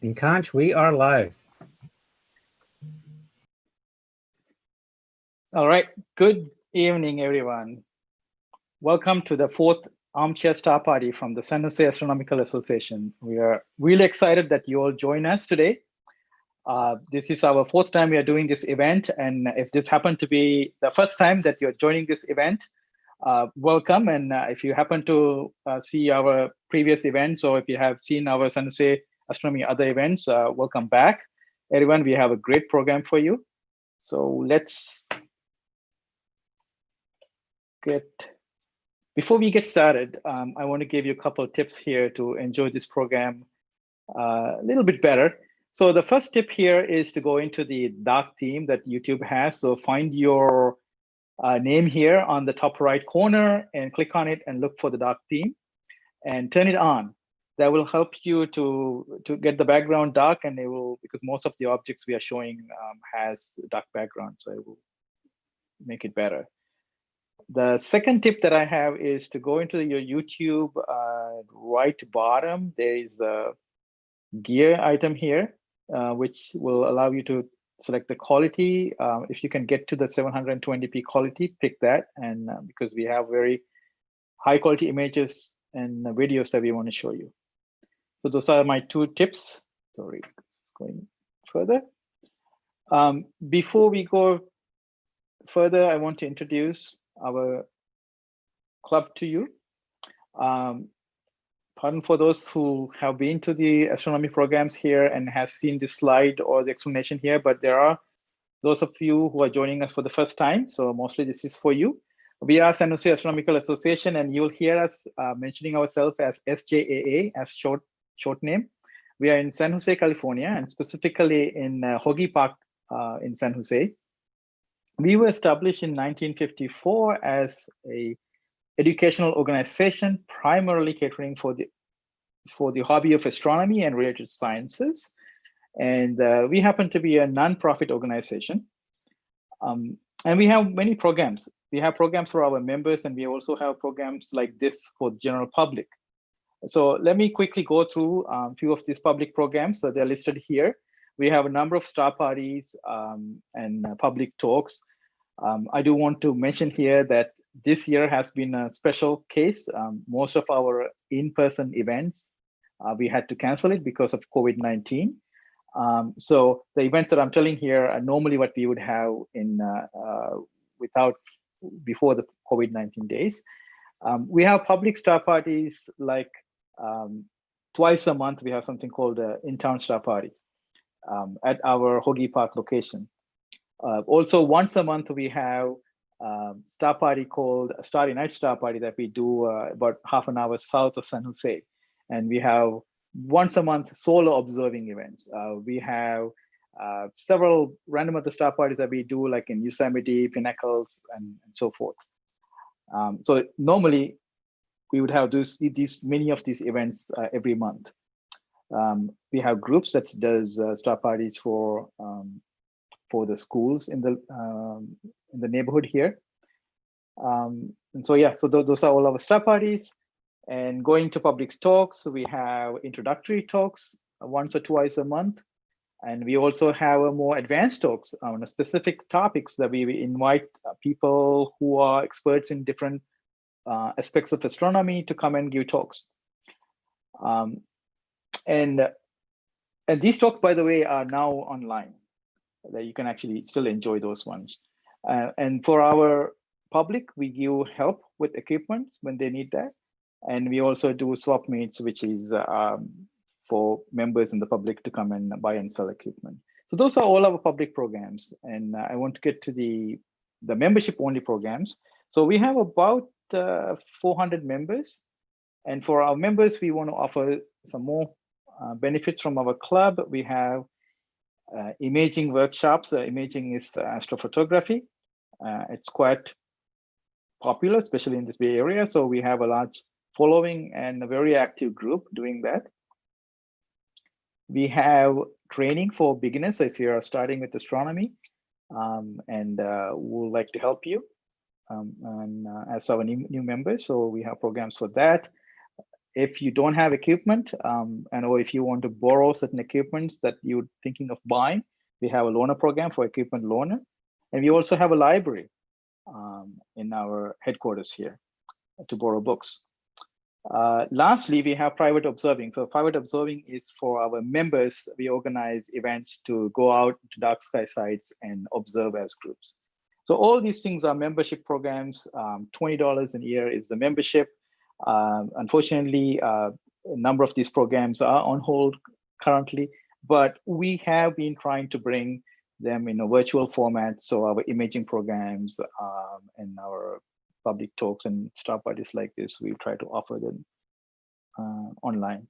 In Conch, we are live. All right, good evening, everyone. Welcome to the fourth Armchair Star Party from the San Jose Astronomical Association. We are really excited that you all join us today. This is our fourth time we are doing this event, and if this happened to be the first time that you're joining this event, welcome. And if you happen to see our previous events, or if you have seen our San Jose Astronomy other events, welcome back. Everyone, we have a great program for you. So let's before we get started, I want to give you a couple of tips here to enjoy this program a little bit better. So the first tip here is to go into the dark theme that YouTube has. So find your name here on the top right corner and click on it and look for the dark theme and turn it on. That will help you to get the background dark, and it will, because most of the objects we are showing has dark background, so it will make it better. The second tip that I have is to go into your YouTube right bottom. There is a gear item here, which will allow you to select the quality. If you can get to the 720p quality, pick that. And because we have very high quality images and videos that we want to show you. So those are my two tips. Sorry, going further. Before we go further, I want to introduce our club to you. Pardon for those who have been to the astronomy programs here and has seen this slide or the explanation here, but there are those of you who are joining us for the first time. So mostly this is for you. We are San Jose Astronomical Association, and you'll hear us mentioning ourselves as SJAA as short name. We are in San Jose, California, and specifically in Hoagie Park in San Jose. We were established in 1954 as a educational organization, primarily catering for the hobby of astronomy and related sciences. And we happen to be a nonprofit organization. And we have many programs. We have programs for our members, and we also have programs like this for the general public. So let me quickly go through a few of these public programs. So they're listed here. We have a number of star parties and public talks. I do want to mention here that this year has been a special case. Most of our in-person events, we had to cancel it because of COVID-19. So the events that I'm telling here are normally what we would have in before the COVID-19 days. We have public star parties like twice a month. We have something called an in-town star party at our Hoagie Park location. Also, once a month, we have star party called a Starry Night Star Party that we do about half an hour south of San Jose. And we have once a month solo observing events. We have several random other star parties that we do, like in Yosemite, Pinnacles, and so forth. So normally, we would have many of these events every month. We have groups that does star parties for the schools in the neighborhood here. And so yeah, so those are all our star parties. And going to public talks, we have introductory talks once or twice a month. And we also have a more advanced talks on specific topics that we invite people who are experts in different aspects of astronomy to come and give talks. And these talks, by the way, are now online. That you can actually still enjoy those ones. And for our public, we give help with equipment when they need that. And we also do swap meets, which is for members in the public to come and buy and sell equipment. So those are all our public programs. And I want to get to the membership only programs. So we have about 400 members. And for our members, we want to offer some more benefits from our club. We have imaging workshops. Imaging is astrophotography. It's quite popular, especially in this Bay Area. So we have a large following and a very active group doing that. We have training for beginners. So if you're starting with astronomy and we'd like to help you as our new members. So we have programs for that. If you don't have equipment, or if you want to borrow certain equipment that you're thinking of buying, we have a loaner program for equipment loaner. And we also have a library in our headquarters here to borrow books. Lastly, we have private observing. So private observing is for our members. We organize events to go out to dark sky sites and observe as groups. So all these things are membership programs. $20 a year is the membership. Unfortunately, a number of these programs are on hold currently, but we have been trying to bring them in a virtual format. So our imaging programs and our public talks and star parties like this, we try to offer them online.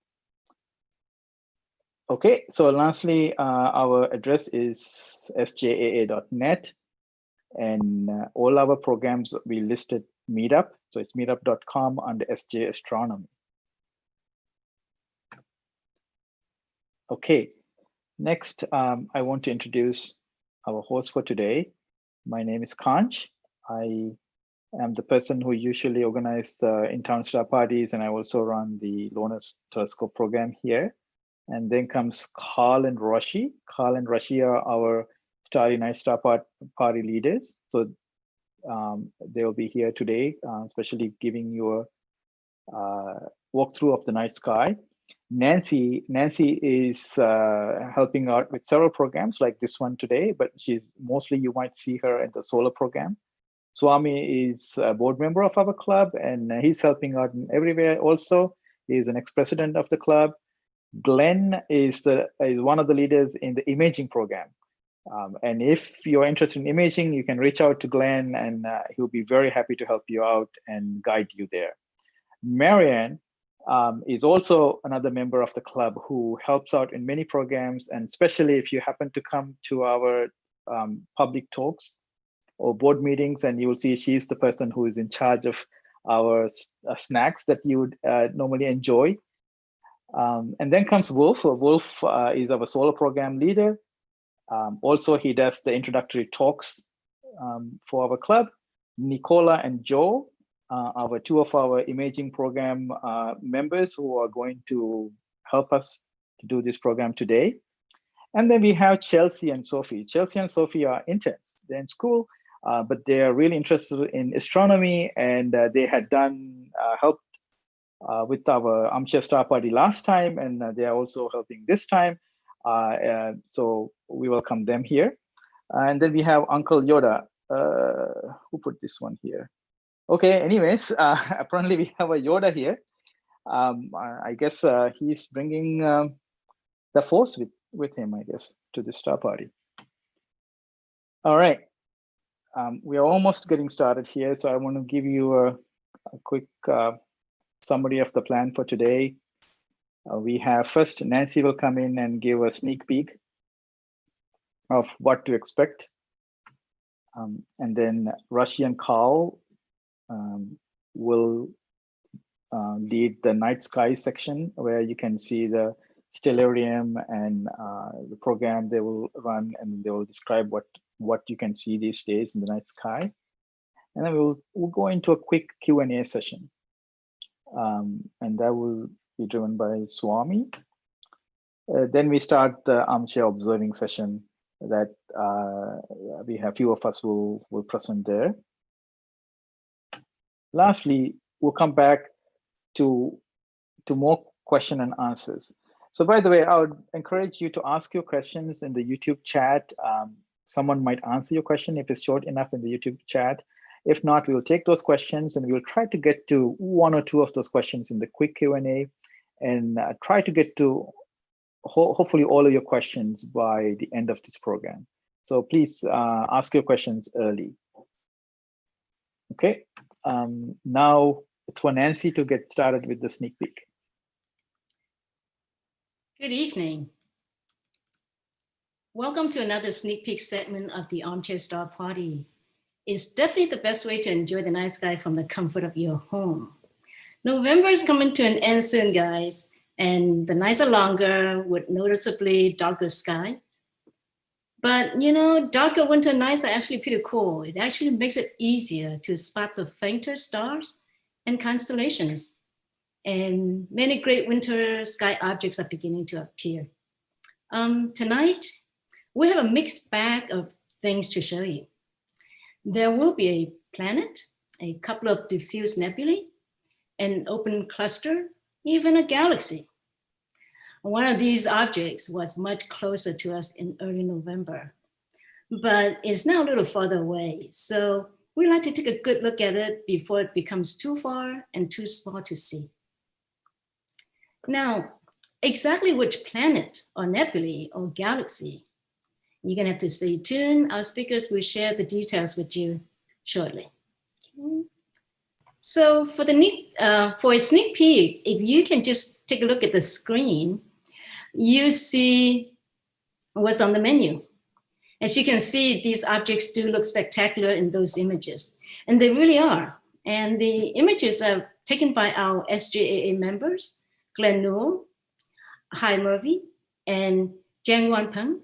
Okay, so lastly, our address is sjaa.net, and all our programs we listed Meetup. So it's meetup.com under SJ-Astronomy. Okay, next I want to introduce our host for today. My name is Kanch. I am the person who usually organizes the in-town star parties, and I also run the Lunar Telescope program here. And then comes Carl and Roshi. Carl and Roshi are our Starry Night Star Party leaders. So they will be here today, especially giving you a walkthrough of the night sky. Nancy is helping out with several programs like this one today, but she's mostly, you might see her at the solar program. Swami is a board member of our club, and he's helping out everywhere also. He is an ex-president of the club. Glenn is one of the leaders in the imaging program. And if you're interested in imaging, you can reach out to Glenn, and he'll be very happy to help you out and guide you there. Marianne is also another member of the club who helps out in many programs, and especially if you happen to come to our public talks or board meetings, and you will see she's the person who is in charge of our snacks that you would normally enjoy. And then comes Wolf. Wolf is our solar program leader. Also, he does the introductory talks for our club. Nicola and Joe are two of our imaging program members who are going to help us to do this program today. And then we have Chelsea and Sophie. Chelsea and Sophie are interns. They're in school, but they are really interested in astronomy, and they had done helped with our Armchair Star Party last time, and they are also helping this time. So we welcome them here. And then we have Uncle Yoda. Who put this one here? Okay, anyways, apparently we have a Yoda here. I guess he's bringing the force with him, I guess, to the star party. All right, we are almost getting started here. So I want to give you a quick summary of the plan for today. We have first, Nancy will come in and give a sneak peek of what to expect. And then Rashi and Carl will lead the night sky section, where you can see the stellarium and the program they will run, and they will describe what you can see these days in the night sky. And then we'll go into a quick Q&A session. And that will be driven by Swami. Then we start the Armchair observing session that we have few of us will present there. Lastly, we'll come back to more question and answers. So by the way, I would encourage you to ask your questions in the YouTube chat. Someone might answer your question if it's short enough in the YouTube chat. If not, we will take those questions and we'll try to get to one or two of those questions in the quick Q&A, and try to get to hopefully all of your questions by the end of this program. So please ask your questions early. Okay, now it's for Nancy to get started with the sneak peek. Good evening. Welcome to another sneak peek segment of the Armchair Star Party. It's definitely the best way to enjoy the night sky from the comfort of your home. November is coming to an end soon, guys, and the nights are longer with noticeably darker skies. But you know, darker winter nights are actually pretty cool. It actually makes it easier to spot the fainter stars and constellations. and many great winter sky objects are beginning to appear. Tonight, we have a mixed bag of things to show you. There will be a planet, a couple of diffuse nebulae, an open cluster, even a galaxy. One of these objects was much closer to us in early November, but it's now a little farther away. So we like to take a good look at it before it becomes too far and too small to see. Now, exactly which planet or nebulae or galaxy, you're gonna have to stay tuned. Our speakers will share the details with you shortly. Okay. So for a sneak peek, if you can just take a look at the screen, you see what's on the menu. As you can see, these objects do look spectacular in those images, and they really are. And the images are taken by our SJAA members, Glenn Newell, Hai Murphy, and Jiang Wanpeng.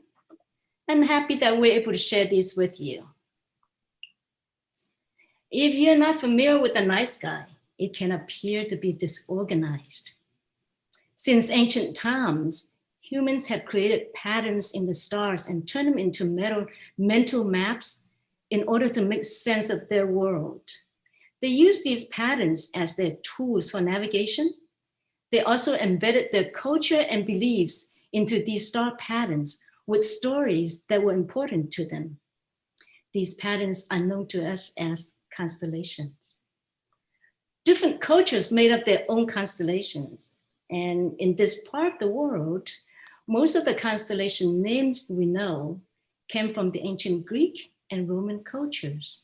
I'm happy that we're able to share these with you. If you're not familiar with the night sky, it can appear to be disorganized. Since ancient times, humans have created patterns in the stars and turned them into mental maps in order to make sense of their world. They use these patterns as their tools for navigation. They also embedded their culture and beliefs into these star patterns with stories that were important to them. These patterns are known to us as constellations. Different cultures made up their own constellations. And in this part of the world, most of the constellation names we know came from the ancient Greek and Roman cultures.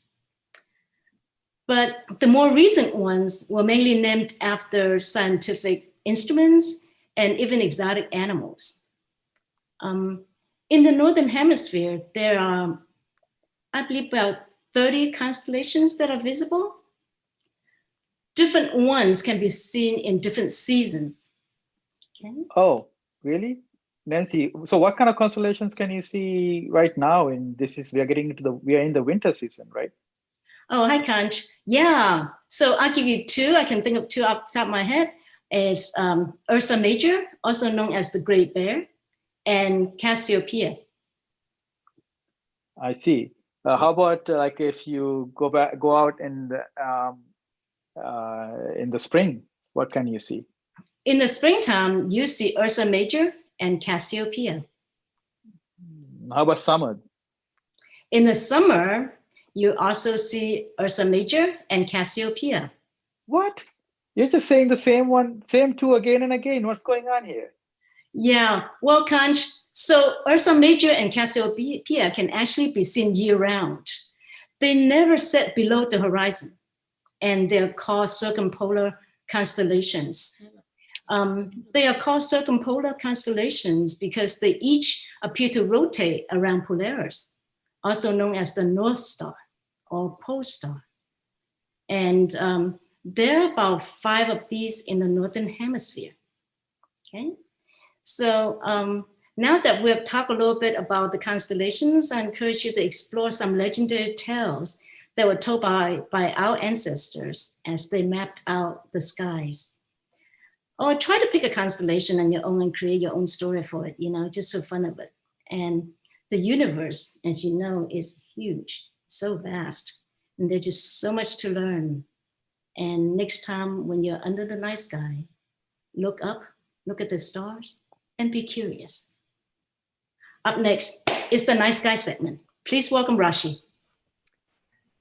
But the more recent ones were mainly named after scientific instruments and even exotic animals. In the Northern Hemisphere, there are, I believe, about 30 constellations that are visible. Different ones can be seen in different seasons. Okay. Oh, really? Nancy, so what kind of constellations can you see right now? And we are in the winter season, right? Oh, hi, Kanch. Yeah, so I'll give you two. I can think of two off the top of my head. Is Ursa Major, also known as the Great Bear, and Cassiopeia. I see. How about like if you go out in the spring, what can you see? In the springtime, you see Ursa Major and Cassiopeia. How about summer? In the summer, you also see Ursa Major and Cassiopeia. What? You're just saying the same two again and again. What's going on here? Yeah, well, Kanch, so Ursa Major and Cassiopeia can actually be seen year-round. They never set below the horizon, and they're called circumpolar constellations. They are called circumpolar constellations because they each appear to rotate around Polaris, also known as the North Star or Pole Star. And there are about 5 of these in the Northern Hemisphere. Okay, so now that we've talked a little bit about the constellations, I encourage you to explore some legendary tales that were told by our ancestors as they mapped out the skies. Or try to pick a constellation on your own and create your own story for it, just for fun of it. And the universe, as you know, is huge, so vast, and there's just so much to learn. And next time when you're under the night sky, look up, look at the stars, and be curious. Up next is the night sky segment. Please welcome Rashi.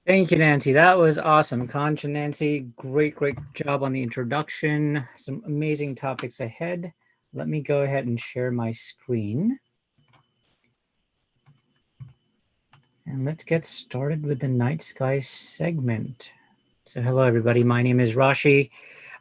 Thank you, Nancy. That was awesome. Conch and Nancy, great job on the introduction. Some amazing topics ahead. Let me go ahead and share my screen. And let's get started with the night sky segment. So hello, everybody. My name is Rashi.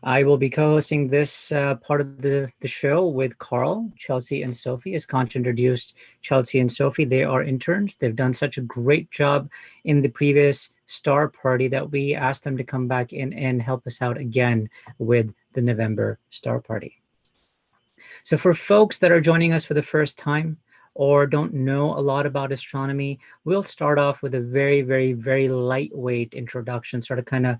I will be co-hosting this part of the show with Carl, Chelsea, and Sophie. As Conch introduced Chelsea and Sophie, they are interns. They've done such a great job in the previous star party that we asked them to come back in and help us out again with the November star party. So for folks that are joining us for the first time or don't know a lot about astronomy, we'll start off with a very lightweight introduction, sort of kind of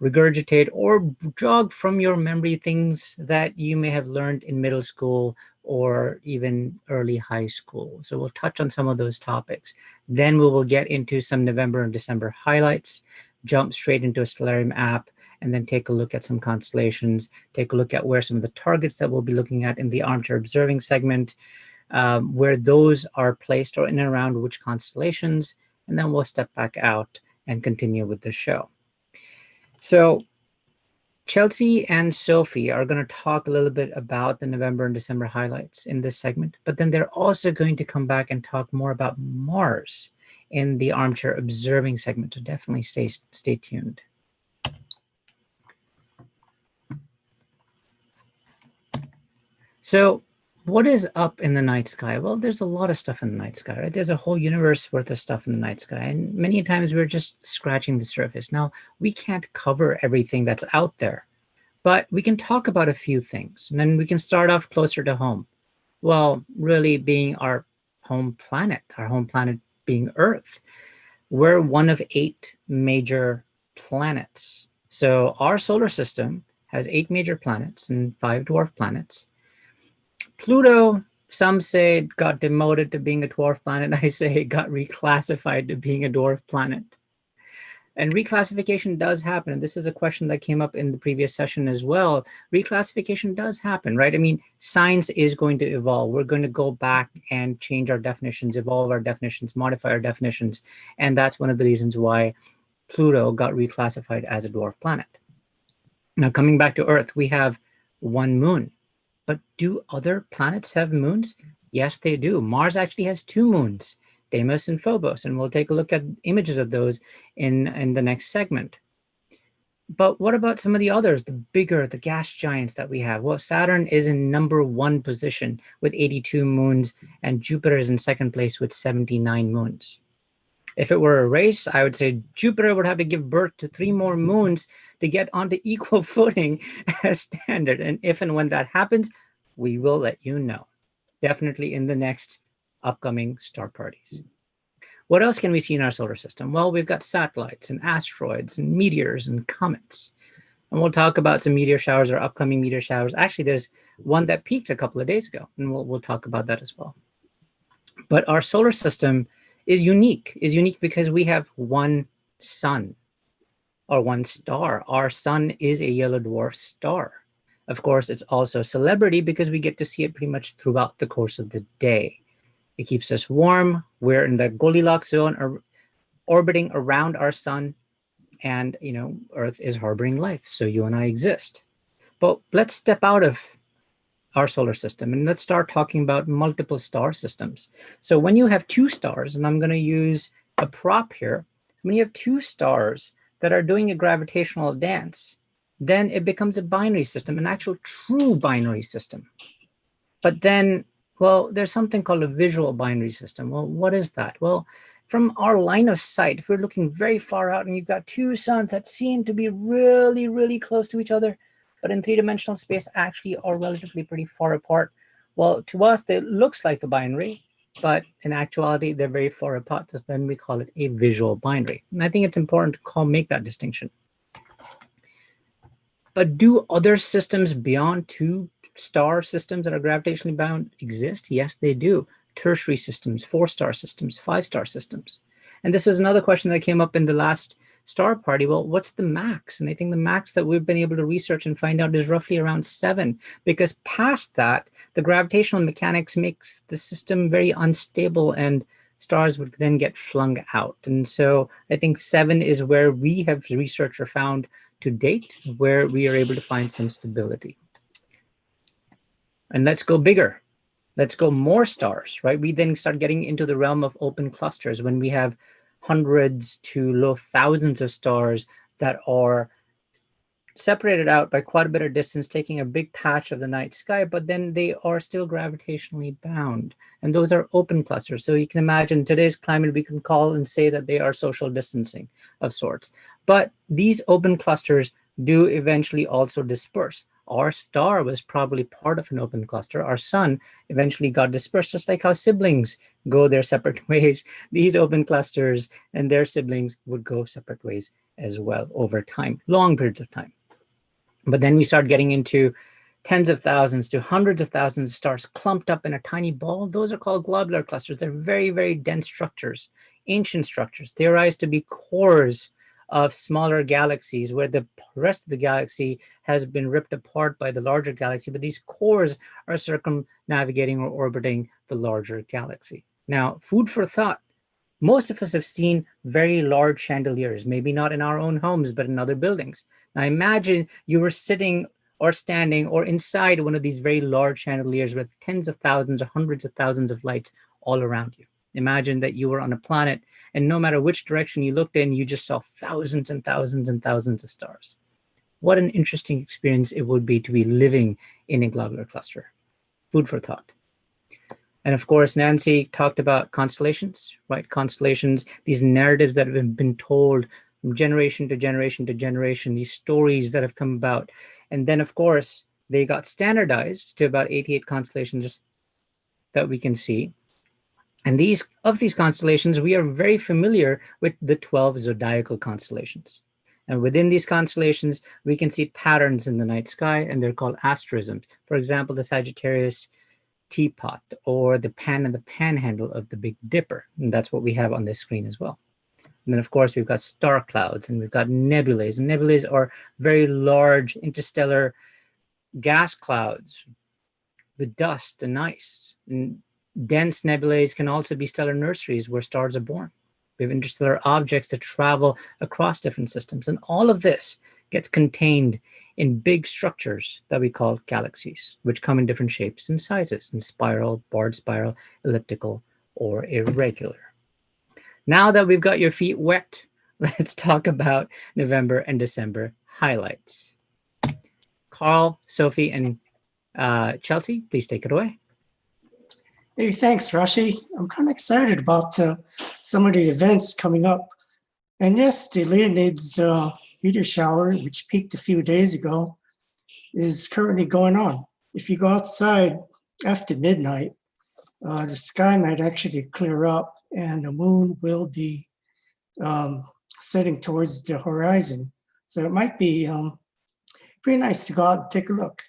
regurgitate or jog from your memory things that you may have learned in middle school or even early high school. So we'll touch on some of those topics. Then we will get into some November and December highlights, jump straight into a Stellarium app, and then take a look at some constellations, take a look at where some of the targets that we'll be looking at in the Armchair Observing segment, where those are placed or in and around which constellations, and then we'll step back out and continue with the show. So Chelsea and Sophie are going to talk a little bit about the November and December highlights in this segment, but then they're also going to come back and talk more about Mars in the Armchair Observing segment, so definitely stay tuned. So what is up in the night sky? Well, there's a lot of stuff in the night sky, right? There's a whole universe worth of stuff in the night sky, and many times we're just scratching the surface. Now, we can't cover everything that's out there, but we can talk about a few things, and then we can start off closer to home. Well, really being our home planet being Earth. We're one of 8 major planets. So our solar system has 8 major planets and 5 dwarf planets. Pluto, some say it got demoted to being a dwarf planet. I say it got reclassified to being a dwarf planet. And reclassification does happen. And this is a question that came up in the previous session as well. Reclassification does happen, right? I mean, science is going to evolve. We're going to go back and change our definitions, evolve our definitions, modify our definitions. And that's one of the reasons why Pluto got reclassified as a dwarf planet. Now, coming back to Earth, we have 1 moon. But do other planets have moons? Yes, they do. Mars actually has 2 moons, Deimos and Phobos, and we'll take a look at images of those in the next segment. But what about some of the others, the bigger, the gas giants that we have? Well, Saturn is in #1 position with 82 moons, and Jupiter is in 2nd place with 79 moons. If it were a race, I would say Jupiter would have to give birth to 3 more moons to get onto equal footing as standard. And if and when that happens, we will let you know. Definitely in the next upcoming star parties. What else can we see in our solar system? Well, we've got satellites and asteroids and meteors and comets. And we'll talk about some meteor showers or upcoming meteor showers. Actually, there's one that peaked a couple of days ago, and we'll talk about that as well. But our solar system is unique because we have 1 sun or 1 star. Our sun is a yellow dwarf star. Of course, it's also a celebrity because we get to see it pretty much throughout the course of the day. It keeps us warm. We're in the Goldilocks zone, orbiting around our sun, and Earth is harboring life, so you and I exist. But let's step out of our solar system and let's start talking about multiple star systems. So when you have 2 stars, and I'm going to use a prop here, when you have 2 stars that are doing a gravitational dance, then it becomes a binary system, an actual true binary system. But then, well, there's something called a visual binary system. Well, what is that? Well, from our line of sight, if we're looking very far out and you've got 2 suns that seem to be really, really close to each other, but in 3-dimensional space actually are relatively pretty far apart. Well, to us, it looks like a binary, but in actuality, they're very far apart. So then we call it a visual binary. And I think it's important to make that distinction. But do other systems beyond 2-star systems that are gravitationally bound exist? Yes, they do. Tertiary systems, 4-star systems, 5-star systems. And this was another question that came up in the last star party. Well, what's the max? And I think the max that we've been able to research and find out is roughly around 7, because past that, the gravitational mechanics makes the system very unstable and stars would then get flung out. And so I think 7 is where we have researched or found to date where we are able to find some stability. And let's go bigger. Let's go more stars, right? We then start getting into the realm of open clusters when we have hundreds to low thousands of stars that are separated out by quite a bit of distance, taking a big patch of the night sky, but then they are still gravitationally bound. And those are open clusters. So you can imagine today's climate, we can call and say that they are social distancing of sorts. But these open clusters do eventually also disperse. Our star was probably part of an open cluster. Our sun eventually got dispersed, just like how siblings go their separate ways. These open clusters and their siblings would go separate ways as well over time, long periods of time. But then we start getting into tens of thousands to hundreds of thousands of stars clumped up in a tiny ball. Those are called globular clusters. They're very, very dense structures, ancient structures, theorized to be cores of smaller galaxies where the rest of the galaxy has been ripped apart by the larger galaxy, but these cores are circumnavigating or orbiting the larger galaxy. Now, food for thought. Most of us have seen very large chandeliers, maybe not in our own homes, but in other buildings. Now imagine you were sitting or standing or inside one of these very large chandeliers with tens of thousands or hundreds of thousands of lights all around you. Imagine that you were on a planet and no matter which direction you looked in, you just saw thousands and thousands and thousands of stars. What an interesting experience it would be to be living in a globular cluster. Food for thought. And of course, Nancy talked about constellations, right? Constellations, these narratives that have been told from generation to generation to generation, these stories that have come about. And then, of course, they got standardized to about 88 constellations that we can see. And these constellations, we are very familiar with the 12 zodiacal constellations. And within these constellations, we can see patterns in the night sky, and they're called asterisms. For example, the Sagittarius teapot, or the pan and the panhandle of the Big Dipper. And that's what we have on this screen as well. And then, of course, we've got star clouds, and we've got nebulae. And nebulae are very large interstellar gas clouds with dust and ice. And dense nebulae can also be stellar nurseries where stars are born. We have interstellar objects that travel across different systems. And all of this gets contained in big structures that we call galaxies, which come in different shapes and sizes, in spiral, barred spiral, elliptical, or irregular. Now that we've got your feet wet, let's talk about November and December highlights. Carl, Sophie, and Chelsea, please take it away. Hey, thanks, Rashi. I'm kind of excited about some of the events coming up. And yes, the Leonids meteor shower, which peaked a few days ago, is currently going on. If you go outside after midnight, the sky might actually clear up and the moon will be setting towards the horizon. So it might be pretty nice to go out and take a look.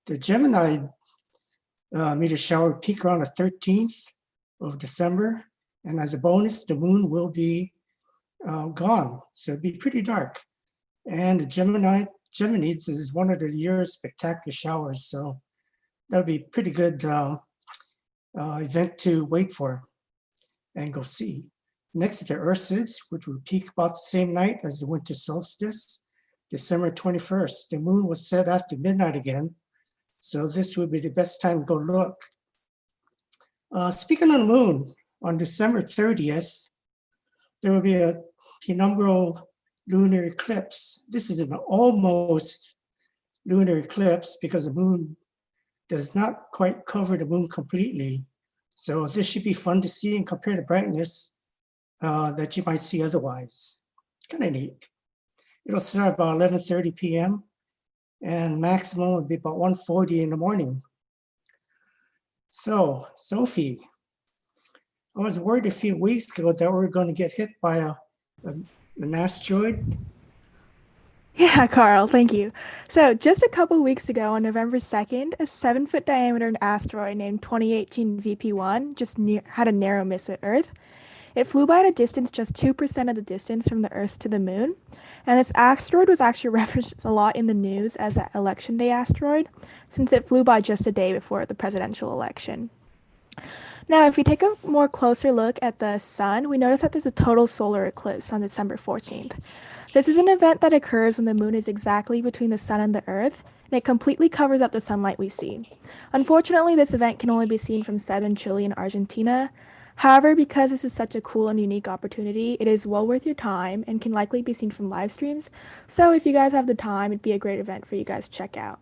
The Gemini meteor shower peak around the 13th of December. And as a bonus, the moon will be gone. So it'd be pretty dark. And the Geminids is one of the year's spectacular showers. So that'll be a pretty good event to wait for and go see. Next is the Ursids, which will peak about the same night as the winter solstice, December 21st. The moon was set after midnight again. So this would be the best time to go look. Speaking of the moon, on December 30th, there will be a penumbral lunar eclipse. This is an almost lunar eclipse because the moon does not quite cover the moon completely. So this should be fun to see and compare the brightness that you might see otherwise. Kind of neat. It'll start about 11:30 p.m. and maximum would be about 1:40 in the morning. So, Sophie, I was worried a few weeks ago that we were going to get hit by an asteroid. Yeah, Carl, thank you. So just a couple weeks ago on November 2nd, a 7-foot diameter asteroid named 2018 VP1 just had a narrow miss with Earth. It flew by at a distance just 2% of the distance from the Earth to the moon. And this asteroid was actually referenced a lot in the news as an election day asteroid, since it flew by just a day before the presidential election. Now, if we take a more closer look at the sun, we notice that there's a total solar eclipse on December 14th. This is an event that occurs when the moon is exactly between the sun and the Earth, and it completely covers up the sunlight we see. Unfortunately, this event can only be seen from southern Chile and Argentina. However, because this is such a cool and unique opportunity, it is well worth your time and can likely be seen from live streams. So if you guys have the time, it'd be a great event for you guys to check out.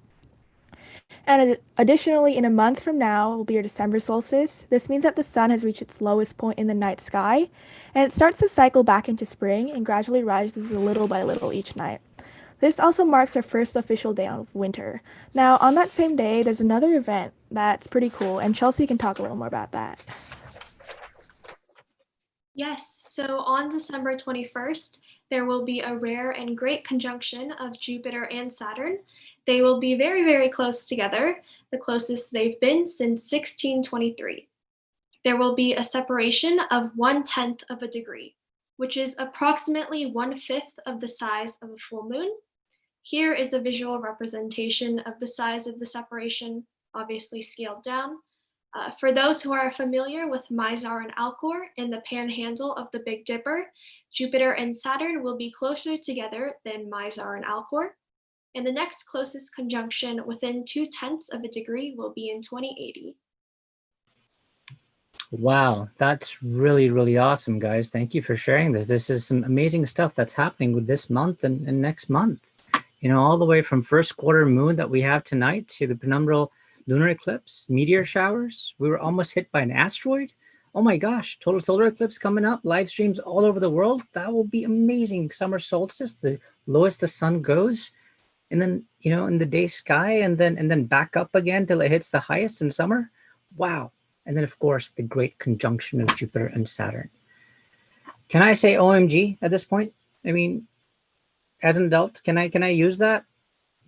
And additionally, in a month from now will be your December solstice. This means that the sun has reached its lowest point in the night sky, and it starts to cycle back into spring and gradually rises a little by little each night. This also marks our first official day of winter. Now, on that same day, there's another event that's pretty cool, and Chelsea can talk a little more about that. Yes, so on December 21st, there will be a rare and great conjunction of Jupiter and Saturn. They will be very, very close together, the closest they've been since 1623. There will be a separation of 1/10 of a degree, which is approximately 1/5 of the size of a full moon. Here is a visual representation of the size of the separation, obviously scaled down. For those who are familiar with Mizar and Alcor in the panhandle of the Big Dipper, Jupiter and Saturn will be closer together than Mizar and Alcor. And the next closest conjunction within 2/10 of a degree will be in 2080. Wow, that's really, really awesome, guys. Thank you for sharing this. This is some amazing stuff that's happening with this month and next month. You know, all the way from first quarter moon that we have tonight to the penumbral lunar eclipse, meteor showers. We were almost hit by an asteroid. Oh my gosh, total solar eclipse coming up, live streams all over the world. That will be amazing. Summer solstice, the lowest the sun goes. And then, you know, in the day sky and then back up again till it hits the highest in summer. Wow. And then, of course, the great conjunction of Jupiter and Saturn. Can I say OMG at this point? I mean, as an adult, can I use that?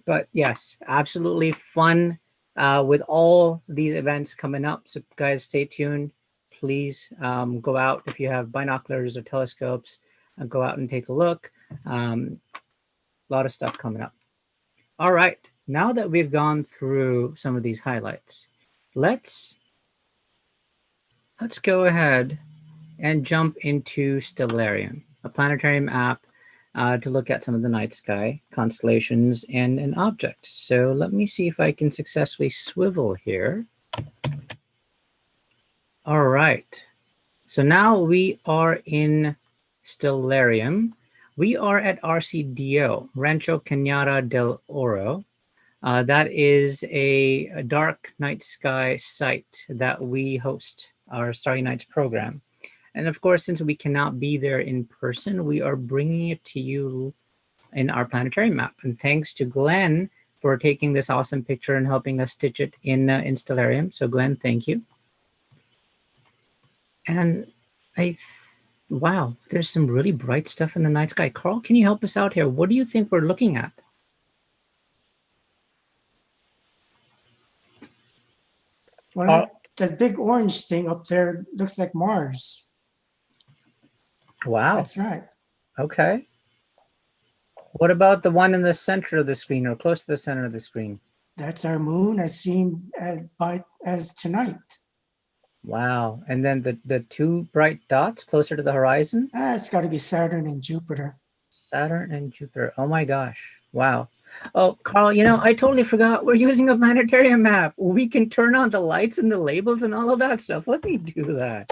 But yes, absolutely fun with all these events coming up. So guys, stay tuned. Please go out if you have binoculars or telescopes, go out and take a look. A lot of stuff coming up. All right, now that we've gone through some of these highlights, let's go ahead and jump into Stellarium, a planetarium app to look at some of the night sky, constellations, and objects. So let me see if I can successfully swivel here. All right. So now we are in Stellarium. We are at RCDO, Rancho Cañada del Oro. That is a dark night sky site that we host our Starry Nights program. And of course, since we cannot be there in person, we are bringing it to you in our planetarium map. And thanks to Glenn for taking this awesome picture and helping us stitch it in Stellarium. So Glenn, thank you. And wow, there's some really bright stuff in the night sky. Carl, can you help us out here? What do you think we're looking at? Well, that big orange thing up there looks like Mars. Wow. That's right. Okay. What about the one in the center of the screen or close to the center of the screen? That's our moon as seen as tonight. Wow. And then the two bright dots closer to the horizon? It's got to be Saturn and Jupiter. Saturn and Jupiter. Oh my gosh. Wow. Oh, Carl, you know, I totally forgot. We're using a planetarium map. We can turn on the lights and the labels and all of that stuff. Let me do that.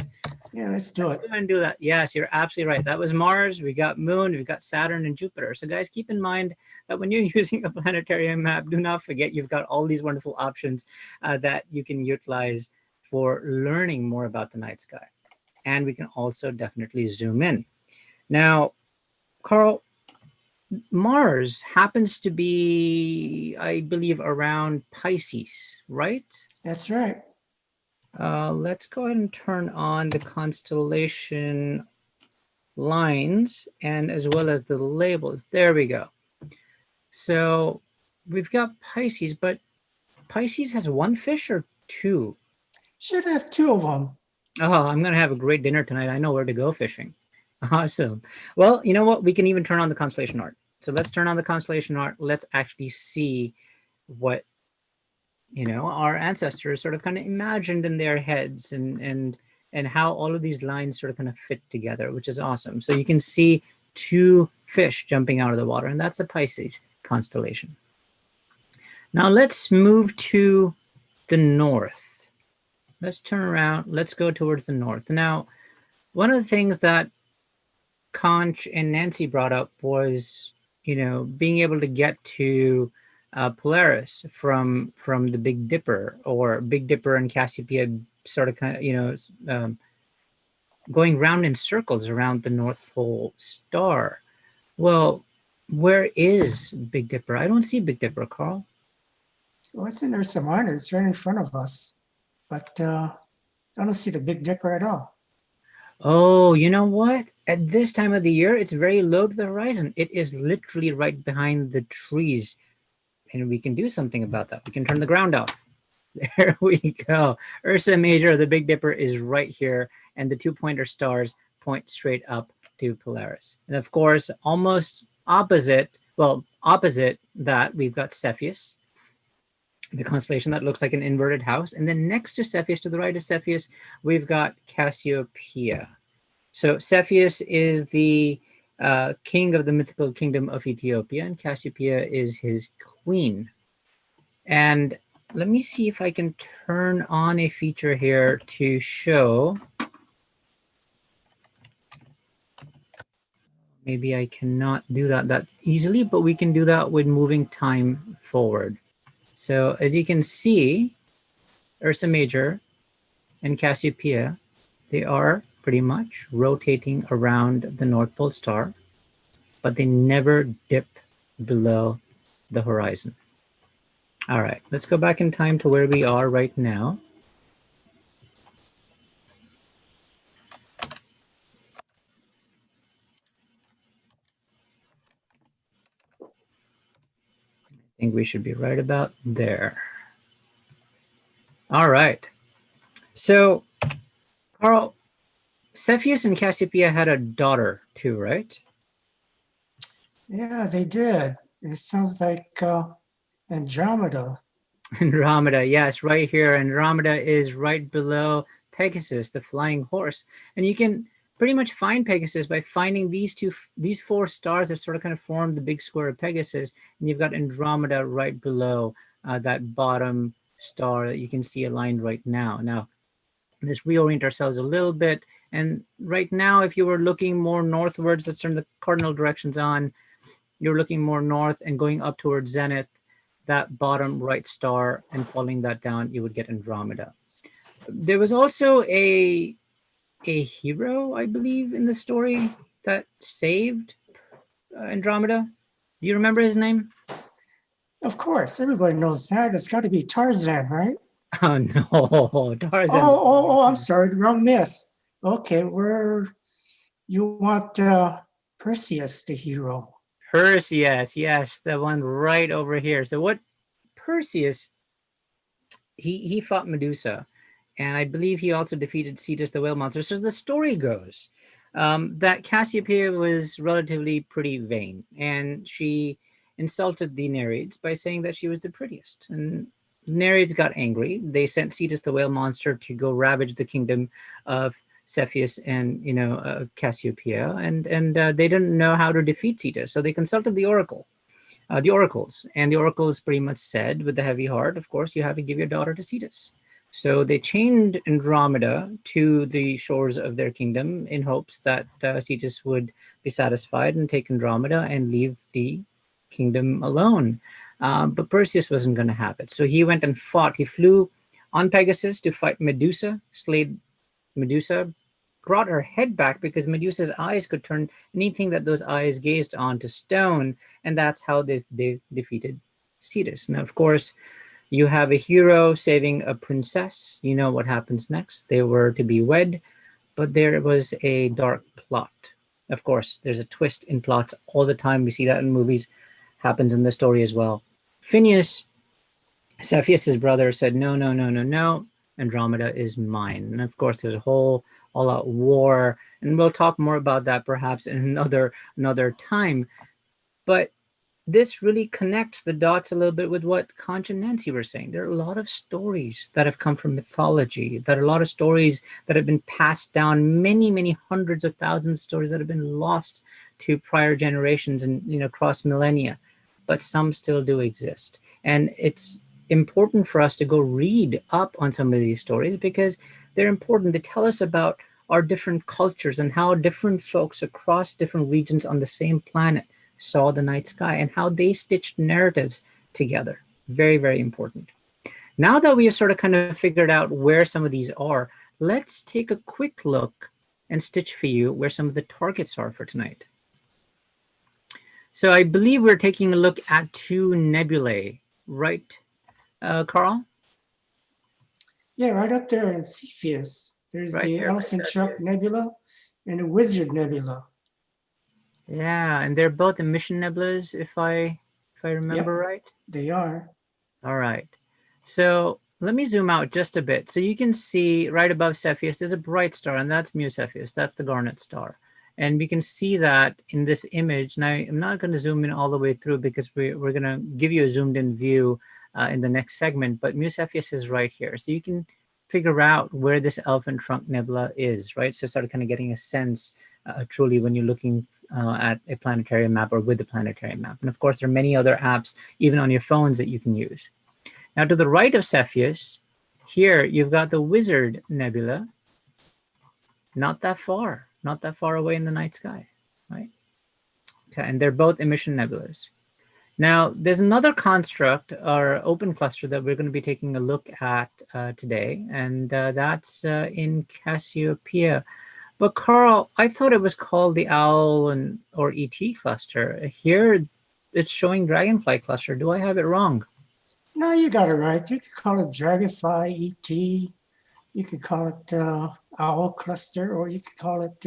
Yeah, let's do it. Let's go and do that. Yes, you're absolutely right. That was Mars. We got Moon. We've got Saturn and Jupiter. So guys, keep in mind that when you're using a planetarium map, do not forget you've got all these wonderful options that you can utilize for learning more about the night sky. And we can also definitely zoom in. Now, Carl, Mars happens to be, I believe, around Pisces, right? That's right. Let's go ahead and turn on the constellation lines and as well as the labels. There we go. So we've got Pisces, but Pisces has one fish or two? Should have two of them. Oh, I'm going to have a great dinner tonight. I know where to go fishing. Awesome. Well, you know what? We can even turn on the constellation art. So let's turn on the constellation art. Let's actually see what, you know, our ancestors sort of kind of imagined in their heads and how all of these lines sort of kind of fit together, which is awesome. So you can see two fish jumping out of the water, and that's the Pisces constellation. Now let's move to the north. Let's turn around. Let's go towards the north. Now, one of the things that Conch and Nancy brought up was, you know, being able to get to Polaris from the Big Dipper, or Big Dipper and Cassiopeia sort of kind of, you know, going round in circles around the North Pole star. Well, where is Big Dipper? I don't see Big Dipper, Carl. Well, it's in Ursa Minor. It's right in front of us. But I don't see the Big Dipper at all. Oh, you know what? At this time of the year, it's very low to the horizon. It is literally right behind the trees. And we can do something about that. We can turn the ground off. There we go. Ursa Major, the Big Dipper, is right here. And the two-pointer stars point straight up to Polaris. And of course, almost opposite, well, opposite that, we've got Cepheus, the constellation that looks like an inverted house. And then next to Cepheus, to the right of Cepheus, we've got Cassiopeia. So Cepheus is the king of the mythical kingdom of Ethiopia, and Cassiopeia is his queen. And let me see if I can turn on a feature here to show. Maybe I cannot do that easily, but we can do that with moving time forward. So as you can see, Ursa Major and Cassiopeia, they are pretty much rotating around the North Pole star, but they never dip below the horizon. All right, let's go back in time to where we are right now. I think we should be right about there. All right. So, Carl, Cepheus and Cassiopeia had a daughter too, right? Yeah, they did. It sounds like Andromeda. Andromeda, yes, right here. Andromeda is right below Pegasus, the flying horse. And you can pretty much find Pegasus by finding these four stars that sort of kind of form the big square of Pegasus. And you've got Andromeda right below that bottom star that you can see aligned right now. Now, let's reorient ourselves a little bit. And right now, if you were looking more northwards, let's turn the cardinal directions on. You're looking more north and going up towards zenith, that bottom right star, and following that down, you would get Andromeda. There was also a hero, I believe, in the story that saved Andromeda. Do you remember his name? Of course, everybody knows that. It's got to be Tarzan, right? Oh no, Tarzan. I'm sorry, wrong myth. Okay, you want Perseus, the hero. Perseus, yes, the one right over here. So what Perseus, he fought Medusa, and I believe he also defeated Cetus the whale monster. So the story goes that Cassiopeia was relatively pretty vain, and she insulted the Nereids by saying that she was the prettiest. And Nereids got angry. They sent Cetus the whale monster to go ravage the kingdom of Cepheus and Cassiopeia, and they didn't know how to defeat Cetus, so they consulted the oracles, and the oracles pretty much said, with the heavy heart, of course, you have to give your daughter to Cetus. So they chained Andromeda to the shores of their kingdom in hopes that Cetus would be satisfied and take Andromeda and leave the kingdom alone. But Perseus wasn't going to have it. So he went and fought. He flew on Pegasus to fight Medusa, slayed Medusa, brought her head back because Medusa's eyes could turn anything that those eyes gazed on to stone. And that's how they defeated Cetus. Now, of course, you have a hero saving a princess. You know what happens next. They were to be wed, but there was a dark plot. Of course, there's a twist in plots all the time. We see that in movies, happens in the story as well. Phineas, Cepheus's brother, said, no, Andromeda is mine. And of course, there's a whole all-out war, and we'll talk more about that perhaps in another time. But this really connects the dots a little bit with what Conch and Nancy were saying. There are a lot of stories that have come from mythology. There are a lot of stories that have been passed down, many hundreds of thousands of stories that have been lost to prior generations and across millennia, but some still do exist. And it's important for us to go read up on some of these stories because they're important. They tell us about our different cultures and how different folks across different regions on the same planet saw the night sky and how they stitched narratives together. Very, very important. Now that we have sort of kind of figured out where some of these are, let's take a quick look and stitch for you where some of the targets are for tonight. So I believe we're taking a look at two nebulae, right, Carl? Yeah, right up there in Cepheus. There's right the there, Elephant Trunk Nebula and a Wizard Nebula. Yeah, and they're both emission nebulas, if I remember right. They are. All right. So let me zoom out just a bit. So you can see right above Cepheus, there's a bright star, and that's Mu Cepheus. That's the garnet star. And we can see that in this image. Now, I'm not going to zoom in all the way through because we're going to give you a zoomed in view in the next segment, but Mu Cepheus is right here. So you can figure out where this Elephant Trunk Nebula is, right? So start kind of getting a sense truly when you're looking at a planetary map or with the planetary map. And of course, there are many other apps, even on your phones, that you can use. Now, to the right of Cepheus, here you've got the Wizard Nebula, not that far away in the night sky, right? Okay, and they're both emission nebulas. Now, there's another construct or open cluster that we're going to be taking a look at today, and that's in Cassiopeia. But Carl, I thought it was called the OWL or ET cluster. Here, it's showing Dragonfly cluster. Do I have it wrong? No, you got it right. You could call it Dragonfly, ET. You could call it OWL cluster, or you could call it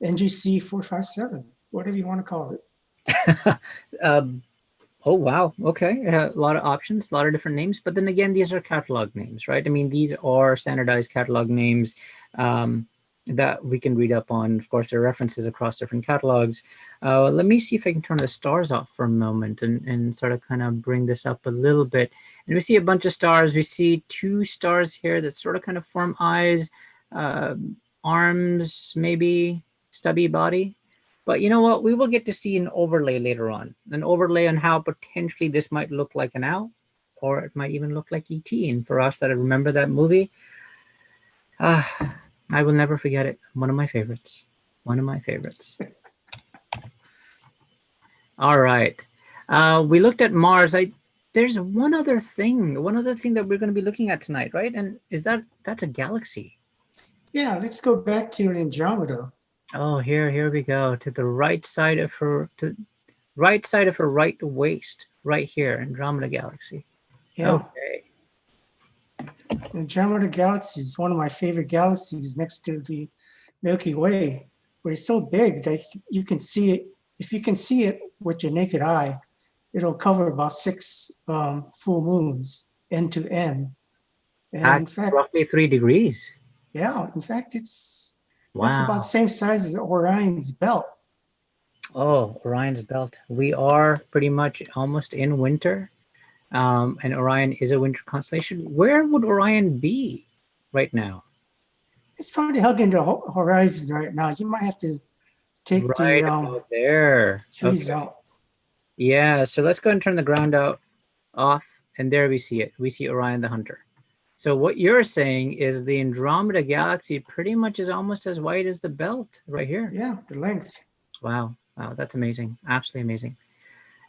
NGC 457, whatever you want to call it. Oh, wow. Okay. A lot of options, a lot of different names. But then again, these are catalog names, right? I mean, these are standardized catalog names that we can read up on. Of course, there are references across different catalogs. Let me see if I can turn the stars off for a moment and sort of kind of bring this up a little bit. And we see a bunch of stars. We see 2 stars here that sort of kind of form eyes, arms, maybe stubby body. But you know what? We will get to see an overlay later on, an overlay on how potentially this might look like an owl, or it might even look like ET. And for us that remember that movie, I will never forget it. One of my favorites. One of my favorites. All right. We looked at Mars. There's one other thing that we're going to be looking at tonight, right? And that's a galaxy. Yeah, let's go back to Andromeda. Oh, here we go, to the right side of her, right waist, right here, Andromeda Galaxy. Yeah. Okay. Andromeda Galaxy is one of my favorite galaxies next to the Milky Way, but it's so big that you can see it. If you can see it with your naked eye, it'll cover about 6 full moons, end to end. And At in fact, roughly 3 degrees. Yeah, in fact, that's Wow. about the same size as Orion's belt. Oh, Orion's belt. We are pretty much almost in winter, and Orion is a winter constellation. Where would Orion be right now? It's probably hugging the horizon right now. You might have to take Right the about there. trees Okay. out. Yeah, so let's go and turn the ground out off, and there we see it. We see Orion the Hunter. So what you're saying is the Andromeda Galaxy pretty much is almost as wide as the belt right here. Yeah, the length. Wow, that's amazing. Absolutely amazing.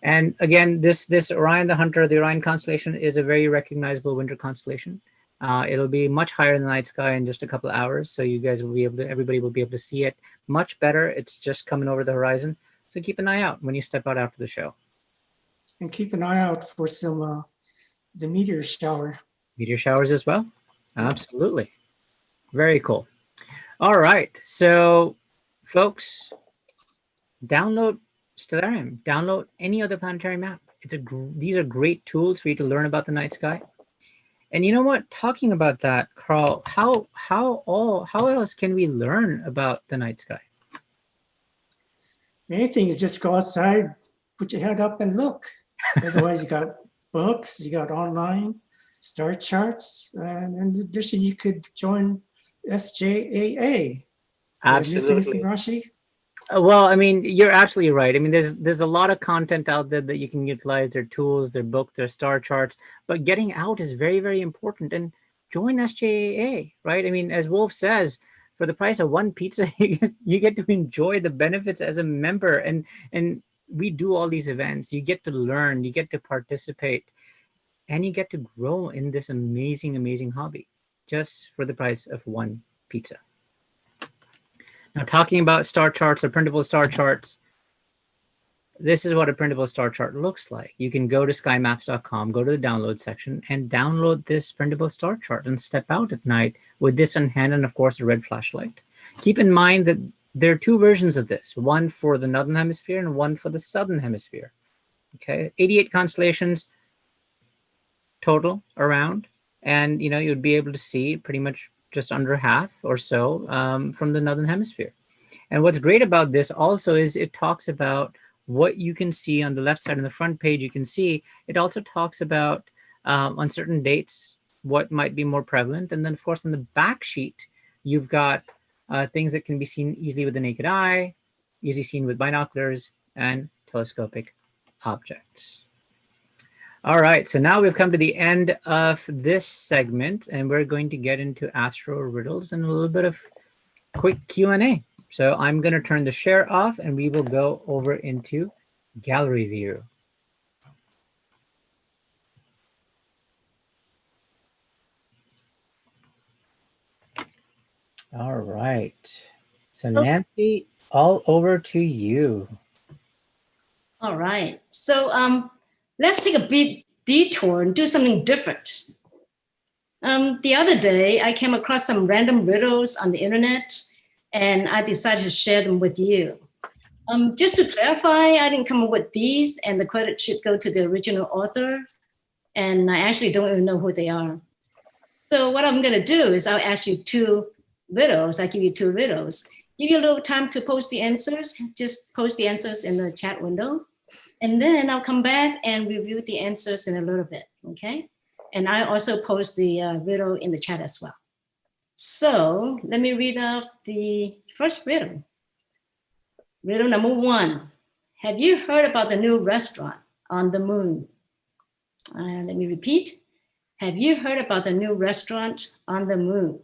And again, this Orion the Hunter, the Orion constellation, is a very recognizable winter constellation. It'll be much higher in the night sky in just a couple of hours, so you guys will be able to, everybody will be able to see it much better. It's just coming over the horizon, so keep an eye out when you step out after the show. And keep an eye out for some the meteor shower. Meteor showers as well? Absolutely. Very cool. All right. So, folks, download Stellarium. Download any other planetary map. These are great tools for you to learn about the night sky. And you know what? Talking about that, Carl, how else can we learn about the night sky? Main thing is just go outside, put your head up and look. Otherwise, you got books, you got online star charts, and in addition, you could join SJAA. Absolutely. Rashi? Well, I mean, you're absolutely right. I mean, there's a lot of content out there that you can utilize, their tools, their books, their star charts, but getting out is very, very important. And join SJAA, right? I mean, as Wolf says, for the price of 1 pizza, you get to enjoy the benefits as a member. And we do all these events. You get to learn, you get to participate, and you get to grow in this amazing, amazing hobby just for the price of 1 pizza. Now, talking about star charts or printable star charts, this is what a printable star chart looks like. You can go to skymaps.com, go to the download section, and download this printable star chart and step out at night with this in hand and, of course, a red flashlight. Keep in mind that there are two versions of this, one for the northern hemisphere and one for the southern hemisphere. Okay, 88 constellations total around, and you'd be able to see pretty much just under half or so from the northern hemisphere. And what's great about this also is it talks about what you can see on the left side. On the front page, you can see it also talks about on certain dates what might be more prevalent. And then, of course, on the back sheet, you've got things that can be seen easily with the naked eye, easily seen with binoculars, and telescopic objects. All right, so now we've come to the end of this segment, and we're going to get into astro riddles and a little bit of quick Q&A. So I'm going to turn the share off, and we will go over into gallery view. All right. So Nancy, all over to you. All right. So let's take a brief detour and do something different. The other day, I came across some random riddles on the internet, and I decided to share them with you. Just to clarify, I didn't come up with these, and the credit should go to the original author, and I actually don't even know who they are. So what I'm going to do is I'll ask you two riddles. I give you two riddles. Give you a little time to post the answers. Just post the answers in the chat window. And then I'll come back and review the answers in a little bit, okay? And I also post the riddle in the chat as well. So let me read out the first riddle. Riddle number one. Have you heard about the new restaurant on the moon? Let me repeat. Have you heard about the new restaurant on the moon?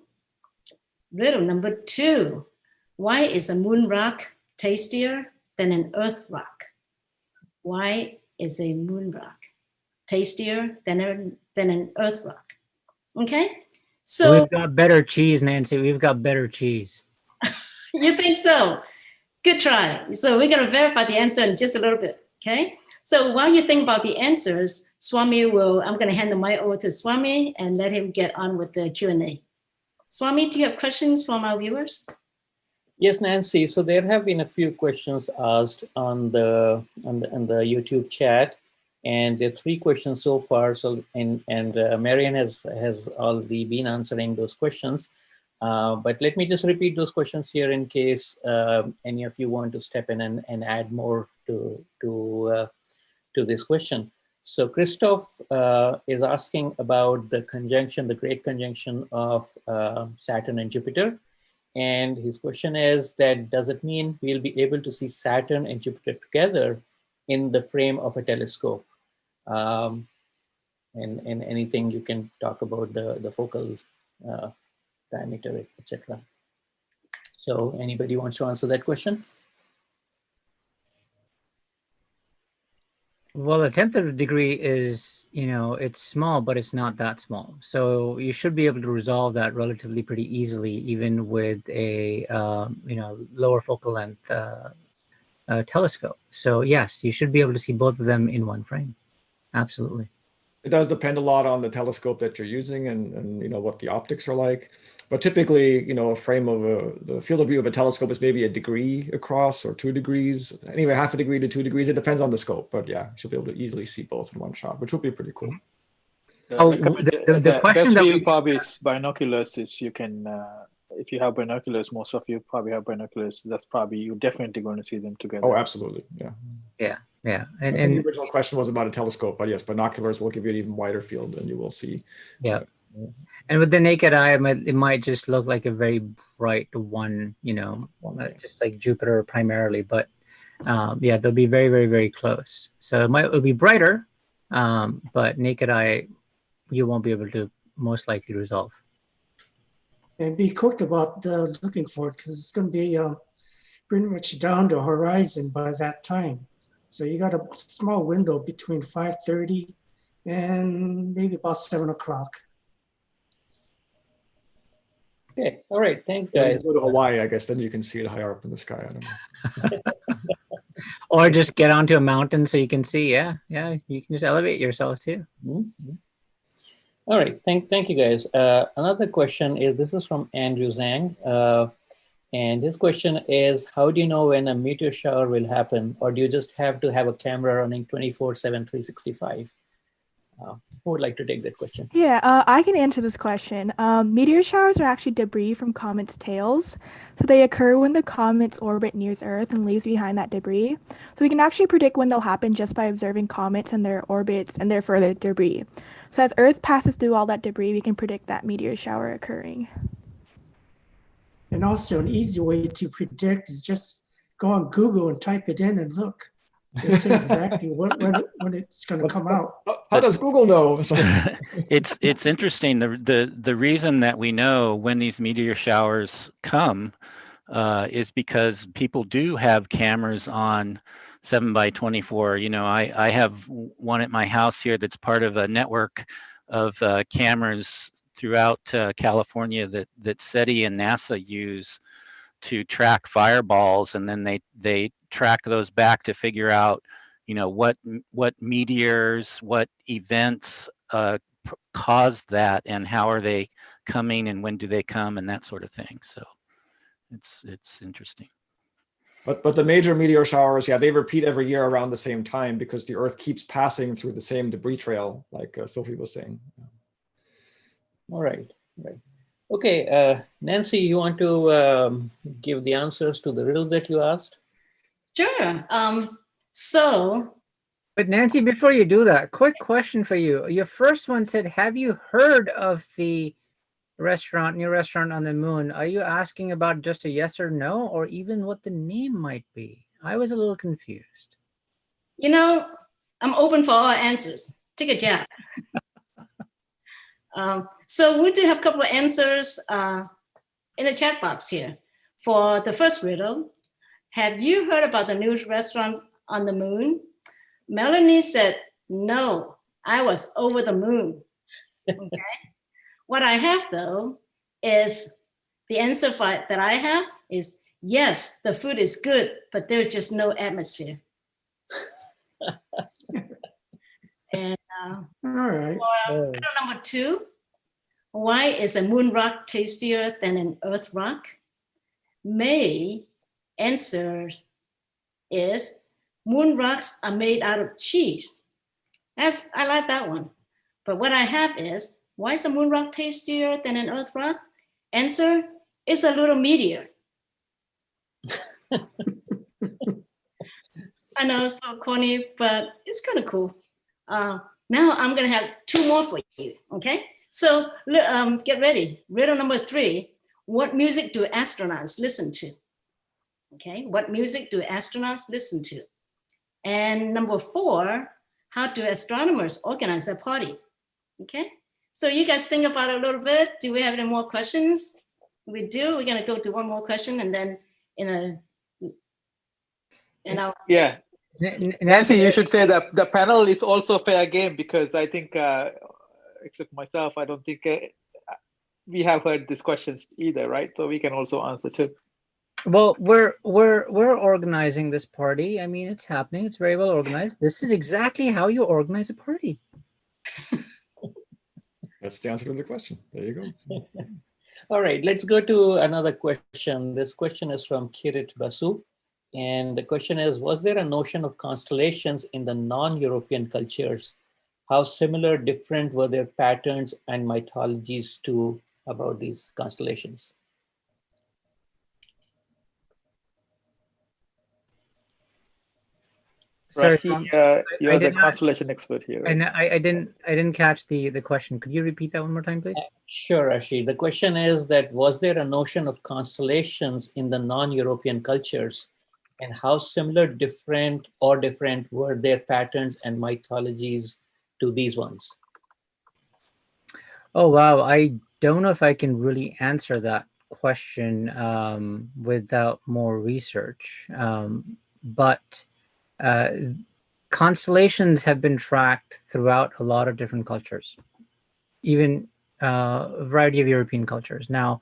Riddle number two. Why is a moon rock tastier than an earth rock? Why is a moon rock tastier than an earth rock? Okay, so we've got better cheese, Nancy. We've got better cheese. You think so? Good try. So we're going to verify the answer in just a little bit. Okay. So while you think about the answers, I'm going to hand the mic over to Swami and let him get on with the Q&A. Swami, do you have questions from our viewers? Yes, Nancy. So there have been a few questions asked on the YouTube chat, and there are three questions so far. So and Marian has already been answering those questions. But let me just repeat those questions here in case any of you want to step in and add more to this question. So Christoph is asking about the conjunction, the great conjunction of Saturn and Jupiter. And his question is that, does it mean we'll be able to see Saturn and Jupiter together in the frame of a telescope? And anything you can talk about the focal diameter, etc. So anybody wants to answer that question? Well, a 1/10 of a degree is, it's small, but it's not that small. So you should be able to resolve that relatively pretty easily, even with a, lower focal length telescope. So yes, you should be able to see both of them in one frame. Absolutely. It does depend a lot on the telescope that you're using and what the optics are like. But typically, a frame of the field of view of a telescope is maybe a degree across or 2 degrees. Anyway, 1/2 degree to 2 degrees. It depends on the scope. But yeah, you should be able to easily see both in one shot, which would be pretty cool. The question best that view probably is binoculars. Is you can if you have binoculars, most of you probably have binoculars. That's probably you're definitely going to see them together. Oh, absolutely, yeah. Yeah. And the original question was about a telescope, but yes, binoculars will give you an even wider field, and you will see. Yeah. And with the naked eye, it might just look like a very bright one, just like Jupiter primarily. But yeah, they'll be very, very, very close. So it'll be brighter, but naked eye, you won't be able to most likely resolve. And be quick about looking for it, because it's going to be pretty much down to horizon by that time. So you got a small window between 5:30 and maybe about 7 o'clock. Okay, all right, thanks, guys. Go to Hawaii, I guess, then you can see it higher up in the sky. I don't know. Or just get onto a mountain so you can see. Yeah, you can just elevate yourself too. Mm-hmm. All right, thank you, guys. Another question is, this is from Andrew Zhang. And his question is, how do you know when a meteor shower will happen? Or do you just have to have a camera running 24/7, 365? Who would like to take that question? Yeah, I can answer this question. Meteor showers are actually debris from comets' tails. So they occur when the comet's orbit nears Earth and leaves behind that debris. So we can actually predict when they'll happen just by observing comets and their orbits and their further debris. So as Earth passes through all that debris, we can predict that meteor shower occurring. And also an easy way to predict is just go on Google and type it in and look. It'll tell you exactly when it's going to come out. How does Google know? It's interesting. The reason that we know when these meteor showers come is because people do have cameras on 7x24. You know, I have one at my house here that's part of a network of cameras throughout California that SETI and NASA use to track fireballs, and then they track those back to figure out, you know, what meteors, what events caused that, and how are they coming, and when do they come, and that sort of thing. So it's interesting. But the major meteor showers, yeah, they repeat every year around the same time because the Earth keeps passing through the same debris trail, like Sophie was saying. All right, right. Okay, Nancy, you want to give the answers to the riddle that you asked? Sure. But Nancy, before you do that, quick question for you. Your first one said, have you heard of the new restaurant on the moon? Are you asking about just a yes or no, or even what the name might be? I was a little confused. You know, I'm open for all answers. Take a jab. So we do have a couple of answers in the chat box here. For the first riddle, have you heard about the new restaurant on the moon? Melanie said, no, I was over the moon. Okay. What I have though is the answer that I have is yes, the food is good, but there's just no atmosphere. And All right. for riddle number 2, why is a moon rock tastier than an earth rock? May answer is moon rocks are made out of cheese. I like that one. But what I have is, why is a moon rock tastier than an earth rock? Answer is a little meteor. I know it's so corny, but it's kind of cool. Now I'm gonna have 2 more for you, okay? So get ready. Riddle number 3, what music do astronauts listen to? Okay, what music do astronauts listen to? And number 4, how do astronomers organize their party? Okay, so you guys think about it a little bit. Do we have any more questions? We do. We're gonna go to one more question, and then Yeah. Nancy, you should say that the panel is also fair game, because I think, except myself, I don't think we have heard these questions either, right? So we can also answer too. Well, we're organizing this party. I mean, it's happening. It's very well organized. This is exactly how you organize a party. That's the answer to the question. There you go. All right, let's go to another question. This question is from Kirit Basu. And the question is, was there a notion of constellations in the non-European cultures? How similar, different were their patterns and mythologies about these constellations? Sorry, Rashi, you're the constellation expert here. Right? And I didn't catch the question. Could you repeat that one more time, please? Sure, Rashi. The question is that, was there a notion of constellations in the non-European cultures? And how similar, different were their patterns and mythologies to these ones? Oh, wow. I don't know if I can really answer that question without more research. But constellations have been tracked throughout a lot of different cultures, even a variety of European cultures. Now,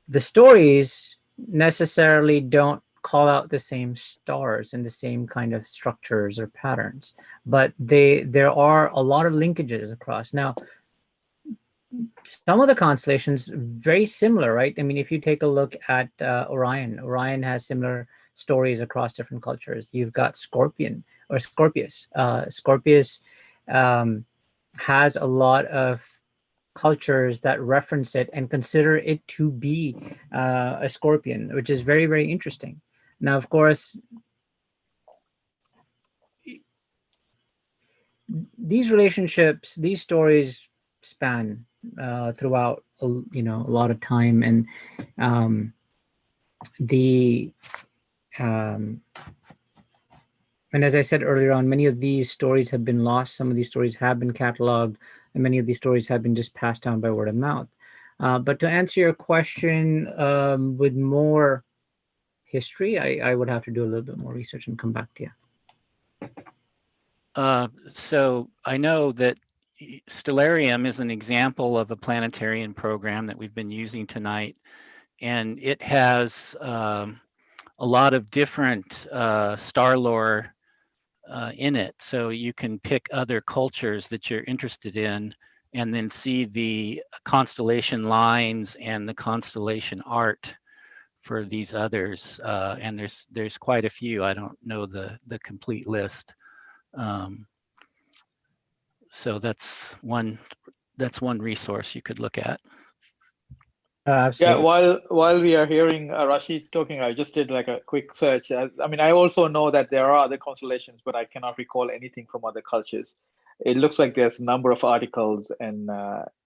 the stories necessarily don't call out the same stars and the same kind of structures or patterns, but there are a lot of linkages across. Now, some of the constellations very similar, right? I mean, if you take a look at Orion has similar stories across different cultures. You've got Scorpion or Scorpius. Scorpius has a lot of cultures that reference it and consider it to be a scorpion, which is very, very interesting. Now, of course, these relationships, these stories span throughout, a lot of time, and and as I said earlier on, many of these stories have been lost. Some of these stories have been cataloged, and many of these stories have been just passed down by word of mouth. But to answer your question with more history, I would have to do a little bit more research and come back to you. So I know that Stellarium is an example of a planetarian program that we've been using tonight, and it has a lot of different star lore in it. So you can pick other cultures that you're interested in and then see the constellation lines and the constellation art for these others. And there's quite a few. I don't know the complete list. So that's one resource you could look at. Yeah, while we are hearing Rashid talking, I just did like a quick search. I mean, I also know that there are other constellations, but I cannot recall anything from other cultures. It looks like there's a number of articles, and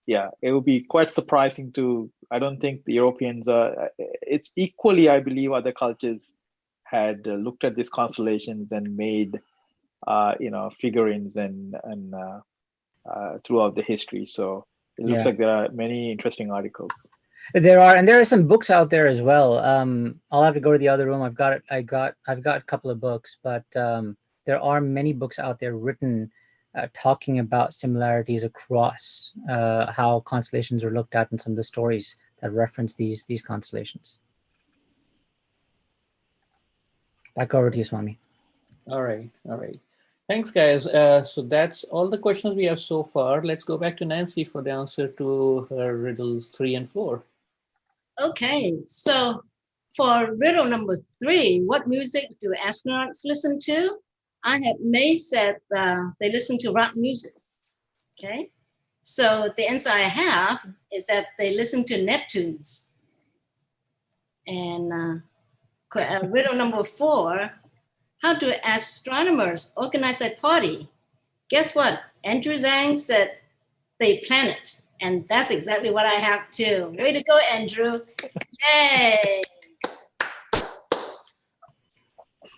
yeah, it would be quite surprising to, I don't think the Europeans are, it's equally, I believe other cultures had looked at these constellations and made, figurines and throughout the history. So it looks like there are many interesting articles. There are, and there are some books out there as well. I'll have to go to the other room. I've got a couple of books, but there are many books out there written talking about similarities across how constellations are looked at and some of the stories that reference these constellations. Back over to you, Swami. All right. Thanks, guys. So that's all the questions we have so far. Let's go back to Nancy for the answer to her riddles 3 and 4. Okay, so for riddle number 3, what music do astronauts listen to? I have May said they listen to rock music. Okay, so the answer I have is that they listen to Neptunes. And riddle number 4, how do astronomers organize a party? Guess what? Andrew Zhang said they plan it. And that's exactly what I have too. Way to go, Andrew. Yay.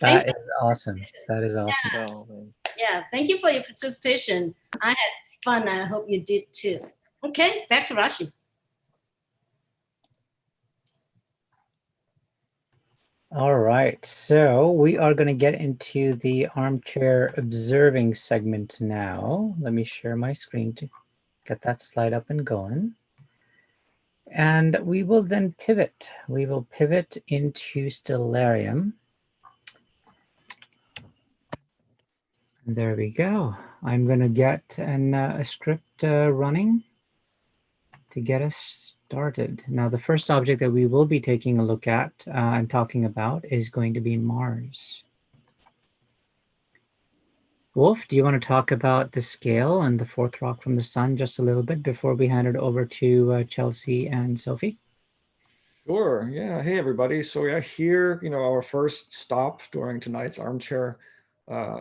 That is awesome. That is awesome. Yeah, thank you for your participation. I had fun. I hope you did too. Okay, back to Rashi. All right, so we are going to get into the armchair observing segment now. Let me share my screen to get that slide up and going. And we will then pivot. We will pivot into Stellarium. And there we go. I'm going to get a script running to get us started. Now, the first object that we will be taking a look at and talking about is going to be Mars. Wolf, do you want to talk about the scale and the fourth rock from the sun just a little bit before we hand it over to Chelsea and Sophie? Sure. Yeah. Hey, everybody. So yeah, here, our first stop during tonight's armchair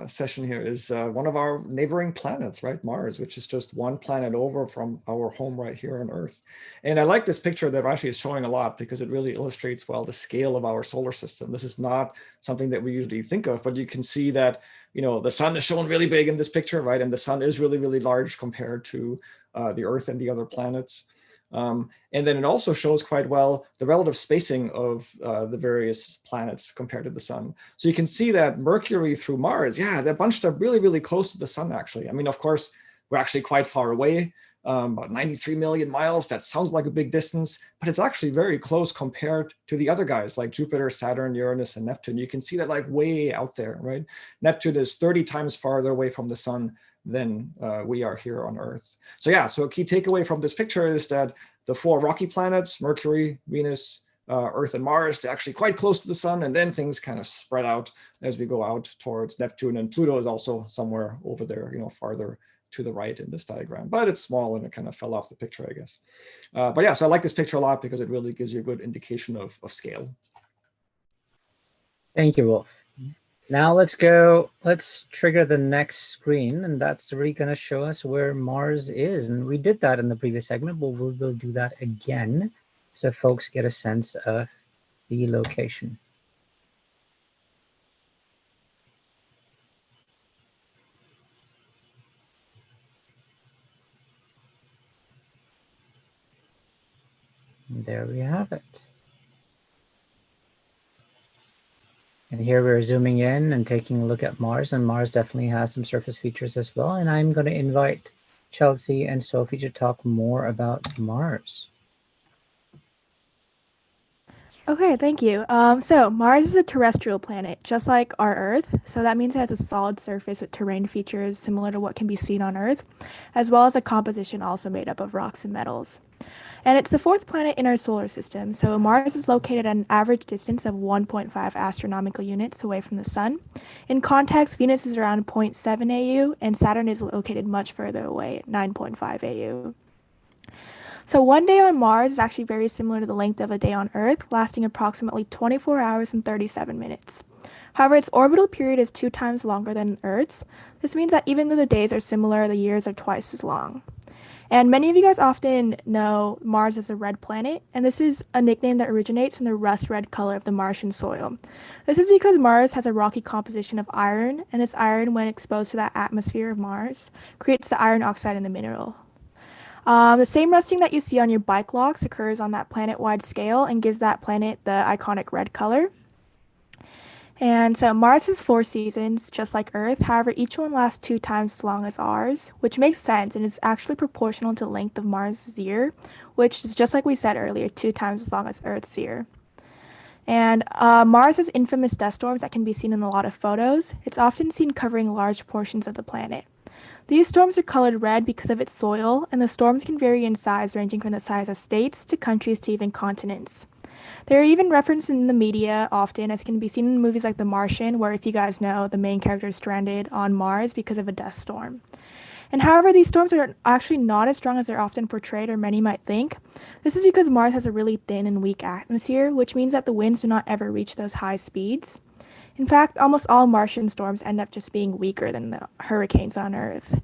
session here is one of our neighboring planets, right? Mars, which is just one planet over from our home right here on Earth. And I like this picture that Rashi is showing a lot because it really illustrates well the scale of our solar system. This is not something that we usually think of, but you can see that, the sun is shown really big in this picture, right? And the sun is really, really large compared to the Earth and the other planets. And then it also shows quite well the relative spacing of the various planets compared to the sun. So you can see that Mercury through Mars, they're bunched up really, really close to the sun, actually. I mean, of course, we're actually quite far away, about 93 million miles. That sounds like a big distance, but it's actually very close compared to the other guys like Jupiter, Saturn, Uranus, and Neptune. You can see that like way out there, right? Neptune is 30 times farther away from the sun than we are here on Earth. So yeah, so a key takeaway from this picture is that the 4 rocky planets, Mercury, Venus, Earth, and Mars, they're actually quite close to the sun, and then things kind of spread out as we go out towards Neptune, and Pluto is also somewhere over there, farther to the right in this diagram, but it's small and it kind of fell off the picture, I guess. But yeah, so I like this picture a lot because it really gives you a good indication of scale. Thank you, Wolf. Now let's trigger the next screen, and that's really going to show us where Mars is. And we did that in the previous segment, but we'll do that again so folks get a sense of the location. And there we have it. And here we're zooming in and taking a look at Mars, and Mars definitely has some surface features as well. And I'm going to invite Chelsea and Sophie to talk more about Mars. Okay, thank you. So Mars is a terrestrial planet, just like our Earth. So that means it has a solid surface with terrain features similar to what can be seen on Earth, as well as a composition also made up of rocks and metals. And it's the 4th planet in our solar system. So Mars is located at an average distance of 1.5 astronomical units away from the sun. In context, Venus is around 0.7 AU, and Saturn is located much further away at 9.5 AU. So one day on Mars is actually very similar to the length of a day on Earth, lasting approximately 24 hours and 37 minutes. However, its orbital period is 2 times longer than Earth's. This means that even though the days are similar, the years are twice as long. And many of you guys often know Mars as a red planet, and this is a nickname that originates from the rust red color of the Martian soil. This is because Mars has a rocky composition of iron, and this iron, when exposed to that atmosphere of Mars, creates the iron oxide in the mineral. The same rusting that you see on your bike locks occurs on that planet-wide scale and gives that planet the iconic red color. And so Mars has 4 seasons, just like Earth. However, each one lasts 2 times as long as ours, which makes sense and is actually proportional to the length of Mars' year, which is, just like we said earlier, 2 times as long as Earth's year. And Mars has infamous dust storms that can be seen in a lot of photos. It's often seen covering large portions of the planet. These storms are colored red because of its soil, and the storms can vary in size, ranging from the size of states to countries to even continents. They are even referenced in the media often, as can be seen in movies like The Martian, where, if you guys know, the main character is stranded on Mars because of a dust storm. And however, these storms are actually not as strong as they're often portrayed or many might think. This is because Mars has a really thin and weak atmosphere, which means that the winds do not ever reach those high speeds. In fact, almost all Martian storms end up just being weaker than the hurricanes on Earth.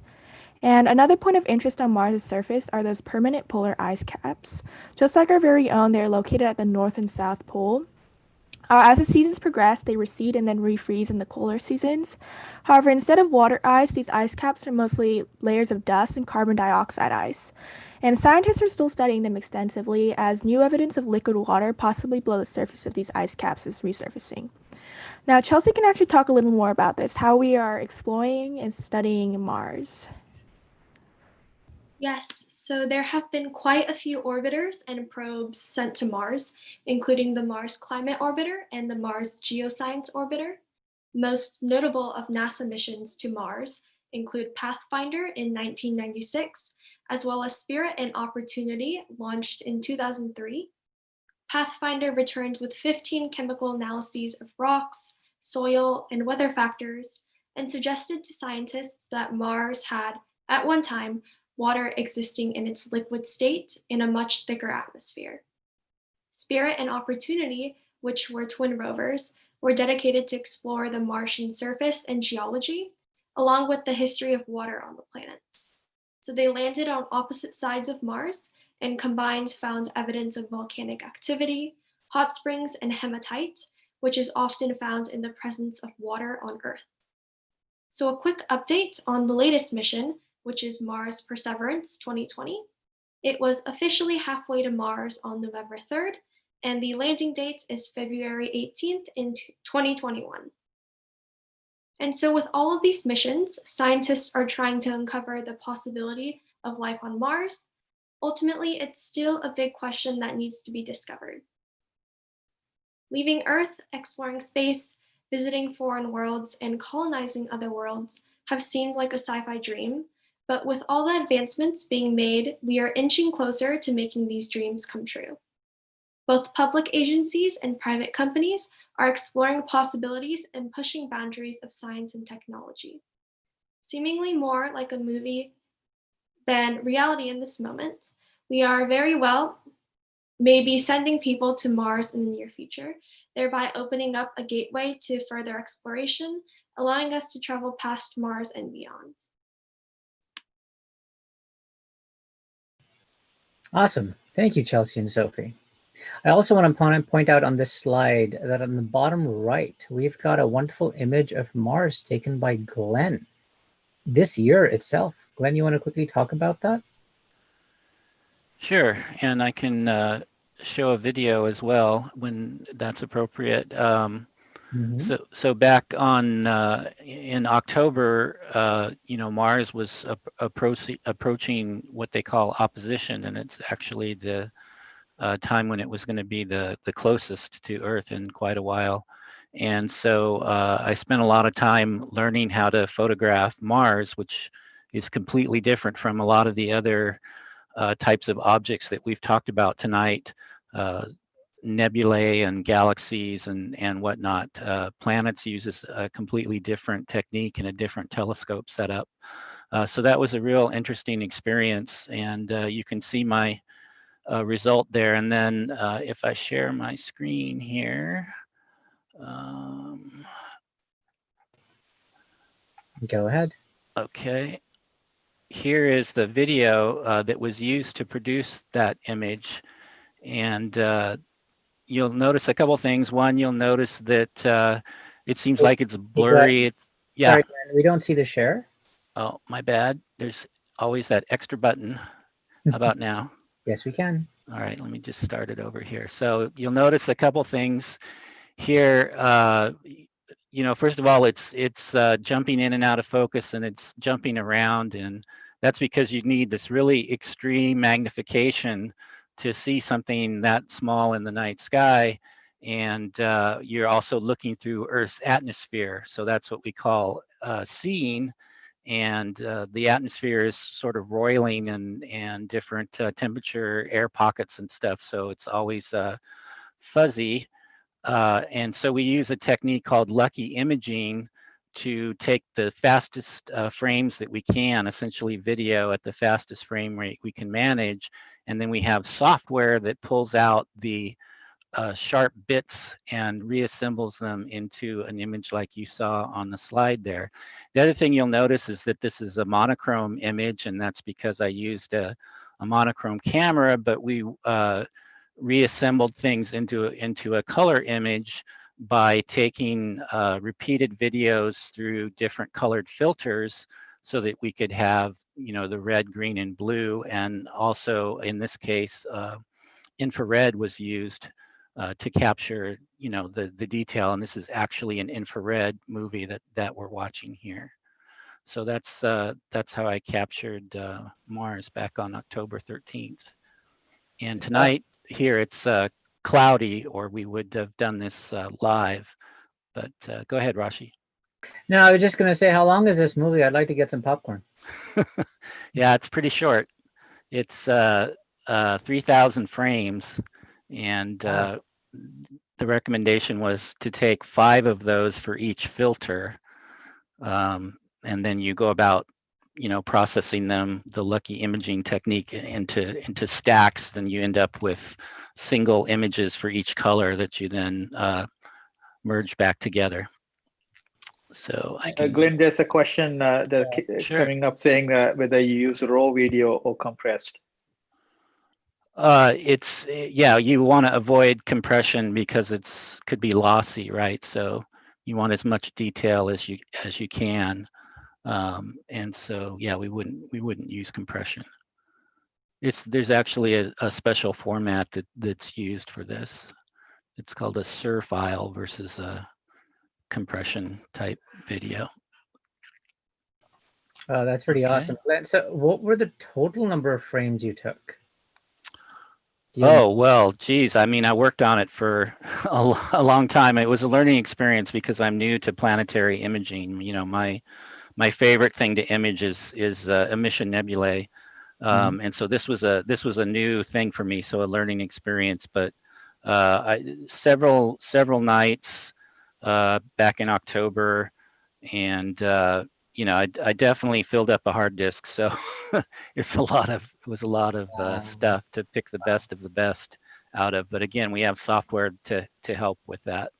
And another point of interest on Mars' surface are those permanent polar ice caps. Just like our very own, they are located at the North and South Pole. As the seasons progress, they recede and then refreeze in the colder seasons. However, instead of water ice, these ice caps are mostly layers of dust and carbon dioxide ice. And scientists are still studying them extensively, as new evidence of liquid water possibly below the surface of these ice caps is resurfacing. Now, Chelsea can actually talk a little more about this, how we are exploring and studying Mars. Yes, so there have been quite a few orbiters and probes sent to Mars, including the Mars Climate Orbiter and the Mars Geoscience Orbiter. Most notable of NASA missions to Mars include Pathfinder in 1996, as well as Spirit and Opportunity, launched in 2003. Pathfinder returned with 15 chemical analyses of rocks, soil, and weather factors, and suggested to scientists that Mars had, at one time, water existing in its liquid state in a much thicker atmosphere. Spirit and Opportunity, which were twin rovers, were dedicated to explore the Martian surface and geology, along with the history of water on the planets. So they landed on opposite sides of Mars and combined found evidence of volcanic activity, hot springs, and hematite, which is often found in the presence of water on Earth. So a quick update on the latest mission, which is Mars Perseverance 2020. It was officially halfway to Mars on November 3rd, and the landing date is February 18th in 2021. And so with all of these missions, scientists are trying to uncover the possibility of life on Mars. Ultimately, it's still a big question that needs to be discovered. Leaving Earth, exploring space, visiting foreign worlds, and colonizing other worlds have seemed like a sci-fi dream, but with all the advancements being made, we are inching closer to making these dreams come true. Both public agencies and private companies are exploring possibilities and pushing boundaries of science and technology. Seemingly more like a movie than reality in this moment, we are very well maybe sending people to Mars in the near future, thereby opening up a gateway to further exploration, allowing us to travel past Mars and beyond. Awesome. Thank you, Chelsea and Sophie. I also want to point out on this slide that on the bottom right, we've got a wonderful image of Mars taken by Glenn this year itself. Glenn, you want to quickly talk about that? Sure, and I can show a video as well when that's appropriate. So back on in October, Mars was approaching what they call opposition, and it's actually the time when it was going to be the closest to Earth in quite a while. And so I spent a lot of time learning how to photograph Mars, which is completely different from a lot of the other types of objects that we've talked about tonight, nebulae and galaxies and whatnot. Planets uses a completely different technique and a different telescope setup. So that was a real interesting experience, and you can see my result there. And then if I share my screen here, go ahead. Okay. Here is the video that was used to produce that image. And you'll notice a couple things. One, you'll notice that it seems like it's blurry. Yeah. Sorry, Glenn, we don't see the share. Oh, my bad. There's always that extra button. How about now? Yes, we can. All right, let me just start it over here. So you'll notice a couple things here. First of all, it's jumping in and out of focus, and it's jumping around, and that's because you need this really extreme magnification to see something that small in the night sky. And you're also looking through Earth's atmosphere. So that's what we call seeing. And the atmosphere is sort of roiling and different temperature air pockets and stuff. So it's always fuzzy. And so we use a technique called lucky imaging to take the fastest frames that we can, essentially video at the fastest frame rate we can manage. And then we have software that pulls out the sharp bits and reassembles them into an image like you saw on the slide there. The other thing you'll notice is that this is a monochrome image, and that's because I used a monochrome camera, but we reassembled things into a color image by taking repeated videos through different colored filters so that we could have, the red, green, and blue. And also in this case, infrared was used to capture, the detail. And this is actually an infrared movie that we're watching here. So that's how I captured Mars back on October 13th. And tonight here it's cloudy, or we would have done this live. But go ahead, Rashi. No, I was just going to say, how long is this movie? I'd like to get some popcorn. Yeah, it's pretty short. It's 3,000 frames, and the recommendation was to take 5 of those for each filter, and then you go about processing them, the lucky imaging technique, into stacks. Then you end up with single images for each color that you then merge back together. So I can. Glenn, there's a question Sure. coming up saying whether you use raw video or compressed. You want to avoid compression because could be lossy, right? So you want as much detail as you can. And so, we wouldn't use compression. There's actually a special format that's used for this. It's called a SIR file versus a compression type video. Oh, that's pretty awesome. Glenn, so what were the total number of frames you took? Oh, well, geez. I mean, I worked on it for a long time. It was a learning experience because I'm new to planetary imaging. You know, my favorite thing to image is emission nebulae. And so this was a new thing for me, so a learning experience. But several nights back in October, and you know, I definitely filled up a hard disk. So it was a lot of stuff to pick the best of the best out of. But again, we have software to help with that.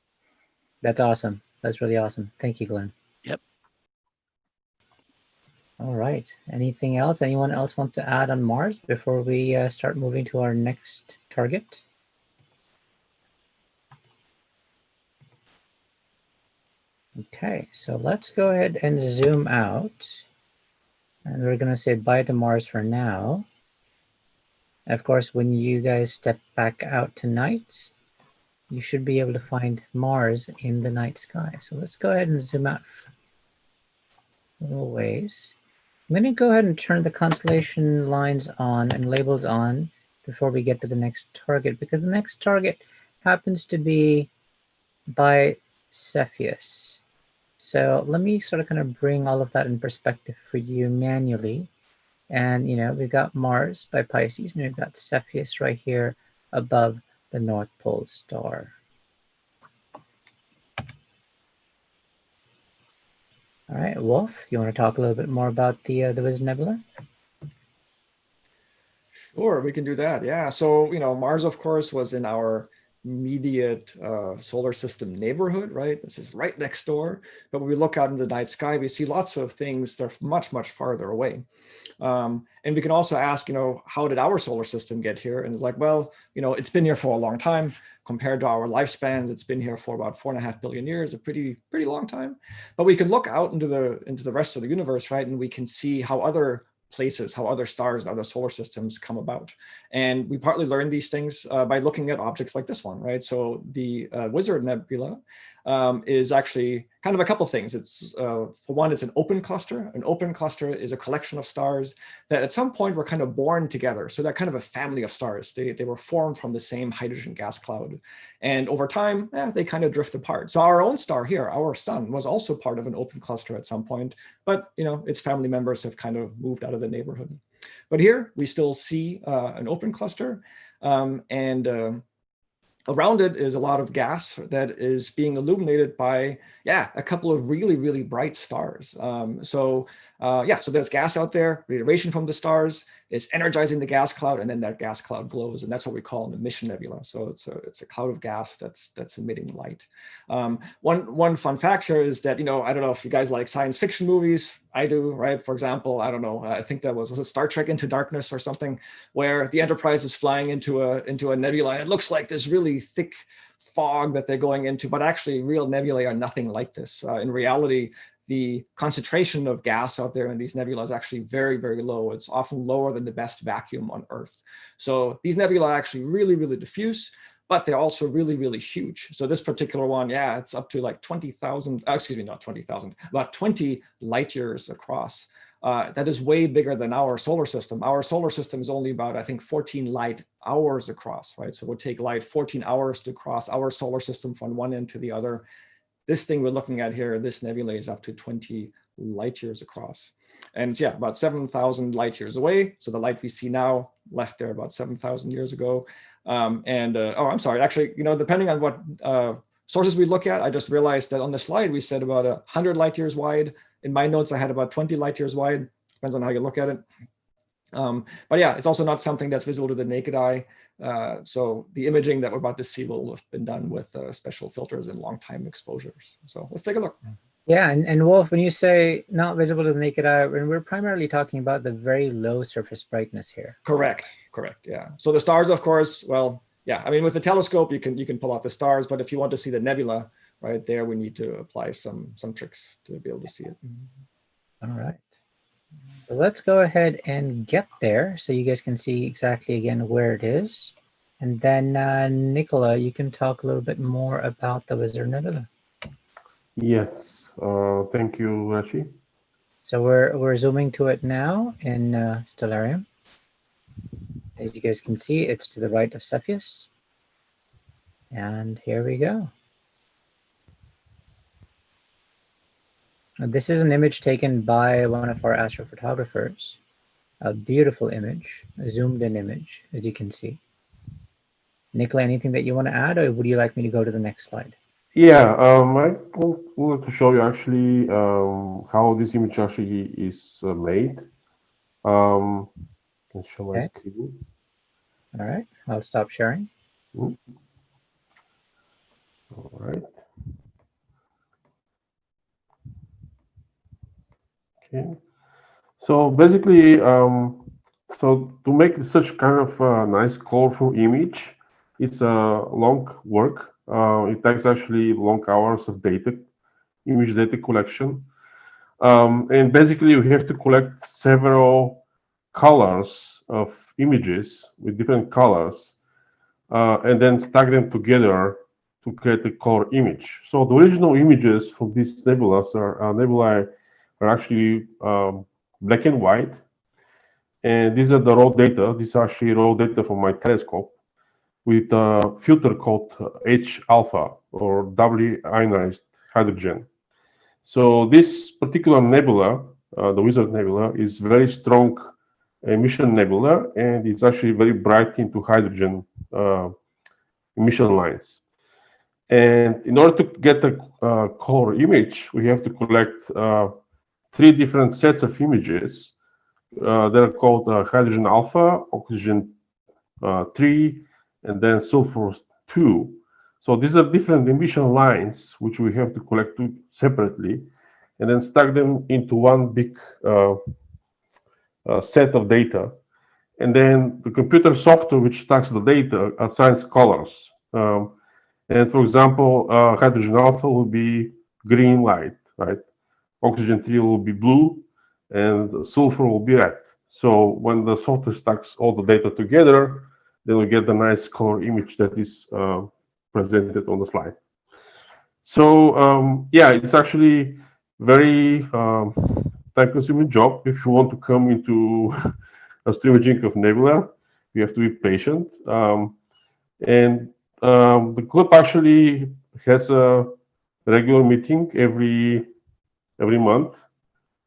That's awesome. That's really awesome. Thank you, Glenn. Yep. All right. Anything else? Anyone else want to add on Mars before we start moving to our next target? Okay, so let's go ahead and zoom out. And we're going to say bye to Mars for now. Of course, when you guys step back out tonight, you should be able to find Mars in the night sky. So let's go ahead and zoom out a little ways. I'm going to go ahead and turn the constellation lines on and labels on before we get to the next target, because the next target happens to be by Cepheus. So let me sort of kind of bring all of that in perspective for you manually. And, you know, we've got Mars by Pisces, and we've got Cepheus right here above the North Pole star. All right, Wolf, you want to talk a little bit more about the Wizard Nebula? Sure, we can do that. Yeah. So, you know, Mars, of course, was in our immediate solar system neighborhood, right? This is right next door. But when we look out in the night sky, we see lots of things that are much, much farther away. And we can also ask, you know, how did our solar system get here? And it's like, well, you know, it's been here for a long time. Compared to our lifespans, it's been here for about 4.5 billion years, a pretty long time. But we can look out into the rest of the universe, right? And we can see how other places, how other stars and other solar systems come about. And we partly learn these things by looking at objects like this one, right? So the Wizard Nebula is actually kind of a couple things. It's for one, it's an open cluster. An open cluster is a collection of stars that at some point were kind of born together. So they're kind of a family of stars. They were formed from the same hydrogen gas cloud. And over time, they kind of drift apart. So our own star here, our sun, was also part of an open cluster at some point, but you know, its family members have kind of moved out of the neighborhood. But here we still see an open cluster, and around it is a lot of gas that is being illuminated by, a couple of really bright stars. So there's gas out there, radiation from the stars is energizing the gas cloud, and then that gas cloud glows, and that's what we call an emission nebula. So it's a cloud of gas that's emitting light. One fun fact here is that, you know, I don't know if you guys like science fiction movies. I do, right? For example, I don't know, I think that was it Star Trek Into Darkness or something, where the Enterprise is flying into a nebula, and it looks like this really thick fog that they're going into, but actually real nebulae are nothing like this. In reality, the concentration of gas out there in these nebulae is actually very low. It's often lower than the best vacuum on Earth. So these nebulae are actually really diffuse, but they're also really huge. So this particular one, it's up to like 20,000, excuse me, not 20,000, about 20 light years across. That is way bigger than our solar system. Our solar system is only about, I think, 14 light hours across, right? So it would take light 14 hours to cross our solar system from one end to the other. This thing we're looking at here, this nebula, is up to 20 light years across. And it's, about 7,000 light years away. So the light we see now left there about 7,000 years ago. I'm sorry, actually, you know, depending on what sources we look at, I just realized that on the slide, we said about 100 light years wide. In my notes, I had about 20 light years wide. Depends on how you look at it. But it's also not something that's visible to the naked eye. So the imaging that we're about to see will have been done with special filters and long time exposures. So let's take a look. Yeah, and Wolf, when you say not visible to the naked eye, we're primarily talking about the very low surface brightness here. Correct. Yeah. So the stars, of course, well, I mean, with the telescope, you can pull out the stars, but if you want to see the nebula right there, we need to apply some tricks to be able to see it. All right. So let's go ahead and get there so you guys can see exactly again where it is. And then Nicola, you can talk a little bit more about the Wizard Nebula. Yes, thank you, Rashi. So we're zooming to it now in Stellarium. As you guys can see, it's to the right of Cepheus. And here we go. This is an image taken by one of our astrophotographers. A beautiful image, a zoomed in image, as you can see. Nicola, anything that you want to add, or would you like me to go to the next slide? Yeah, I wanted to show you actually how this image actually is made. Can show my Okay. screen. All right, I'll stop sharing. All right. Okay. So basically, so to make such kind of nice, colorful image, it's a long work. It takes actually long hours of data, image data collection. And basically, you have to collect several colors of images with different colors, and then stack them together to create a color image. So the original images from these nebulae are actually black and white, and these are the raw data. These are actually raw data from my telescope with a filter called H alpha, or doubly ionized hydrogen. So this particular nebula, the Wizard Nebula, is very strong emission nebula, and it's actually very bright into hydrogen emission lines. And in order to get a color image, we have to collect 3 different sets of images that are called hydrogen alpha, oxygen 3, and then sulfur 2. So these are different emission lines which we have to collect separately, and then stack them into one big set of data. And then the computer software which stacks the data assigns colors. And for example, hydrogen alpha will be green light, right? Oxygen 3 will be blue, and sulfur will be red. So when the software stacks all the data together, then we get the nice color image that is presented on the slide. So yeah, it's actually very time-consuming job. If you want to come into astroimaging of nebula, you have to be patient. And the club actually has a regular meeting every month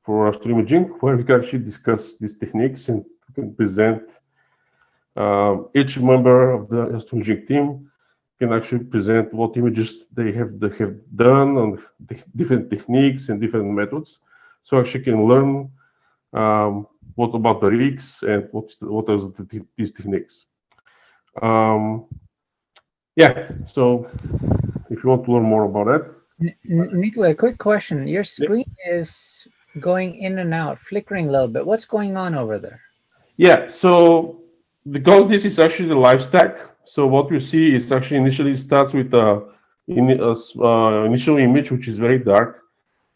for astroimaging, where we can actually discuss these techniques and can present. Each member of the astroimaging team can actually present what images they have done on different techniques and different methods. So actually can learn what about the rigs and what are these techniques. Yeah, so if you want to learn more about that. Nicola, quick question. Your screen is going in and out, flickering a little bit. What's going on over there? Yeah, so because this is actually the live stack, so what you see is actually initially starts with initial image, which is very dark,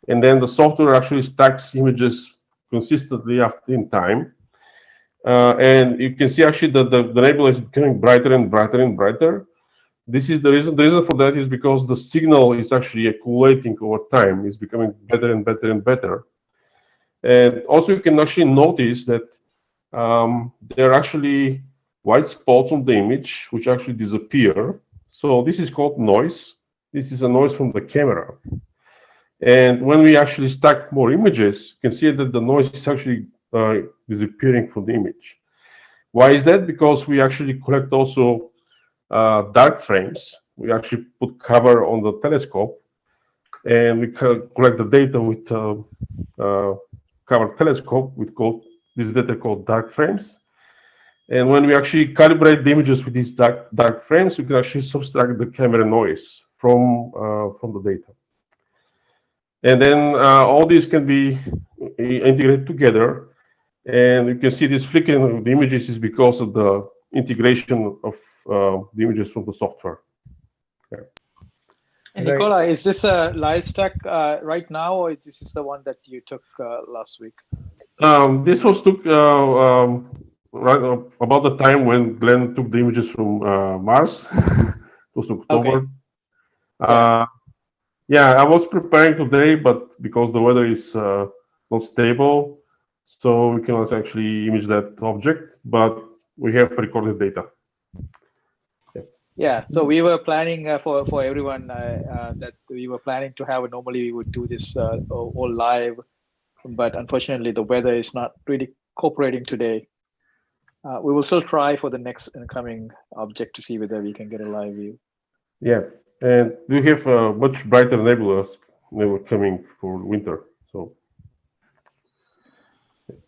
and then the software actually stacks images consistently after in time. And you can see actually that the nebula is becoming brighter and brighter and brighter. This is the reason. The reason for that is because the signal is actually accumulating over time. It's becoming better and better and better. And also, you can actually notice that there are actually white spots on the image which actually disappear. So this is called noise. This is a noise from the camera. And when we actually stack more images, you can see that the noise is actually disappearing from the image. Why is that? Because we actually collect also dark frames. We actually put cover on the telescope, and we collect the data with covered telescope. We call this data called dark frames. And when we actually calibrate the images with these dark frames, we can actually subtract the camera noise from the data. And then all these can be integrated together. And you can see this flickering of the images is because of the integration of the images from the software. Yeah. And Nicola, is this a live stack right now, or this is the one that you took last week? This was took right about the time when Glenn took the images from Mars. It was October. Okay. Yeah. Yeah, I was preparing today, but because the weather is not stable, so we cannot actually image that object, but we have recorded data. Yeah, so we were planning for everyone that we were planning to have. Normally, we would do this all live, but unfortunately, the weather is not really cooperating today. We will still try for the next incoming object to see whether we can get a live view. Yeah, and we have much brighter nebulas coming for winter. So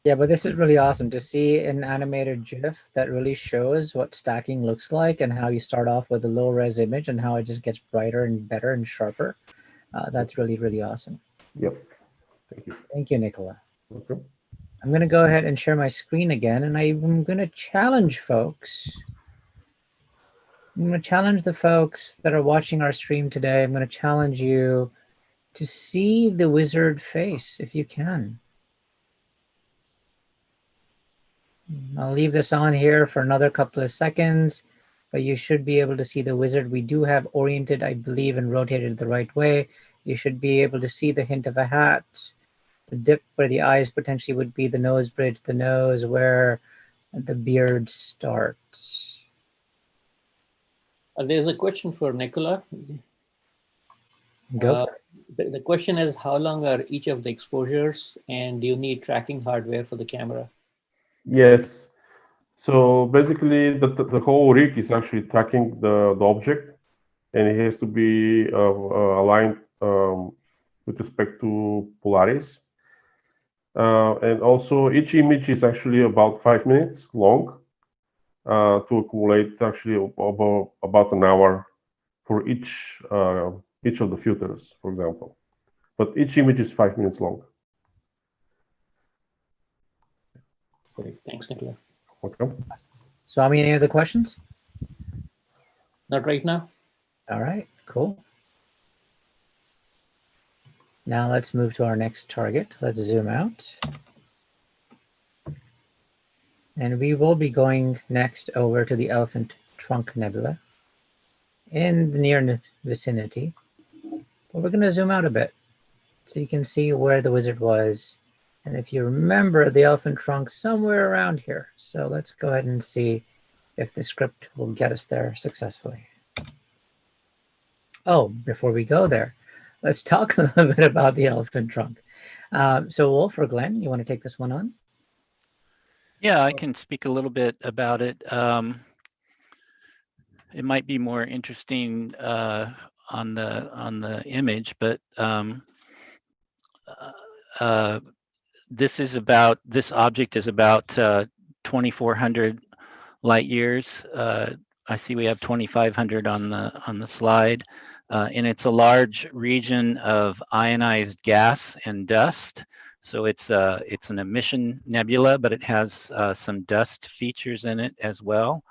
Yeah, but this is really awesome to see an animated GIF that really shows what stacking looks like and how you start off with a low res image and how it just gets brighter and better and sharper. That's really, really awesome. yep, thank you. Thank you, Nicola. Okay. I'm going to go ahead and share my screen again, and I'm going to challenge folks. I'm going to challenge the folks that are watching our stream today. I'm going to challenge you to see the wizard face if you can. I'll leave this on here for another couple of seconds, but you should be able to see the wizard. We do have oriented, I believe, and rotated the right way. You should be able to see the hint of a hat, the dip where the eyes potentially would be, the nose bridge, the nose where the beard starts. There's a question for Nicola. Go for it. The question is, how long are each of the exposures, and do you need tracking hardware for the camera? Yes. So basically, the whole rig is actually tracking the object, and it has to be aligned with respect to Polaris. And also, each image is actually about 5 minutes long to accumulate actually about an hour for each of the filters, for example. But each image is 5 minutes long. Great. Thanks, Nicola. Welcome. So, any other questions? Not right now. All right, cool. Now let's move to our next target. Let's zoom out. And we will be going next over to the Elephant Trunk Nebula in the near vicinity. But we're going to zoom out a bit so you can see where the wizard was. And if you remember, the elephant trunk somewhere around here. So let's go ahead and see if the script will get us there successfully. Oh, before we go there, let's talk a little bit about the elephant trunk. So Wolf or Glenn, you want to take this one on? Yeah, I can speak a little bit about it. It might be more interesting on the image, but this object is about 2,400 light years. I see we have 2,500 on the slide, and it's a large region of ionized gas and dust. So it's an emission nebula, but it has some dust features in it as well.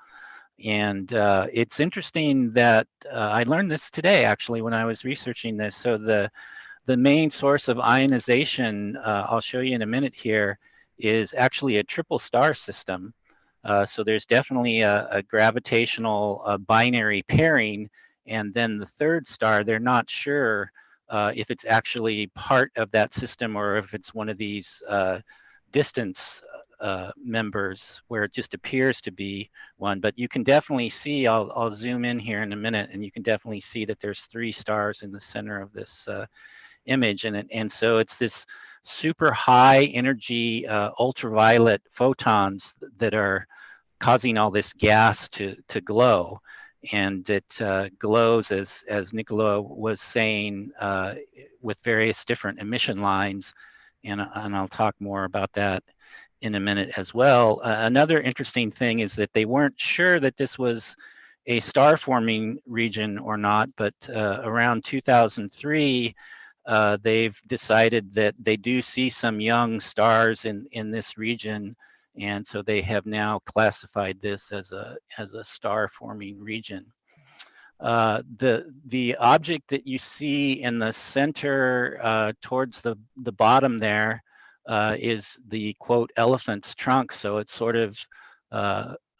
And it's interesting that I learned this today actually when I was researching this. So the main source of ionization, I'll show you in a minute here, is actually a triple star system. So there's definitely a gravitational binary pairing. And then the third star, they're not sure if it's actually part of that system or if it's one of these distance members where it just appears to be one. But you can definitely see, I'll zoom in here in a minute, and you can definitely see that there's 3 stars in the center of this image. And so it's this super high energy ultraviolet photons that are causing all this gas to glow. And it glows, as Nicola was saying, with various different emission lines. And I'll talk more about that in a minute as well. Another interesting thing is that they weren't sure that this was a star forming region or not, but around 2003, they've decided that they do see some young stars in this region, and so they have now classified this as a star forming region. The object that you see in the center towards the bottom there is the quote elephant's trunk. So it's sort of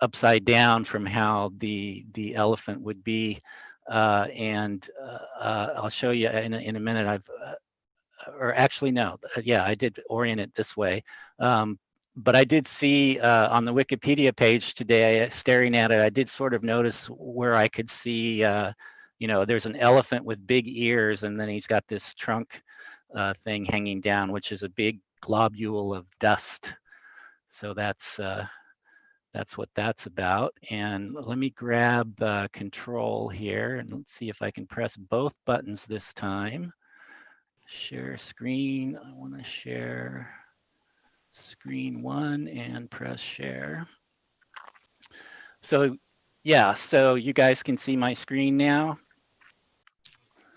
upside down from how the elephant would be and I'll show you in a minute. Or actually no, yeah, I did orient it this way. But I did see on the Wikipedia page today, staring at it, I did sort of notice where I could see, you know, there's an elephant with big ears, and then he's got this trunk thing hanging down, which is a big globule of dust. So that's what that's about. And let me grab control here, and let's see if I can press both buttons this time. Share screen. I want to share screen 1 and press share. So yeah, so you guys can see my screen now.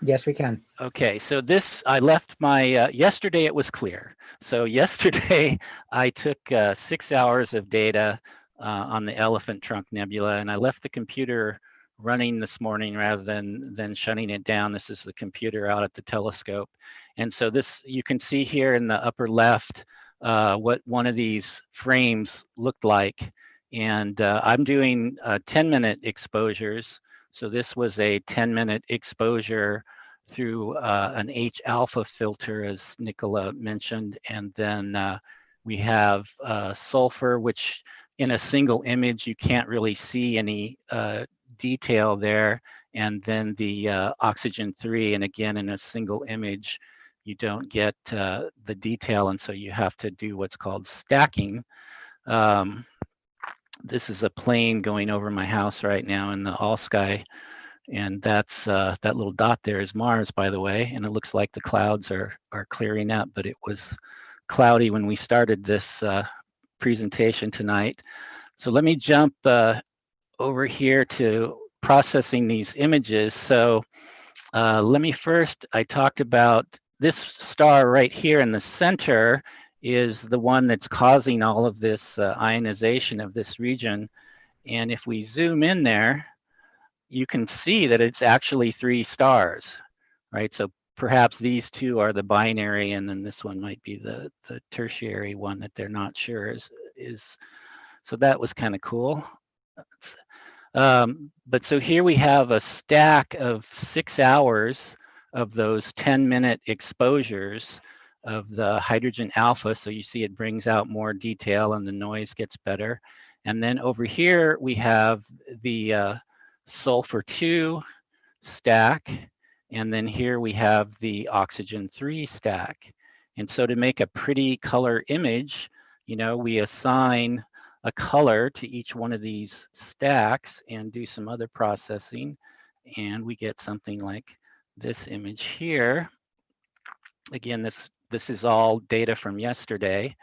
Yes, we can. Okay, so this, I left my, yesterday it was clear. So yesterday I took 6 hours of data on the Elephant Trunk Nebula, and I left the computer running this morning rather than shutting it down. This is the computer out at the telescope. And so this, you can see here in the upper left what one of these frames looked like. And I'm doing 10-minute exposures. So this was a 10-minute exposure through an H alpha filter, as Nicola mentioned. And then we have sulfur, which in a single image, you can't really see any detail there. And then the oxygen 3, and again, in a single image, you don't get the detail. And so you have to do what's called stacking. This is a plane going over my house right now in the all sky. And that's that little dot there is Mars, by the way. And it looks like the clouds are clearing up, but it was cloudy when we started this presentation tonight. So let me jump over here to processing these images. So let me first, I talked about this star right here in the center is the one that's causing all of this ionization of this region. And if we zoom in there, you can see that it's actually 3 stars, right? So perhaps these two are the binary, and then this one might be the tertiary one that they're not sure is. So that was kind of cool. But so here we have a stack of 6 hours of those 10-minute exposures of the hydrogen alpha. So you see it brings out more detail and the noise gets better. And then over here we have the sulfur 2 stack. And then here we have the oxygen 3 stack. And so to make a pretty color image, you know, we assign a color to each one of these stacks and do some other processing. And we get something like this image here. Again, this is all data from yesterday.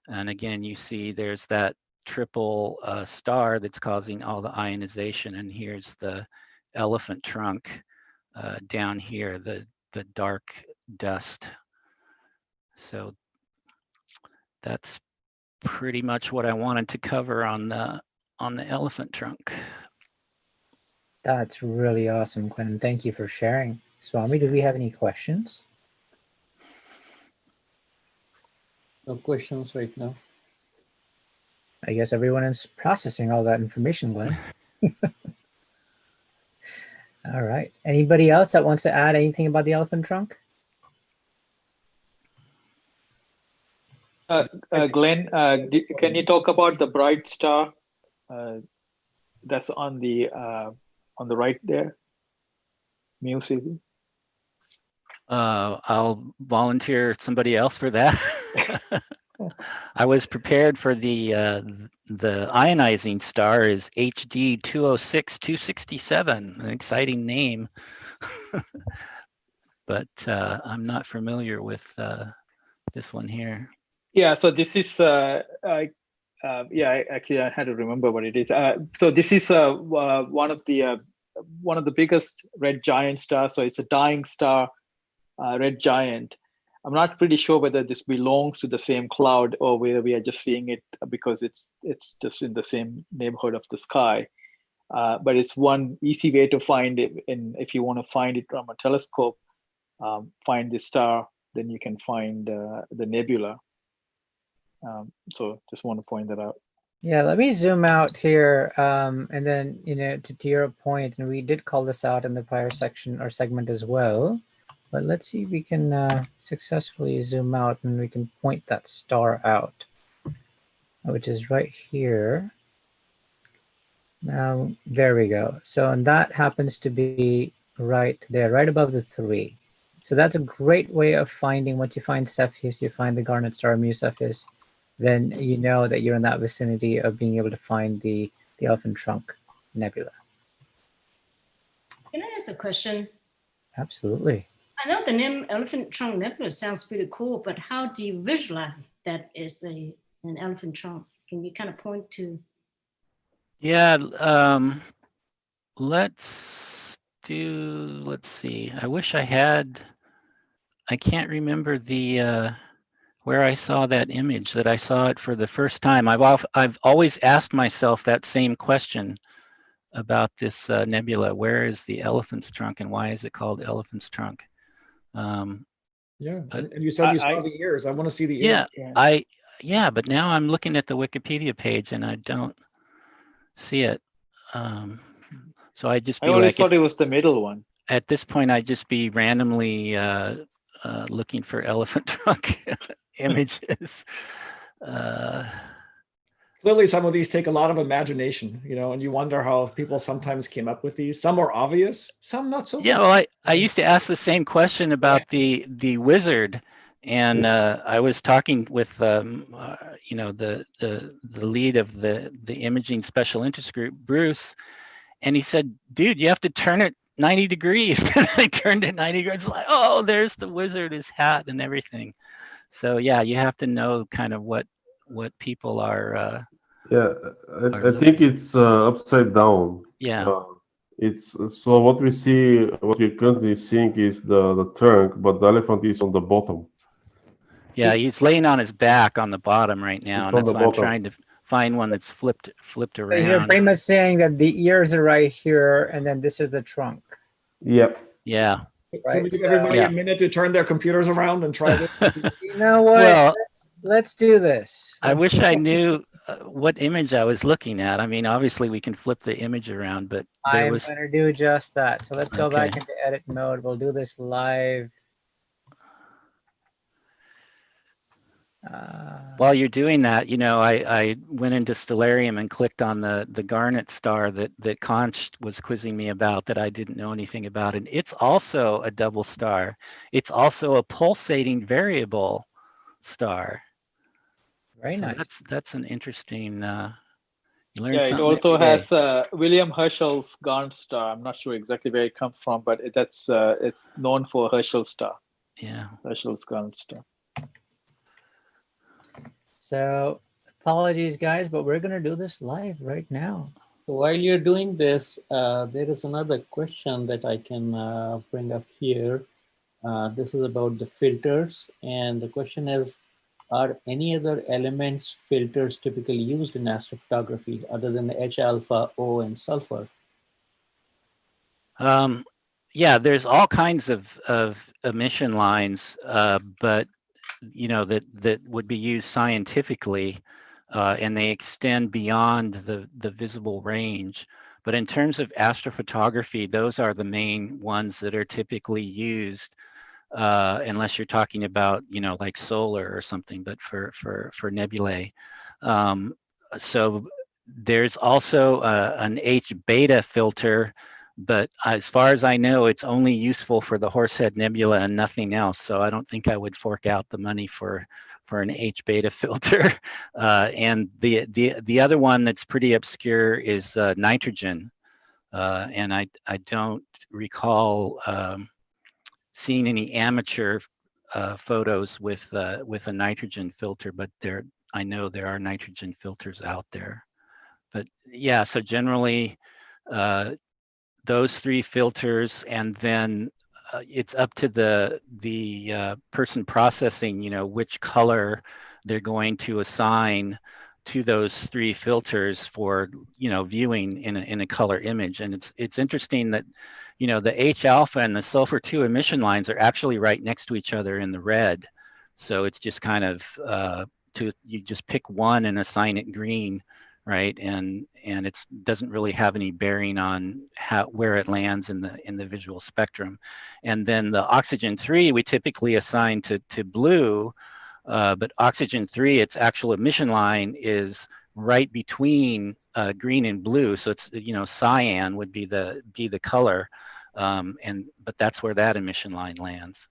And again, you see there's that triple star that's causing all the ionization. And here's the elephant trunk down here, the dark dust. So that's pretty much what I wanted to cover on the elephant trunk. That's really awesome, Glenn. Thank you for sharing. Swami, do we have any questions? No questions right now. I guess everyone is processing all that information, Glenn. All right. Anybody else that wants to add anything about the elephant trunk? Glenn, can you talk about the bright star that's on the right there? Music. I'll volunteer somebody else for that. I was prepared for the ionizing star is HD 206267, an exciting name, but I'm not familiar with this one here. Yeah, so this is yeah, actually I had to remember what it is. So this is one of the biggest red giant stars. So it's a dying star, red giant. I'm not pretty sure whether this belongs to the same cloud or whether we are just seeing it because it's just in the same neighborhood of the sky. But it's one easy way to find it. And if you want to find it from a telescope, find the star, then you can find the nebula. So just want to point that out. Yeah, let me zoom out here, and then, to your point, and we did call this out in the prior section or segment as well, but let's see if we can successfully zoom out and we can point that star out, which is right here. Now, there we go. So, and that happens to be right there, right above the 3. So that's a great way of finding, once you find Cepheus, you find the Garnet Star Mu Cepheus, then you know that you're in that vicinity of being able to find the Elephant Trunk Nebula. Can I ask a question? Absolutely. I know the name Elephant Trunk Nebula sounds pretty cool, but how do you visualize that is an elephant trunk? Can you kind of point to? Yeah, let's see. I wish I can't remember where I saw that image, that I saw it for the first time. I've always asked myself that same question about this nebula. Where is the elephant's trunk, and why is it called elephant's trunk? Yeah, and you said you saw the ears. I want to see the ears. Yeah, but now I'm looking at the Wikipedia page and I don't see it. So I always thought it was the middle one. At this point, I'd just be randomly looking for elephant trunk images. Clearly, some of these take a lot of imagination, and you wonder how people sometimes came up with these. Some are obvious, some not so. Yeah, well, I used to ask the same question about the wizard, and I was talking with the lead of the imaging special interest group, Bruce, and he said, "Dude, you have to turn it 90 degrees." And I turned it 90 degrees. It's like, oh, there's the wizard, his hat and everything. So yeah, you have to know kind of what people are. I think it's upside down. Yeah. It's so what we're currently seeing is the trunk, but the elephant is on the bottom. Yeah, he's laying on his back on the bottom right now, and that's why I'm trying to find one that's flipped around. Your brain is saying that the ears are right here, and then this is the trunk. Yep. Yeah. Right. Should we give everybody a minute to turn their computers around and try this? You know what? Well, let's do this. I wish I knew what image I was looking at. I mean, obviously we can flip the image around, but I'm going to do just that. So let's go back into edit mode. We'll do this live. While you're doing that, I went into Stellarium and clicked on the Garnet Star that Conch was quizzing me about, that I didn't know anything about, and it's also a double star. It's also a pulsating variable star. Very nice. That's an interesting. You learn it also has William Herschel's Garnet Star. I'm not sure exactly where it comes from, but it's known for Herschel's star. Yeah, Herschel's Garnet Star. So apologies, guys, but we're going to do this live right now. So while you're doing this, there is another question that I can bring up here. This is about the filters. And the question is, are any other elements filters typically used in astrophotography other than the H alpha, O, and sulfur? Yeah, there's all kinds of emission lines, but that would be used scientifically, and they extend beyond the visible range. But in terms of astrophotography, those are the main ones that are typically used, unless you're talking about, like solar or something, but for nebulae. So there's also an H beta filter, but as far as I know, it's only useful for the Horsehead Nebula and nothing else. So I don't think I would fork out the money for an H beta filter. And the other one that's pretty obscure is nitrogen. And I don't recall seeing any amateur photos with a nitrogen filter, but I know there are nitrogen filters out there. But yeah, so generally, those three filters, and then it's up to the person processing, which color they're going to assign to those three filters for, viewing in a color image. And it's interesting that, the H alpha and the sulfur 2 emission lines are actually right next to each other in the red. So it's just kind of you just pick one and assign it green right? And it doesn't really have any bearing on where it lands in the visual spectrum. And then the oxygen 3 we typically assign to blue, but oxygen 3, its actual emission line is right between green and blue. So it's, cyan would be the color, but that's where that emission line lands.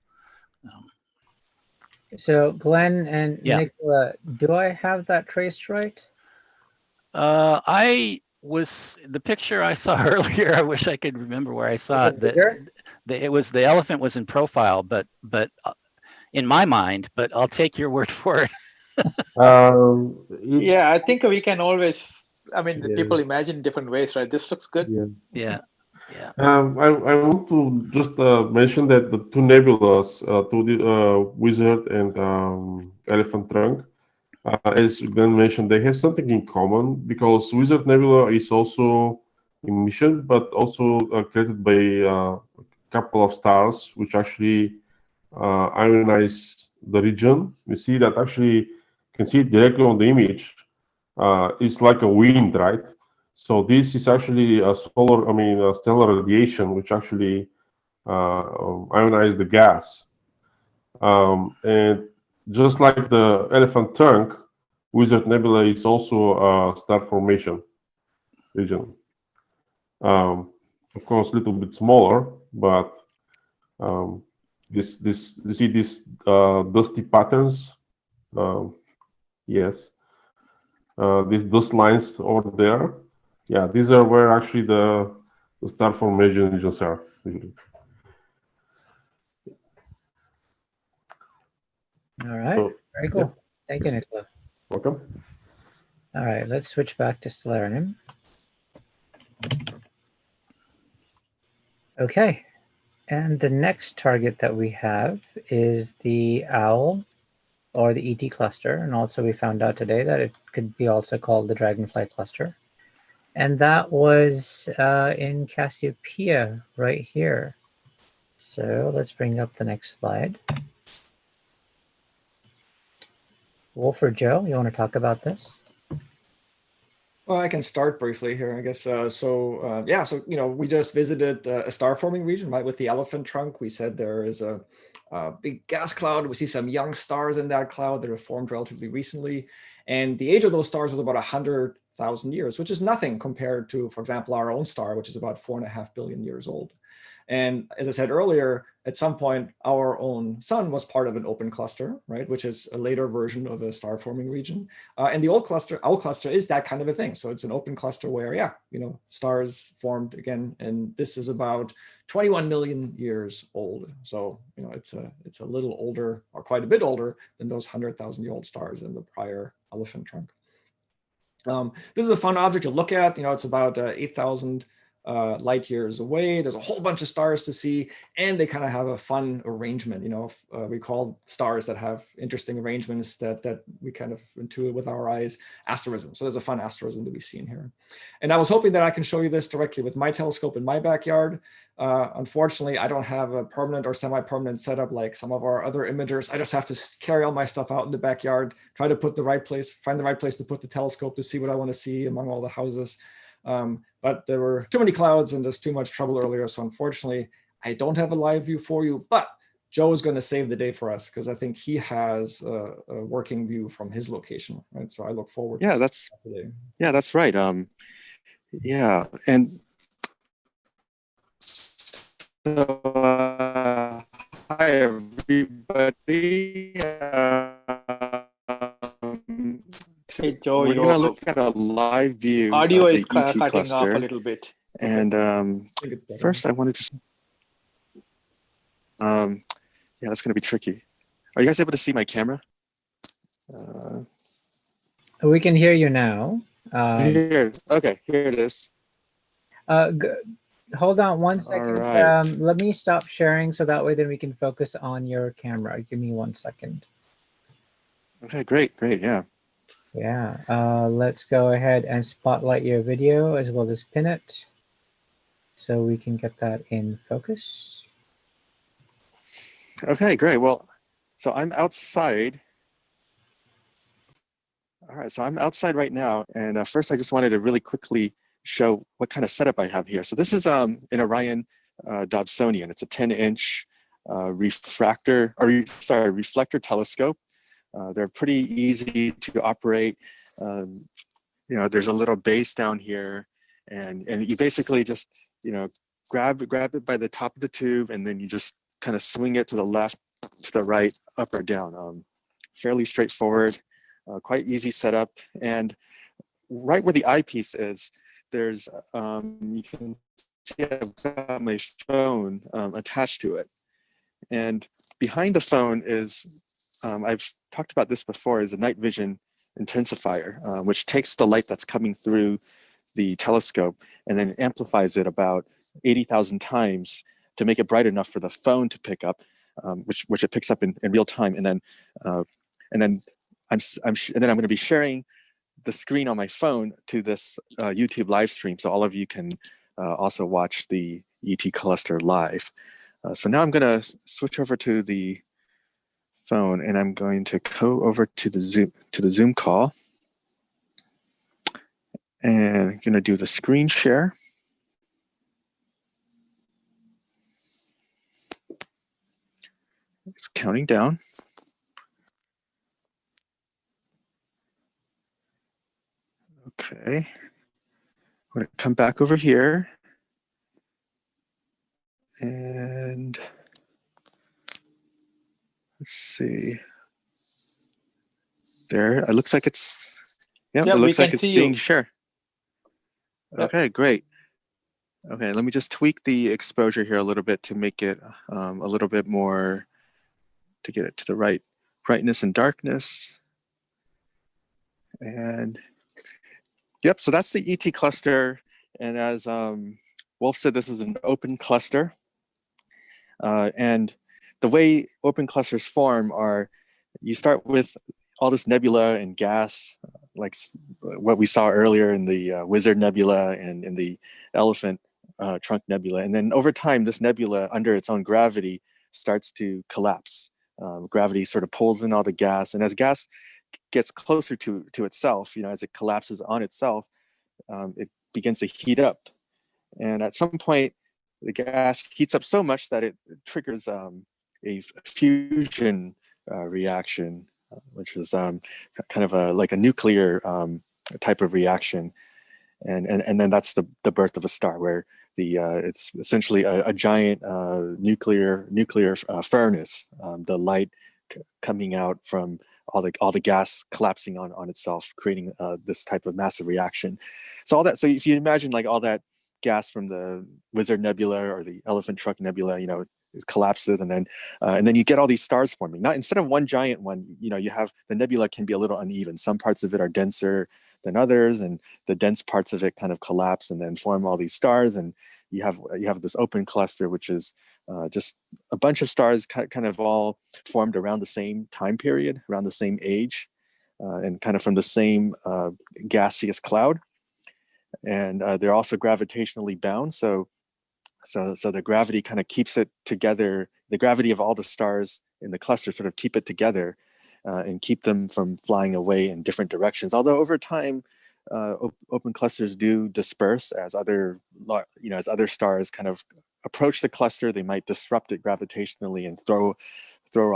So Glenn and Yeah. Nicola, do I have that traced right? The picture I saw earlier, I wish I could remember where I saw it. The elephant was in profile, but in my mind, but I'll take your word for it. Yeah, I think we can always, Yeah. people imagine different ways, right? This looks good. Yeah. Yeah. I want to just mention that the two nebulas, to the Wizard and Elephant Trunk, as Glenn mentioned, they have something in common because Wizard Nebula is also emission, but also created by a couple of stars, which actually ionize the region. You see that actually, you can see it directly on the image. It's like a wind, right? So this is actually a stellar radiation, which actually ionize the gas. And just like the Elephant Trunk, Wizard Nebula is also a star formation region. Of course, a little bit smaller, but this you see these dusty patterns. Yes, these dust lines over there. Yeah, these are where actually the star formation regions are usually. All right, So, very cool. yeah. Thank you, Nicola. Welcome. All right, let's switch back to Stellarium. Okay, and the next target that we have is the OWL, or the ET cluster, and also we found out today that it could be also called the Dragonfly cluster. And that was in Cassiopeia right here. So let's bring up the next slide. Wolf or Joe, you want to talk about this? Well, I can start briefly here, I guess. So we just visited a star forming region, right, with the Elephant Trunk. We said there is a big gas cloud. We see some young stars in that cloud that have formed relatively recently. And the age of those stars was about 100,000 years, which is nothing compared to, for example, our own star, which is about 4.5 billion years old. And as I said earlier, at some point, our own sun was part of an open cluster, right, which is a later version of a star forming region. And the old cluster, OWL cluster, is that kind of a thing. So it's an open cluster where, stars formed again. And this is about 21 million years old. So, it's a little older, or quite a bit older, than those 100,000-year-old stars in the prior Elephant Trunk. This is a fun object to look at. It's about 8,000 light years away. There's a whole bunch of stars to see, and they kind of have a fun arrangement. We call stars that have interesting arrangements that we kind of intuit with our eyes asterism. So there's a fun asterism to be seen here. And I was hoping that I can show you this directly with my telescope in my backyard. Unfortunately, I don't have a permanent or semi-permanent setup like some of our other imagers. I just have to carry all my stuff out in the backyard, try to find the right place to put the telescope to see what I want to see among all the houses. But there were too many clouds and there's too much trouble earlier. So unfortunately, I don't have a live view for you, but Joe is going to save the day for us because I think he has a working view from his location, right? So I look forward to that's today. Yeah, that's right. Yeah, and so hi everybody. Hey Joe, we're going to look at a live view audio of is the ET cutting cluster. off a little bit. And first I wanted to, yeah, that's going to be tricky. Are you guys able to see my camera? We can hear you now. Okay, here it is. Hold on one second. Right. Let me stop sharing so that way then we can focus on your camera. Give me 1 second. Okay, great, yeah. Yeah, let's go ahead and spotlight your video as well as pin it so we can get that in focus. Okay, great. Well, so I'm outside. All right, so I'm outside right now, and first I just wanted to really quickly show what kind of setup I have here. So this is an Orion Dobsonian. It's a 10-inch refractor telescope. They're pretty easy to operate. You know, there's a little base down here, and you basically just, you know, grab it by the top of the tube, and then you just kind of swing it to the left, to the right, up or down. Fairly straightforward, quite easy setup. And right where the eyepiece is, there's you can see I've got my phone attached to it, and behind the phone is I've talked about this before, is a night vision intensifier, which takes the light that's coming through the telescope and then amplifies it about 80,000 times to make it bright enough for the phone to pick up, which it picks up in real time. And then I'm going to be sharing the screen on my phone to this YouTube live stream, so all of you can also watch the ET cluster live. So now I'm going to switch over to the phone, and I'm going to go over to the Zoom call, and I'm going to do the screen share. It's counting down. Okay, I'm going to come back over here, and let's see. There, it looks like it's, yeah, it looks like it's being shared. Okay, great. Okay, let me just tweak the exposure here a little bit to make it a little bit more, to get it to the right brightness and darkness. And yep, so that's the ET cluster. And as Wolf said, this is an open cluster. And the way open clusters form are, you start with all this nebula and gas, like what we saw earlier in the Wizard Nebula and in the Elephant Trunk Nebula. And then over time, this nebula, under its own gravity, starts to collapse. Gravity sort of pulls in all the gas, and as gas gets closer to itself, you know, as it collapses on itself, it begins to heat up. And at some point, the gas heats up so much that it triggers a fusion reaction, which is kind of like a nuclear type of reaction. And then that's the birth of a star, where it's essentially a giant nuclear furnace. The light coming out from all the gas collapsing on itself, creating this type of massive reaction. So all that. So if you imagine like all that gas from the Wizard Nebula or the Elephant Trunk Nebula, you know, it collapses, and then you get all these stars forming. Not instead of one giant one, you know, you have the nebula can be a little uneven. Some parts of it are denser than others, and the dense parts of it kind of collapse and then form all these stars. And you have this open cluster, which is just a bunch of stars kind of all formed around the same time period, around the same age, and kind of from the same gaseous cloud. And they're also gravitationally bound. So the gravity kind of keeps it together. The gravity of all the stars in the cluster sort of keep it together and keep them from flying away in different directions. Although over time, open clusters do disperse as other stars kind of approach the cluster. They might disrupt it gravitationally and throw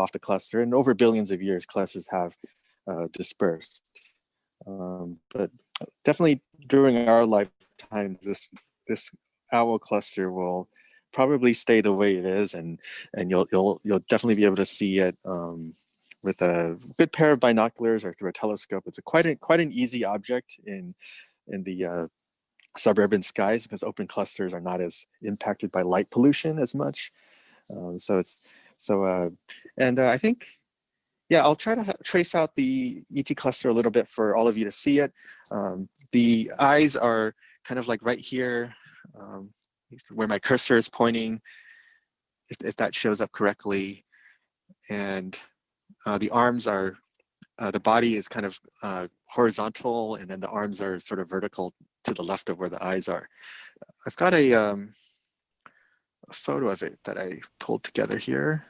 off the cluster. And over billions of years, clusters have dispersed. But definitely during our lifetime, this owl cluster will probably stay the way it is, and you'll definitely be able to see it with a good pair of binoculars or through a telescope. It's quite an easy object in the suburban skies, because open clusters are not as impacted by light pollution as much. I think, yeah, I'll try to trace out the ET cluster a little bit for all of you to see it. The eyes are kind of like right here, where my cursor is pointing, if that shows up correctly. And the arms are, the body is kind of horizontal, and then the arms are sort of vertical to the left of where the eyes are. I've got a photo of it that I pulled together here.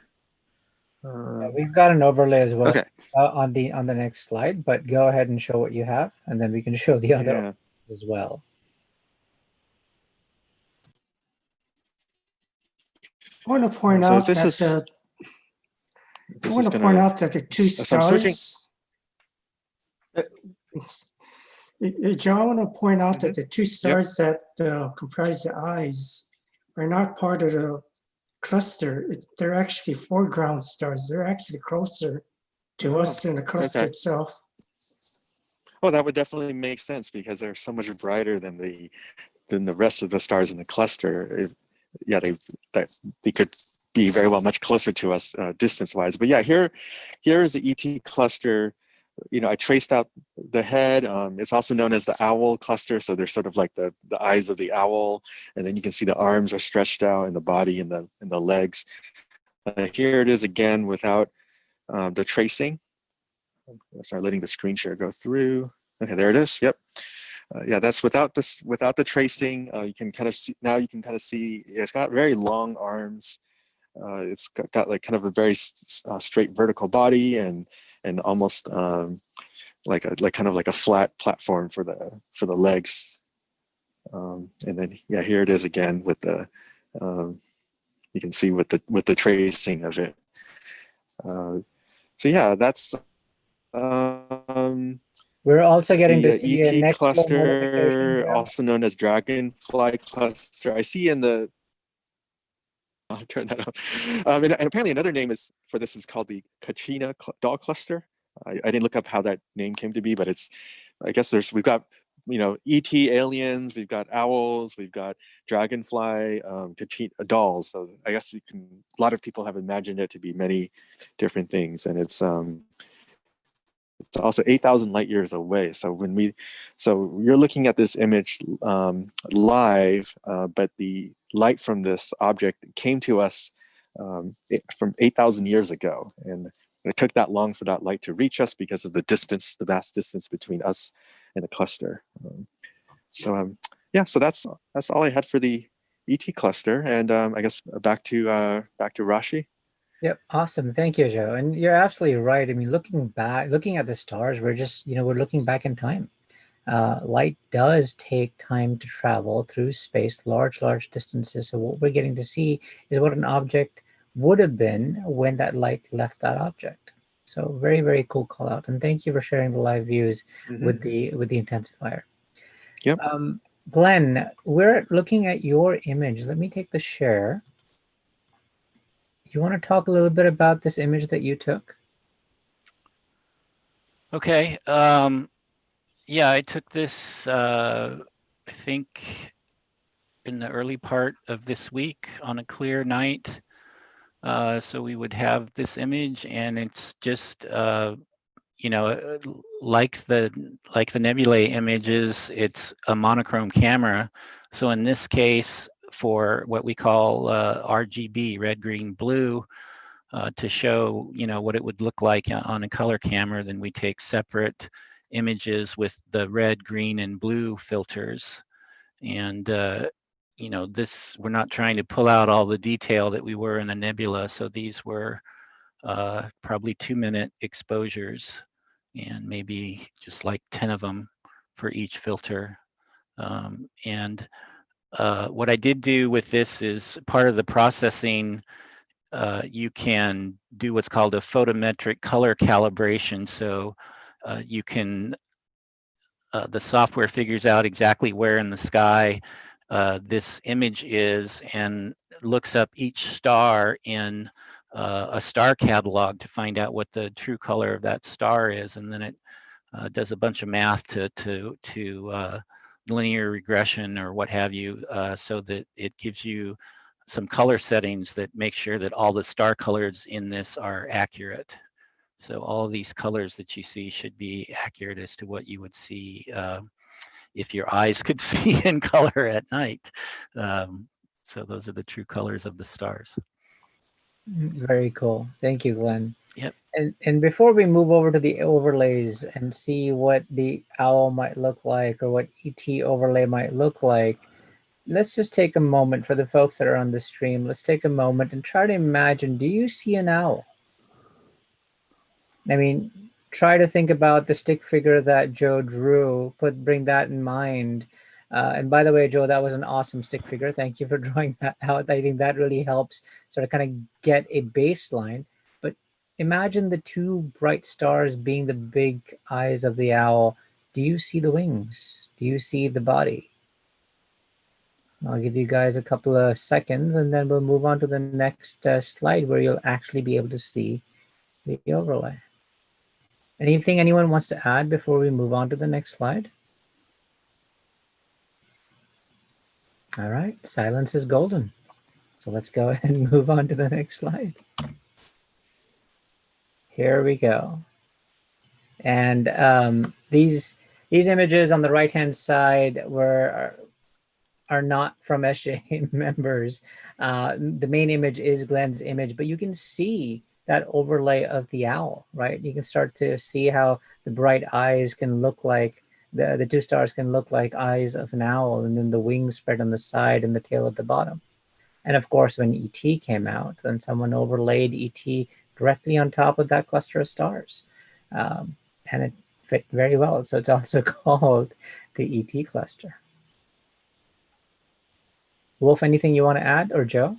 We've got an overlay as well Okay. on the next slide, but go ahead and show what you have, and then we can show the other Yeah. as well. I want to point So out this that is- the This I want is to gonna- point out that the two so I'm switching- stars. Joe, I want to point out that the two stars that comprise the eyes are not part of the cluster. They're actually foreground stars. They're actually closer to us than the cluster okay. itself. Oh, that would definitely make sense because they're so much brighter than the rest of the stars in the cluster. They could be very well much closer to us distance-wise. But yeah, here is the ET cluster. You know, I traced out the head. It's also known as the owl cluster. So they're sort of like the eyes of the owl, and then you can see the arms are stretched out, and the body and the legs. Here it is again without the tracing. I'll start letting the screen share go through. Okay, there it is. Yep. Yeah, that's without the tracing. You can kind of see now. You can kind of see it's got very long arms. It's got like kind of a very straight vertical body and almost like kind of like a flat platform for the legs. And then yeah, here it is again with the you can see with the tracing of it. So yeah, that's we're also getting to the see a ET next door cluster, notification. also known as dragonfly cluster. I see in the I'll turn that up. And apparently another name for this is called the Kachina doll cluster. I didn't look up how that name came to be, but I guess we've got, you know, ET aliens, we've got owls, we've got dragonfly, Kachina dolls. So I guess a lot of people have imagined it to be many different things. And it's also 8,000 light years away. So you're looking at this image live, but the light from this object came to us from 8,000 years ago. And it took that long for that light to reach us because of the vast distance between us and the cluster. Yeah, so that's all I had for the ET cluster. And I guess back to Rashi. Yep, awesome. Thank you, Joe. And you're absolutely right. I mean, looking at the stars, we're just, we're looking back in time. Light does take time to travel through space, large distances. So what we're getting to see is what an object would have been when that light left that object. So very, very cool call out. And thank you for sharing the live views with the intensifier. Yep. Glenn, we're looking at your image. Let me take the share. You want to talk a little bit about this image that you took? Okay. Yeah, I took this, I think, in the early part of this week on a clear night. So we would have this image, and it's just, like the nebulae images, it's a monochrome camera. So in this case, for what we call RGB, red, green, blue, to show, what it would look like on a color camera, then we take separate images with the red, green, and blue filters. And, we're not trying to pull out all the detail that we were in a nebula. So these were probably 2-minute exposures, and maybe just like 10 of them for each filter. What I did do with this is part of the processing. You can do what's called a photometric color calibration. So you can, the software figures out exactly where in the sky this image is and looks up each star in a star catalog to find out what the true color of that star is. And then it does a bunch of math to linear regression or what have you, so that it gives you some color settings that make sure that all the star colors in this are accurate. So all these colors that you see should be accurate as to what you would see if your eyes could see in color at night. So those are the true colors of the stars. Very cool. Thank you, Glenn. Yep. And before we move over to the overlays and see what the owl might look like or what ET overlay might look like, let's just take a moment for the folks that are on the stream. Let's take a moment and try to imagine, do you see an owl? I mean, try to think about the stick figure that Joe drew. Bring that in mind. And by the way, Joe, that was an awesome stick figure. Thank you for drawing that out. I think that really helps sort of kind of get a baseline. But imagine the two bright stars being the big eyes of the owl. Do you see the wings? Do you see the body? I'll give you guys a couple of seconds, and then we'll move on to the next slide where you'll actually be able to see the overlay. Anything anyone wants to add before we move on to the next slide? All right, silence is golden. So let's go ahead and move on to the next slide. Here we go. And these images on the right-hand side are not from SJA members. The main image is Glenn's image, but you can see that overlay of the owl, right? You can start to see how the bright eyes can look like, the two stars can look like eyes of an owl, and then the wings spread on the side and the tail at the bottom. And of course, when ET came out, then someone overlaid ET directly on top of that cluster of stars. And it fit very well. So it's also called the ET cluster. Wolf, anything you want to add, or Joe?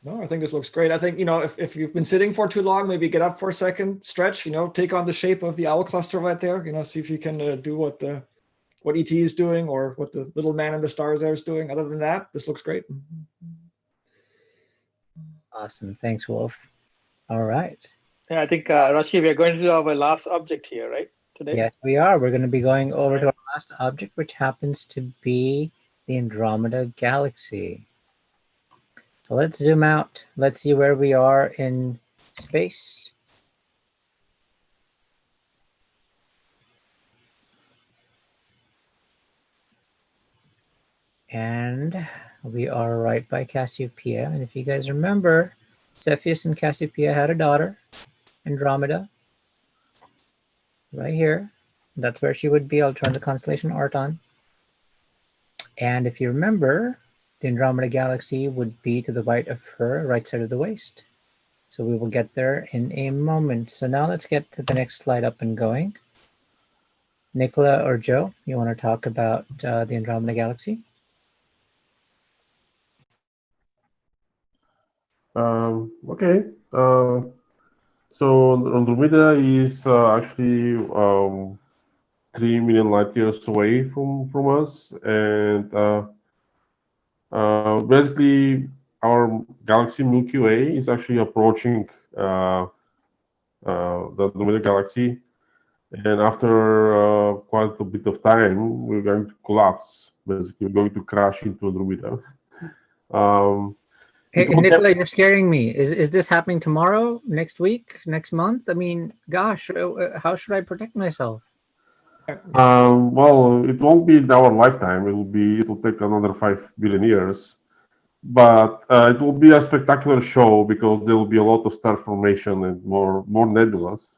No, I think this looks great. I think, if you've been sitting for too long, maybe get up for a second, stretch, take on the shape of the owl cluster right there, see if you can do what ET is doing or what the little man in the stars there is doing. Other than that, this looks great. Awesome. Thanks, Wolf. All right. Yeah, I think, Rashi, we are going to do our last object here, right, today? Yes, we are. We're going to be going over to our last object, which happens to be the Andromeda Galaxy. So let's zoom out. Let's see where we are in space. And we are right by Cassiopeia. And if you guys remember, Cepheus and Cassiopeia had a daughter, Andromeda, right here. That's where she would be. I'll turn the constellation art on. And if you remember, the Andromeda Galaxy would be to the right of her, right side of the waist. So we will get there in a moment. So now let's get to the next slide up and going. Nicola or Joe, you want to talk about the Andromeda Galaxy? Okay. So Andromeda is actually 3 million light years away from us, and basically our galaxy Milky Way is actually approaching the Andromeda Galaxy, and after quite a bit of time, we're going to collapse. Basically, we're going to crash into Andromeda. Hey, Nicola, you're scaring me. Is this happening tomorrow, next week, next month? I mean, gosh, how should I protect myself? Well, it won't be in our lifetime. It'll take another 5 billion years, but it will be a spectacular show because there will be a lot of star formation and more nebulas.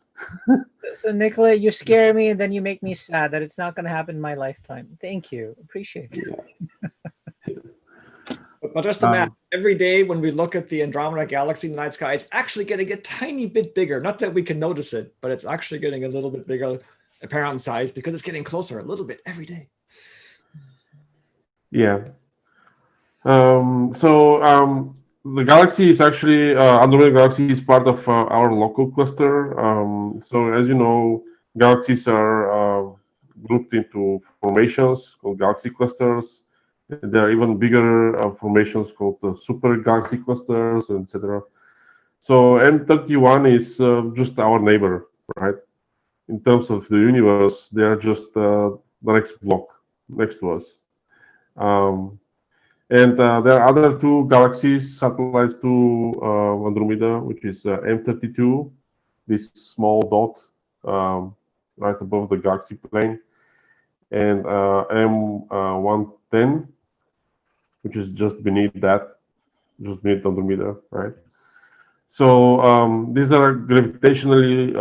So, Nicola, you scare me, and then you make me sad that it's not going to happen in my lifetime. Thank you. Appreciate it. But just imagine, every day when we look at the Andromeda Galaxy in the night sky, it's actually getting a tiny bit bigger. Not that we can notice it, but it's actually getting a little bit bigger, apparent size, because it's getting closer a little bit every day. Yeah. The galaxy is actually, Andromeda Galaxy is part of our local cluster. So as you know, galaxies are grouped into formations called galaxy clusters. There are even bigger formations called super galaxy clusters, etc. So M31 is just our neighbor, right? In terms of the universe, they are just the next block next to us. And there are other two galaxies, satellites to Andromeda, which is M32, this small dot right above the galaxy plane, and M110, which is just beneath that, just beneath Andromeda, right? So these are gravitationally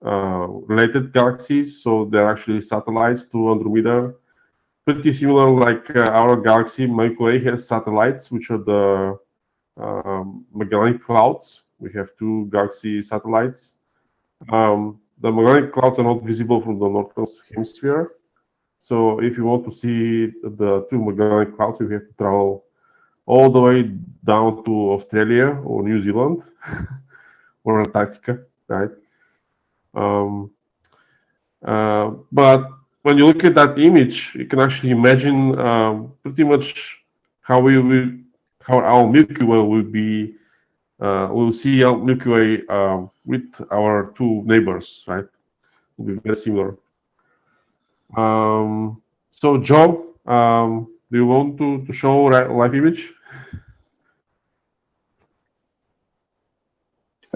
related galaxies, so they're actually satellites to Andromeda. Pretty similar, like our galaxy Milky Way has satellites, which are the Magellanic Clouds, We have 2 galaxy satellites. The magnetic clouds are not visible from the northern hemisphere. So if you want to see the 2 magnetic clouds, you have to travel all the way down to Australia or New Zealand or Antarctica, right? But when you look at that image, you can actually imagine pretty much how how our Milky Way will be. We'll see our Milky Way with our 2 neighbors, right? Will be very similar. So Joe, do you want to show live image?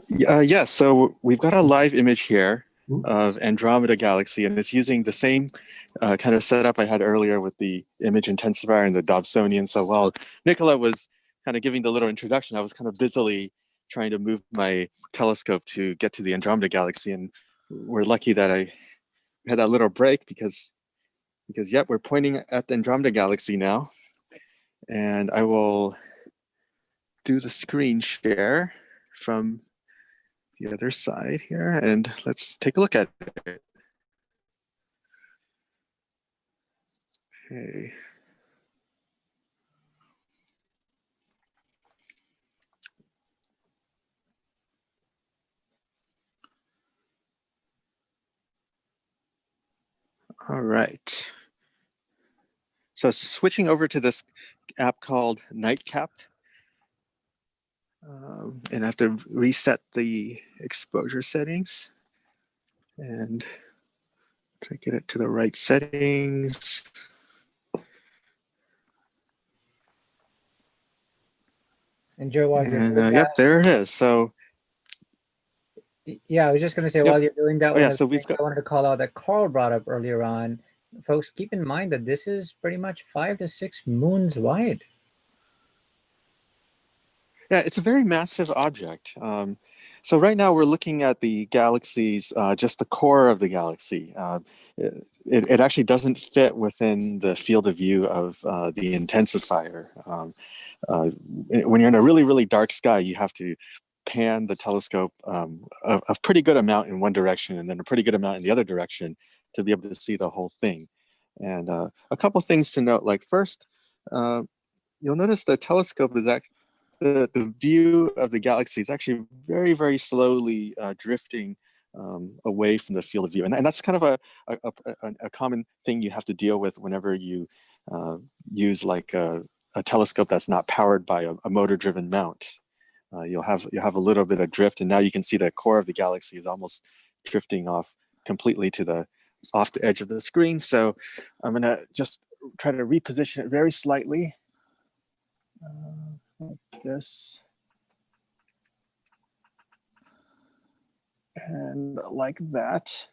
Yeah, so we've got a live image here of Andromeda Galaxy, and it's using the same kind of setup I had earlier with the image intensifier and the Dobsonian. So while Nicola was kind of giving the little introduction, I was kind of busily trying to move my telescope to get to the Andromeda Galaxy, and we're lucky that I had that little break because yep, we're pointing at the Andromeda Galaxy now, and I will do the screen share from the other side here, and let's take a look at it. Okay. All right. So switching over to this app called Nightcap, and I have to reset the exposure settings and to get it to the right settings. And Joe, while you're And doing yep, there it is. So yeah, I was just going to say, yep. while you're doing that, Oh, yeah, so we've got, I wanted to call out that Carl brought up earlier on. Folks, keep in mind that this is pretty much 5 to 6 moons wide. yeah, it's a very massive object. So right now we're looking at the galaxies, just the core of the galaxy. It actually doesn't fit within the field of view of the intensifier. When you're in a really, really dark sky, you have to pan the telescope a pretty good amount in one direction and then a pretty good amount in the other direction to be able to see the whole thing. And a couple things to note, like first, you'll notice the telescope is actually, the view of the galaxy is actually very, very slowly drifting away from the field of view. And that's kind of a common thing you have to deal with whenever you use like a telescope that's not powered by a motor-driven mount. You'll have a little bit of drift, and now you can see the core of the galaxy is almost drifting off completely to off the edge of the screen. So I'm gonna just try to reposition it very slightly. Like this. And like that.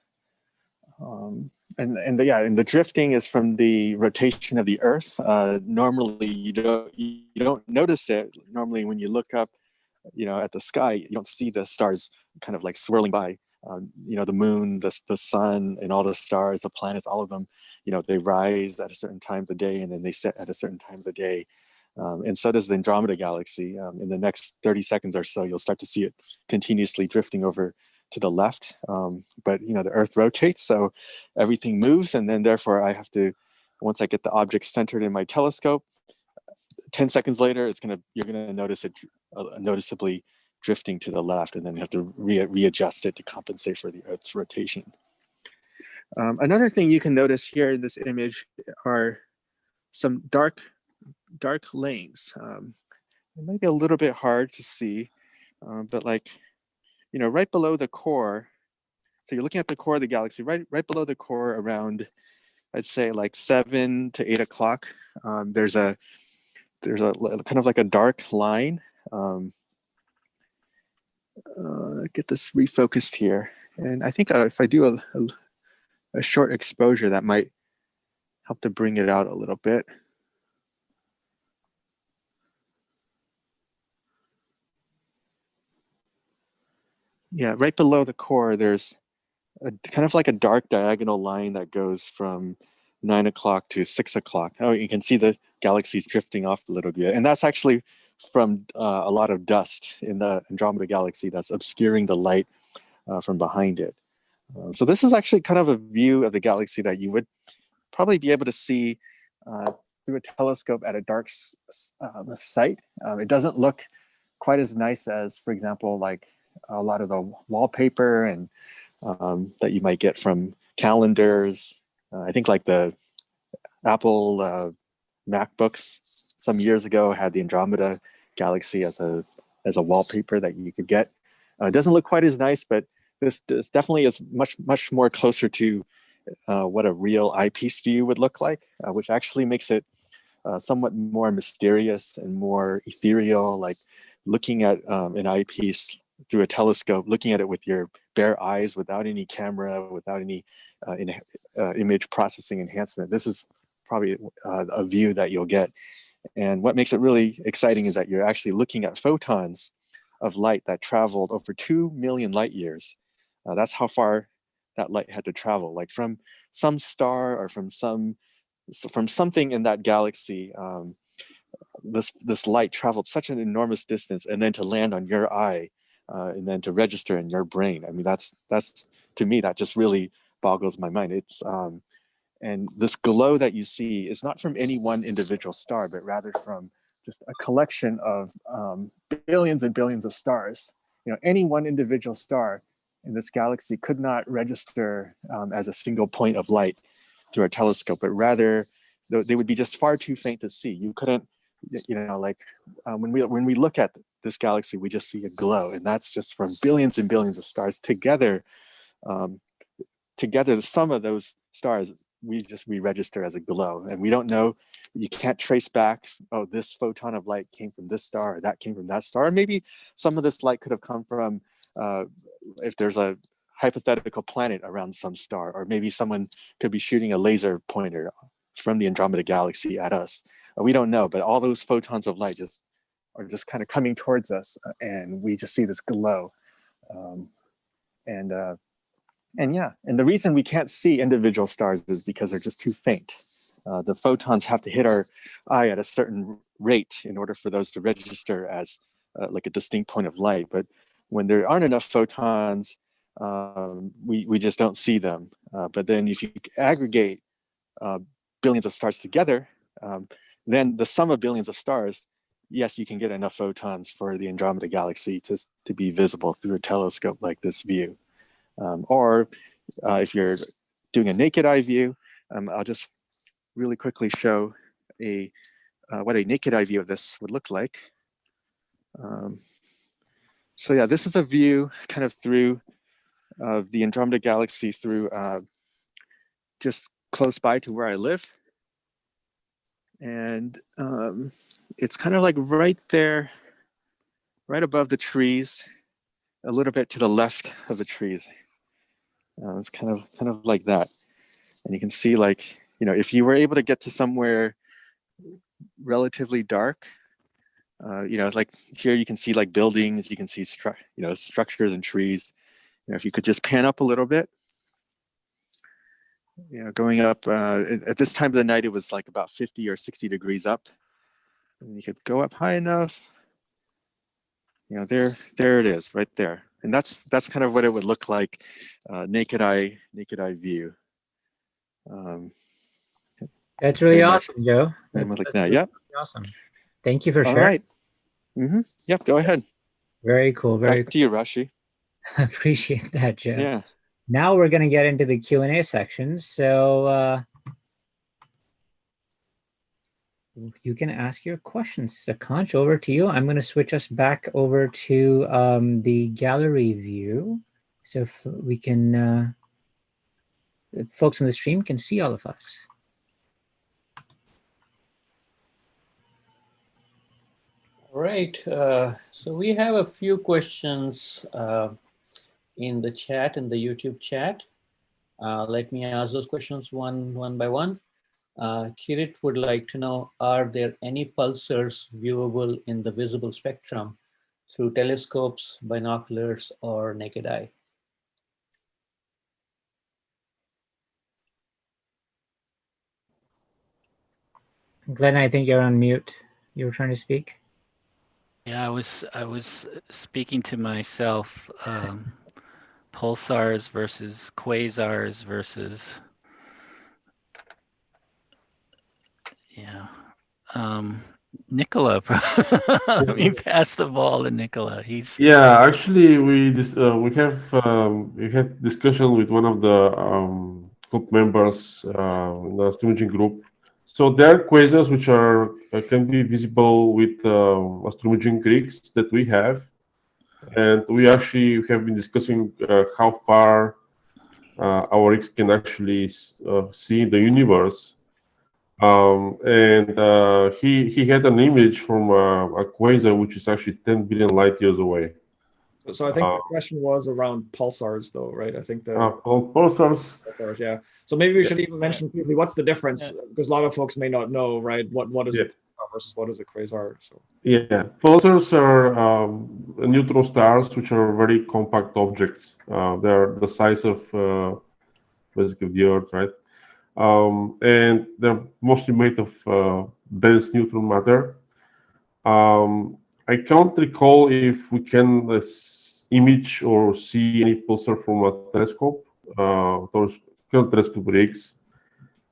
And the drifting is from the rotation of the Earth. Normally you don't notice it. Normally when you look up, at the sky, you don't see the stars kind of like swirling by. The moon, the sun, and all the stars, the planets, all of them, they rise at a certain time of the day and then they set at a certain time of the day. And so does the Andromeda Galaxy. In the next 30 seconds or so, you'll start to see it continuously drifting over to the left. But the Earth rotates, so everything moves, and then therefore I have to, once I get the object centered in my telescope, 10 seconds later, you're gonna notice it noticeably drifting to the left, and then you have to readjust it to compensate for the Earth's rotation. Another thing you can notice here in this image are some dark lanes. It might be a little bit hard to see, but like, right below the core, so you're looking at the core of the galaxy, right below the core around, I'd say like 7 to 8 o'clock, there's a kind of like a dark line. Get this refocused here. And I think if I do a short exposure, that might help to bring it out a little bit. Yeah, right below the core, there's kind of like a dark diagonal line that goes from 9 o'clock to 6 o'clock. Oh, you can see the galaxies drifting off a little bit. And that's actually from a lot of dust in the Andromeda Galaxy that's obscuring the light from behind it. So this is actually kind of a view of the galaxy that you would probably be able to see through a telescope at a dark site. It doesn't look quite as nice as, for example, like a lot of the wallpaper and that you might get from calendars. I think like the Apple MacBooks some years ago had the Andromeda Galaxy as a wallpaper that you could get. It doesn't look quite as nice, but this definitely is much more closer to what a real eyepiece view would look like, which actually makes it somewhat more mysterious and more ethereal, like looking at an eyepiece through a telescope, looking at it with your bare eyes without any camera, without any image processing enhancement. This is probably a view that you'll get. And what makes it really exciting is that you're actually looking at photons of light that traveled over 2 million light years. That's how far that light had to travel, like from some star or from something in that galaxy. This light traveled such an enormous distance, and then to land on your eye, and then to register in your brain. I mean, that's to me, that just really boggles my mind. It's and this glow that you see is not from any one individual star, but rather from just a collection of billions and billions of stars. You know, any one individual star in this galaxy could not register as a single point of light through a telescope, but rather they would be just far too faint to see. You couldn't, you know, like when we look at this galaxy, we just see a glow, and that's just from billions and billions of stars together. Together, the sum of those stars, we register as a glow, and we don't know. You can't trace back, oh, this photon of light came from this star, or that came from that star. And maybe some of this light could have come from, if there's a hypothetical planet around some star, or maybe someone could be shooting a laser pointer from the Andromeda Galaxy at us. We don't know, but all those photons of light are just kind of coming towards us, and we just see this glow. And the reason we can't see individual stars is because they're just too faint. The photons have to hit our eye at a certain rate in order for those to register as like a distinct point of light. But when there aren't enough photons, we just don't see them. But then if you aggregate billions of stars together, then the sum of billions of stars, yes, you can get enough photons for the Andromeda Galaxy to be visible through a telescope like this view. Or if you're doing a naked eye view, I'll just really quickly show what a naked eye view of this would look like. So yeah, this is a view kind of through the Andromeda Galaxy through just close by to where I live. And it's kind of like right there, right above the trees, a little bit to the left of the trees. It's kind of like that. And you can see, like, you know, if you were able to get to somewhere relatively dark, you know, like here you can see like buildings, you can see structures and trees. You know, if you could just pan up a little bit, you know, going up at this time of the night, it was like about 50 or 60 degrees up. And you could go up high enough. You know, there it is, right there. And that's kind of what it would look like, naked eye view. That's really awesome, Joe. That's like that. Really Yep. awesome. Thank you for sharing. All right. Mm-hmm. Yep. Go ahead. Very cool. Back to you, Rashi. Appreciate that, Joe. Yeah. Now we're going to get into the Q&A section. So you can ask your questions. So Conch, over to you. I'm going to switch us back over to the gallery view. So if we can, folks on the stream can see all of us. All right. So we have a few questions in the chat, in the YouTube chat. Let me ask those questions one by one. Kirit would like to know, are there any pulsars viewable in the visible spectrum through telescopes, binoculars, or naked eye? Glenn, I think you're on mute. You were trying to speak. Yeah, I was speaking to myself. Pulsars versus quasars versus, yeah. Nicola, let me pass the ball to Nicola. He's Yeah, actually, we had discussion with one of the group members in the astroimaging group. So there are quasars which are can be visible with astroimaging rigs that we have, and we actually have been discussing how far our rigs can actually see the universe. And he had an image from a quasar which is actually 10 billion light years away. So I think the question was around pulsars, though, right? I think the Pulsars. pulsars, yeah. So maybe we should even mention briefly what's the difference, because a lot of folks may not know, right? What is a pulsar versus what is a quasar? So yeah, pulsars are neutron stars, which are very compact objects. They're the size of basically the Earth, right? And they're mostly made of dense neutron matter. I can't recall if we can image or see any pulsar from a telescope, telescope rigs.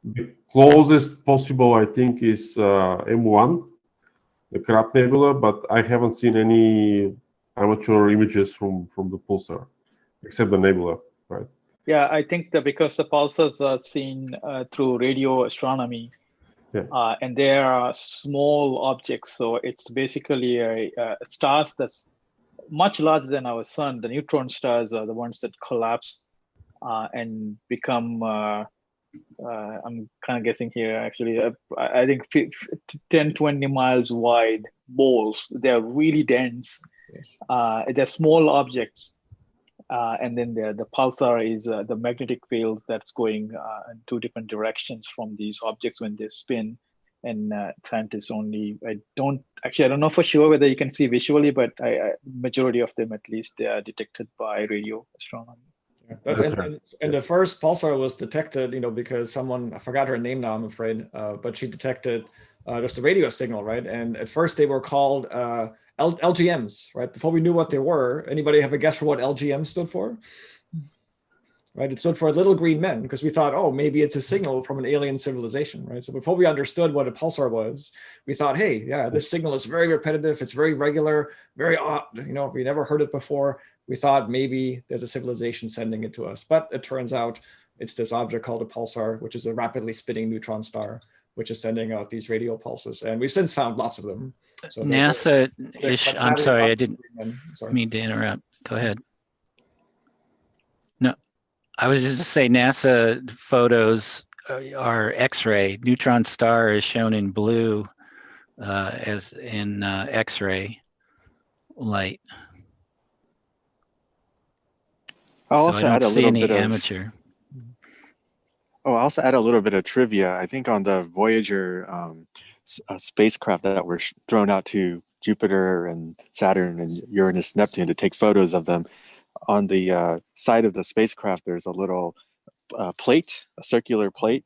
The closest possible, I think, is M1, the Crab Nebula, but I haven't seen any amateur images from the pulsar, except the nebula, right? Yeah, I think that because the pulsars are seen through radio astronomy, and they are small objects, so it's basically a stars that's much larger than our sun. The neutron stars are the ones that collapse and become, I'm kind of guessing here actually, I think 10, 20 miles wide balls. They're really dense. They're small objects. And then the pulsar is the magnetic field that's going in two different directions from these objects when they spin. And scientists only, I don't know for sure whether you can see visually, but majority of them, at least, they are detected by radio astronomy. And the first pulsar was detected, because someone, I forgot her name now, I'm afraid, but she detected just a radio signal, right? And at first they were called LGMs, right? Before we knew what they were. Anybody have a guess for what LGM stood for? Right, it stood for little green men, because we thought, oh, maybe it's a signal from an alien civilization, right? So before we understood what a pulsar was, we thought, hey, yeah, this signal is very repetitive, it's very regular, very odd, we never heard it before. We thought maybe there's a civilization sending it to us, but it turns out it's this object called a pulsar, which is a rapidly spinning neutron star, which is sending out these radio pulses, and we've since found lots of them. So NASA, I'm sorry, I didn't mean to interrupt. Go ahead. No. I was just to say NASA photos are X-ray. Neutron star is shown in blue as in X-ray light. I'll also add a little bit of amateur. I'll also add a little bit of trivia. I think on the Voyager spacecraft that were thrown out to Jupiter and Saturn and Uranus, Neptune to take photos of them, on the side of the spacecraft, there's a little plate, a circular plate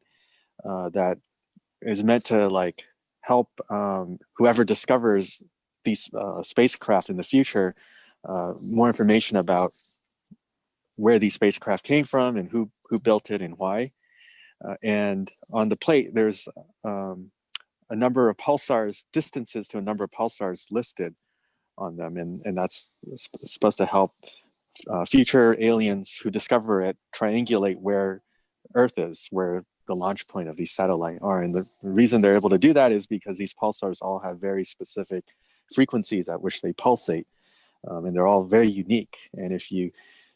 that is meant to help whoever discovers these spacecraft in the future more information about where these spacecraft came from and who built it and why. And on the plate, there's a number of pulsars, distances to a number of pulsars listed on them, and that's supposed to help future aliens who discover it triangulate where Earth is, where the launch point of these satellites are. And the reason they're able to do that is because these pulsars all have very specific frequencies at which they pulsate, and they're all very unique. And if you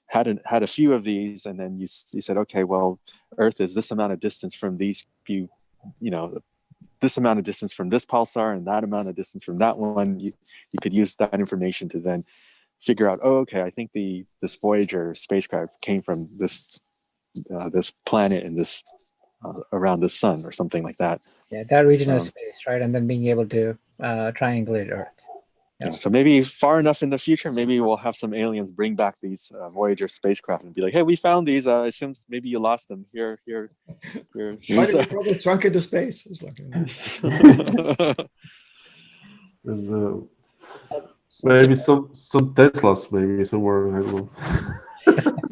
had a few of these, and then you said, okay, well, Earth is this amount of distance from these few, this amount of distance from this pulsar and that amount of distance from that one, you could use that information to then figure out, oh, okay, I think this Voyager spacecraft came from this planet and this around the sun or something like that. Yeah, that region of space, right? And then being able to triangulate Earth. Yeah. So maybe far enough in the future, maybe we'll have some aliens bring back these Voyager spacecraft and be like, hey, we found these. I assume maybe you lost them. Here. Why did you throw this trunk into space? It's like, Maybe some Teslas, maybe somewhere. I don't know.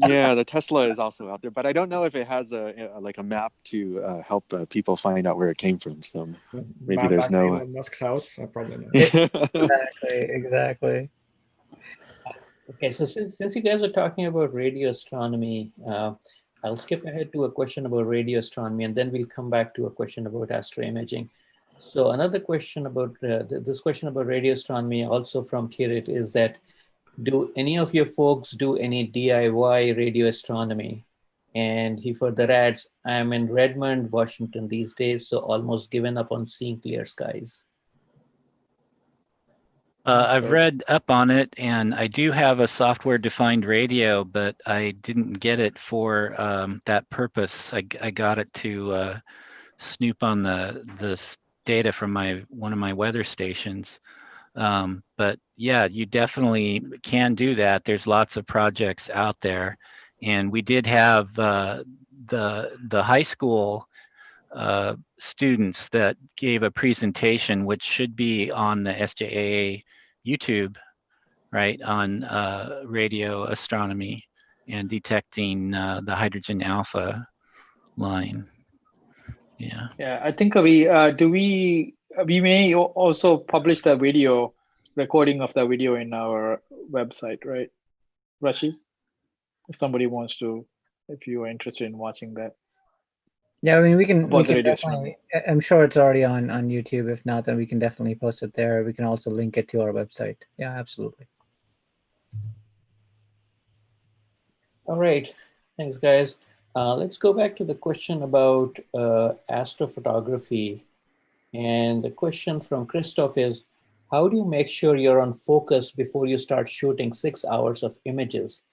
Yeah, the Tesla is also out there, but I don't know if it has like a map to help people find out where it came from. So maybe Map there's back to no. Elon Musk's house. Probably not. Exactly. Okay, so since you guys are talking about radio astronomy, I'll skip ahead to a question about radio astronomy, and then we'll come back to a question about astroimaging. So another question about this question about radio astronomy, also from Kirit, is that do any of your folks do any DIY radio astronomy? And he further adds, I'm in Redmond, Washington these days, so almost given up on seeing clear skies. I've read up on it, and I do have a software-defined radio, but I didn't get it for that purpose. I got it to snoop on the data from one of my weather stations. But yeah, you definitely can do that. There's lots of projects out there, and we did have the high school students that gave a presentation, which should be on the SJAA YouTube, right, on radio astronomy and detecting the hydrogen alpha line. Yeah. Yeah, I think we may also publish the video recording of the video in our website, right, Rashi? If somebody wants to, if you are interested in watching that. Yeah, I mean, we can radio definitely, I'm sure it's already on YouTube. If not, then we can definitely post it there. We can also link it to our website. Yeah, absolutely. All right, thanks guys. Let's go back to the question about astrophotography. And the question from Christoph is, how do you make sure you're on focus before you start shooting 6 hours of images?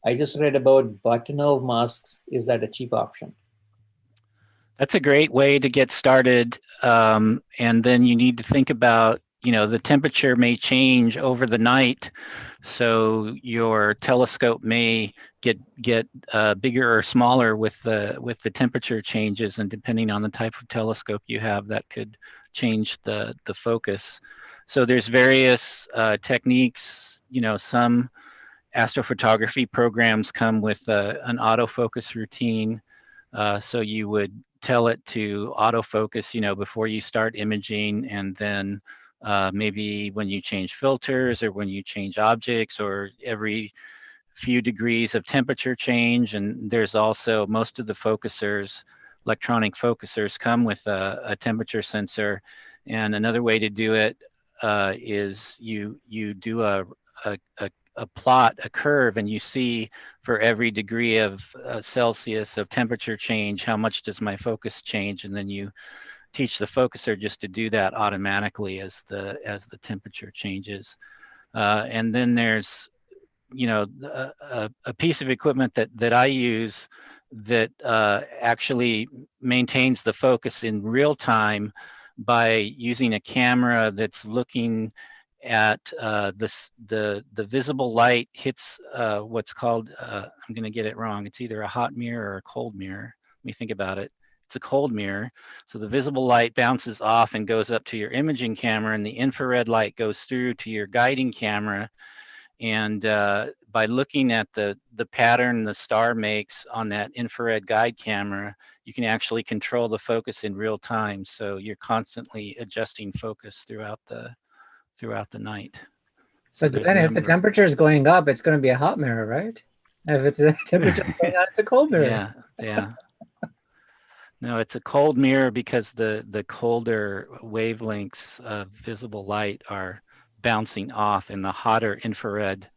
I just read about Batonov masks. Is that a cheap option? That's a great way to get started. And then you need to think about, the temperature may change over the night. So your telescope may get bigger or smaller with the temperature changes, and depending on the type of telescope you have, that could change the focus. So there's various techniques. Some astrophotography programs come with an autofocus routine. So you would tell it to autofocus, before you start imaging, and then maybe when you change filters or when you change objects, or every few degrees of temperature change. And there's also most of the focusers, electronic focusers, come with a temperature sensor. And another way to do it is you do a plot, a curve, and you see for every degree of Celsius of temperature change, how much does my focus change? And then you teach the focuser just to do that automatically as the temperature changes. And then there's a piece of equipment that I use that actually maintains the focus in real time by using a camera that's looking at the visible light hits what's called, I'm going to get it wrong, it's either a hot mirror or a cold mirror. Let me think about it. It's a cold mirror. So the visible light bounces off and goes up to your imaging camera, and the infrared light goes through to your guiding camera. And by looking at the pattern the star makes on that infrared guide camera, you can actually control the focus in real time. So you're constantly adjusting focus throughout the night. So but then if the temperature is going up, it's going to be a hot mirror, right? If it's a temperature going down, it's a cold mirror. Yeah. No, it's a cold mirror because the colder wavelengths of visible light are bouncing off, and the hotter infrared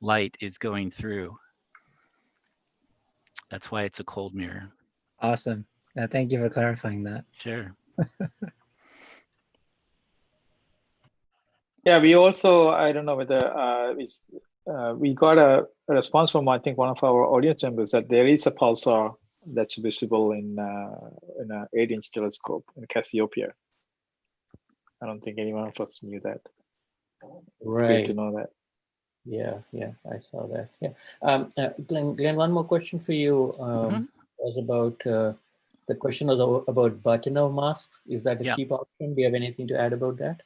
light is going through. That's why it's a cold mirror. Awesome. Yeah, thank you for clarifying that. Sure. Yeah, we also, I don't know whether we got a response from, I think, one of our audience members that there is a pulsar that's visible in an 8-inch telescope in Cassiopeia. I don't think anyone of us knew that. It's great to know that. Yeah, I saw that. Yeah, Glenn, one more question for you was about the question about Batonov masks. Is that a cheap option? Do you have anything to add about that?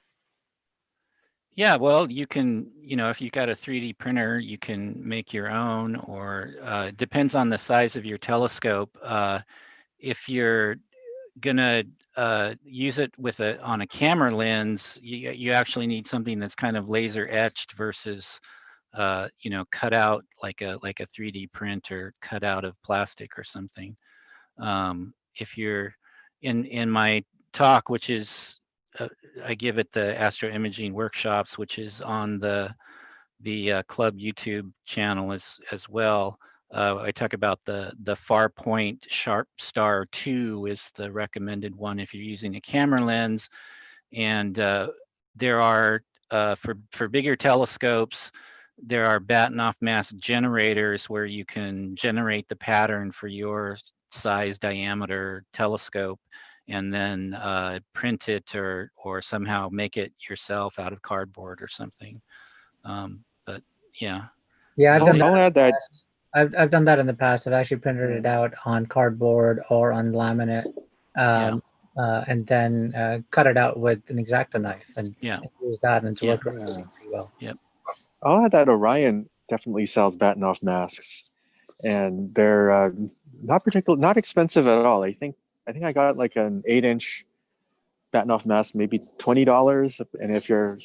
Yeah, well, you can, if you've got a 3D printer, you can make your own, or it depends on the size of your telescope. If you're gonna use it on a camera lens, you actually need something that's kind of laser etched versus cut out like a 3D print or cut out of plastic or something. If you're in my talk, which is I give at the Astro Imaging workshops, which is on the club YouTube channel as well. I talk about the Farpoint Sharp Star 2 is the recommended one if you're using a camera lens, and there are for bigger telescopes, there are Bahtinov mask generators where you can generate the pattern for your size, diameter telescope, and then print it or somehow make it yourself out of cardboard or something. But yeah. Yeah, I've done that. I'll add that. I've done that in the past. I've actually printed it out on cardboard or on laminate, and then cut it out with an X-Acto knife and use that, and it's worked pretty well. Yep. I'll add that Orion definitely sells Bahtinov masks, and they're not expensive at all. I think I got like an 8-inch Bahtinov mask, maybe $20, and if your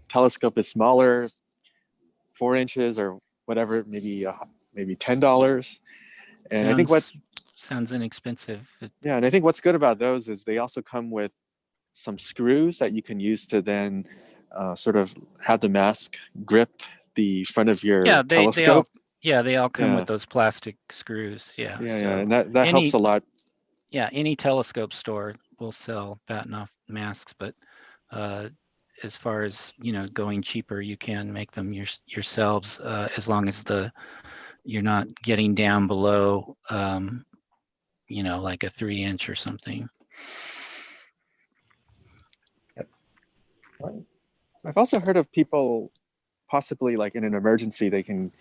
telescope is smaller, 4 inches or whatever, maybe $10. And I think sounds inexpensive. Yeah, and I think what's good about those is they also come with some screws that you can use to then sort of have the mask grip the front of your telescope. They all come with those plastic screws. Yeah, and that helps a lot. Yeah, any telescope store will sell Bahtinov masks, but as far as going cheaper, you can make them yourselves as long as you're not getting down below like a 3-inch or something. Yep. I've also heard of people possibly like in an emergency, they can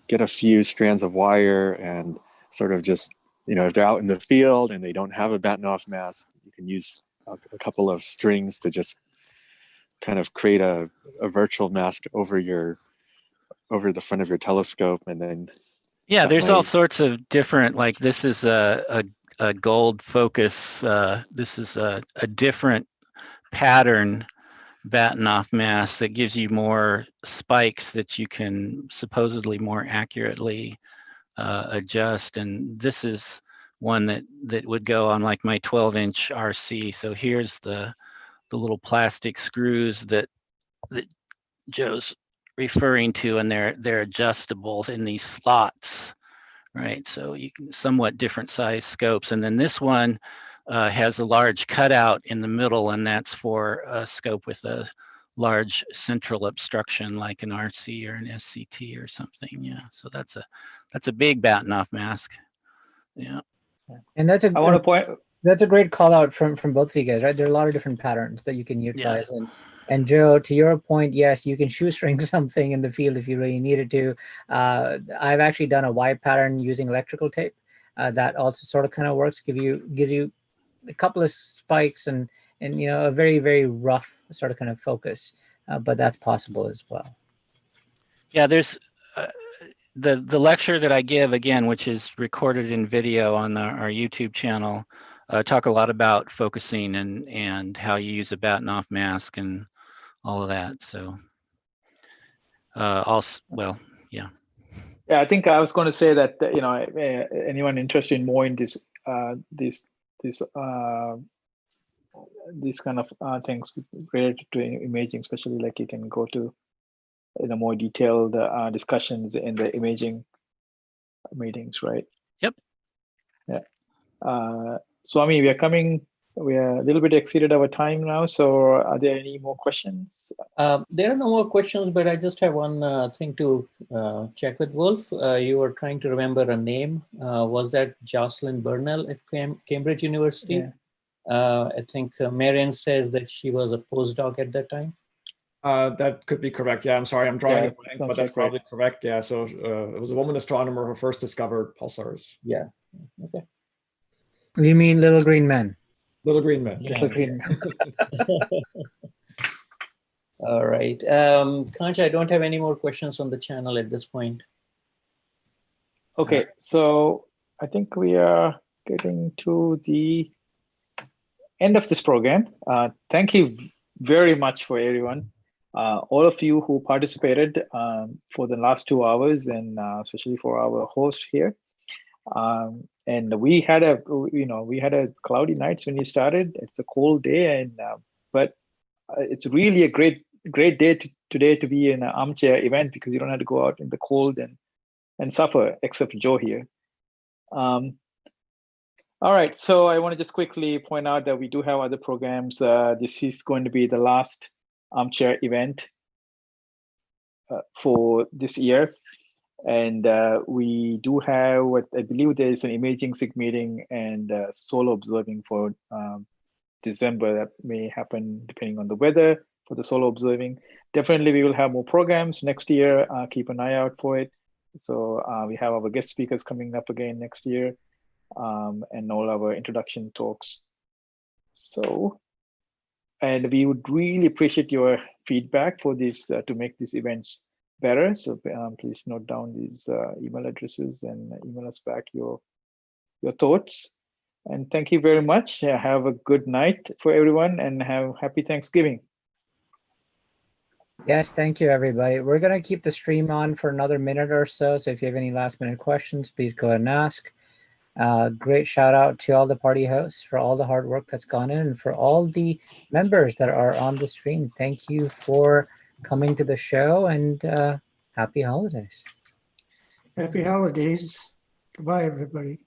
get a few strands of wire and sort of just, if they're out in the field and they don't have a Bahtinov mask, you can use a couple of strings to just kind of create a virtual mask over the front of your telescope, and then there's all sorts of different, like this is a gold focus. This is a different pattern Bahtinov mask that gives you more spikes that you can supposedly more accurately adjust, and this is one that would go on like my 12-inch RC. So here's the little plastic screws that Joe's referring to, and they're adjustable in these slots, right? So you can somewhat different size scopes, and then this one has a large cutout in the middle, and that's for a scope with a large central obstruction like an RC or an SCT or something. Yeah, so that's a big Bahtinov mask. Yeah, and that's I want to point. That's a great call out from both of you guys, right? There are a lot of different patterns that you can utilize. And Joe, to your point, yes, you can shoestring something in the field if you really needed to. I've actually done a Y pattern using electrical tape. That also sort of kind of works, gives you a couple of spikes and a very, very rough sort of kind of focus, but that's possible as well. Yeah, there's the lecture that I give, again, which is recorded in video on our YouTube channel, talk a lot about focusing and how you use a Bahtinov mask and all of that. So yeah. Yeah, I think I was going to say that anyone interested more in this kind of things related to imaging, especially like you can go to more detailed discussions in the imaging meetings, right? Yep. Yeah. Swami, we are a little bit exceeded our time now. So are there any more questions? There are no more questions, but I just have one thing to check with Wolf. You were trying to remember a name. Was that Jocelyn Burnell at Cambridge University? Yeah. I think Marian says that she was a postdoc at that time. That could be correct. Yeah, I'm sorry, I'm drawing a blank, but that's probably right. correct. Yeah, so it was a woman astronomer who first discovered pulsars. Yeah. Okay. You mean little green men? Little green men. Little green men. All right. Kancha, I don't have any more questions on the channel at this point. Okay, so I think we are getting to the end of this program. Thank you very much for everyone. All of you who participated for the last 2 hours, and especially for our host here. And we had a cloudy nights when you started. It's a cold day, and but it's really a great day today to be in an Armchair event, because you don't have to go out in the cold and suffer, except Joe here. All right, so I want to just quickly point out that we do have other programs. This is going to be the last Armchair event for this year. And we do have what I believe there is an imaging SIG meeting and solar observing for December that may happen depending on the weather for the solar observing. Definitely we will have more programs next year. Keep an eye out for it. So we have our guest speakers coming up again next year, and all our introduction talks. So, and we would really appreciate your feedback for this to make these events better. So please note down these email addresses and email us back your thoughts. And thank you very much. Have a good night for everyone, and have happy Thanksgiving. Yes, thank you, everybody. We're going to keep the stream on for another minute or so. So if you have any last minute questions, please go ahead and ask. Great shout out to all the party hosts for all the hard work that's gone in, and for all the members that are on the stream. Thank you for coming to the show, and happy holidays. Happy holidays. Goodbye, everybody.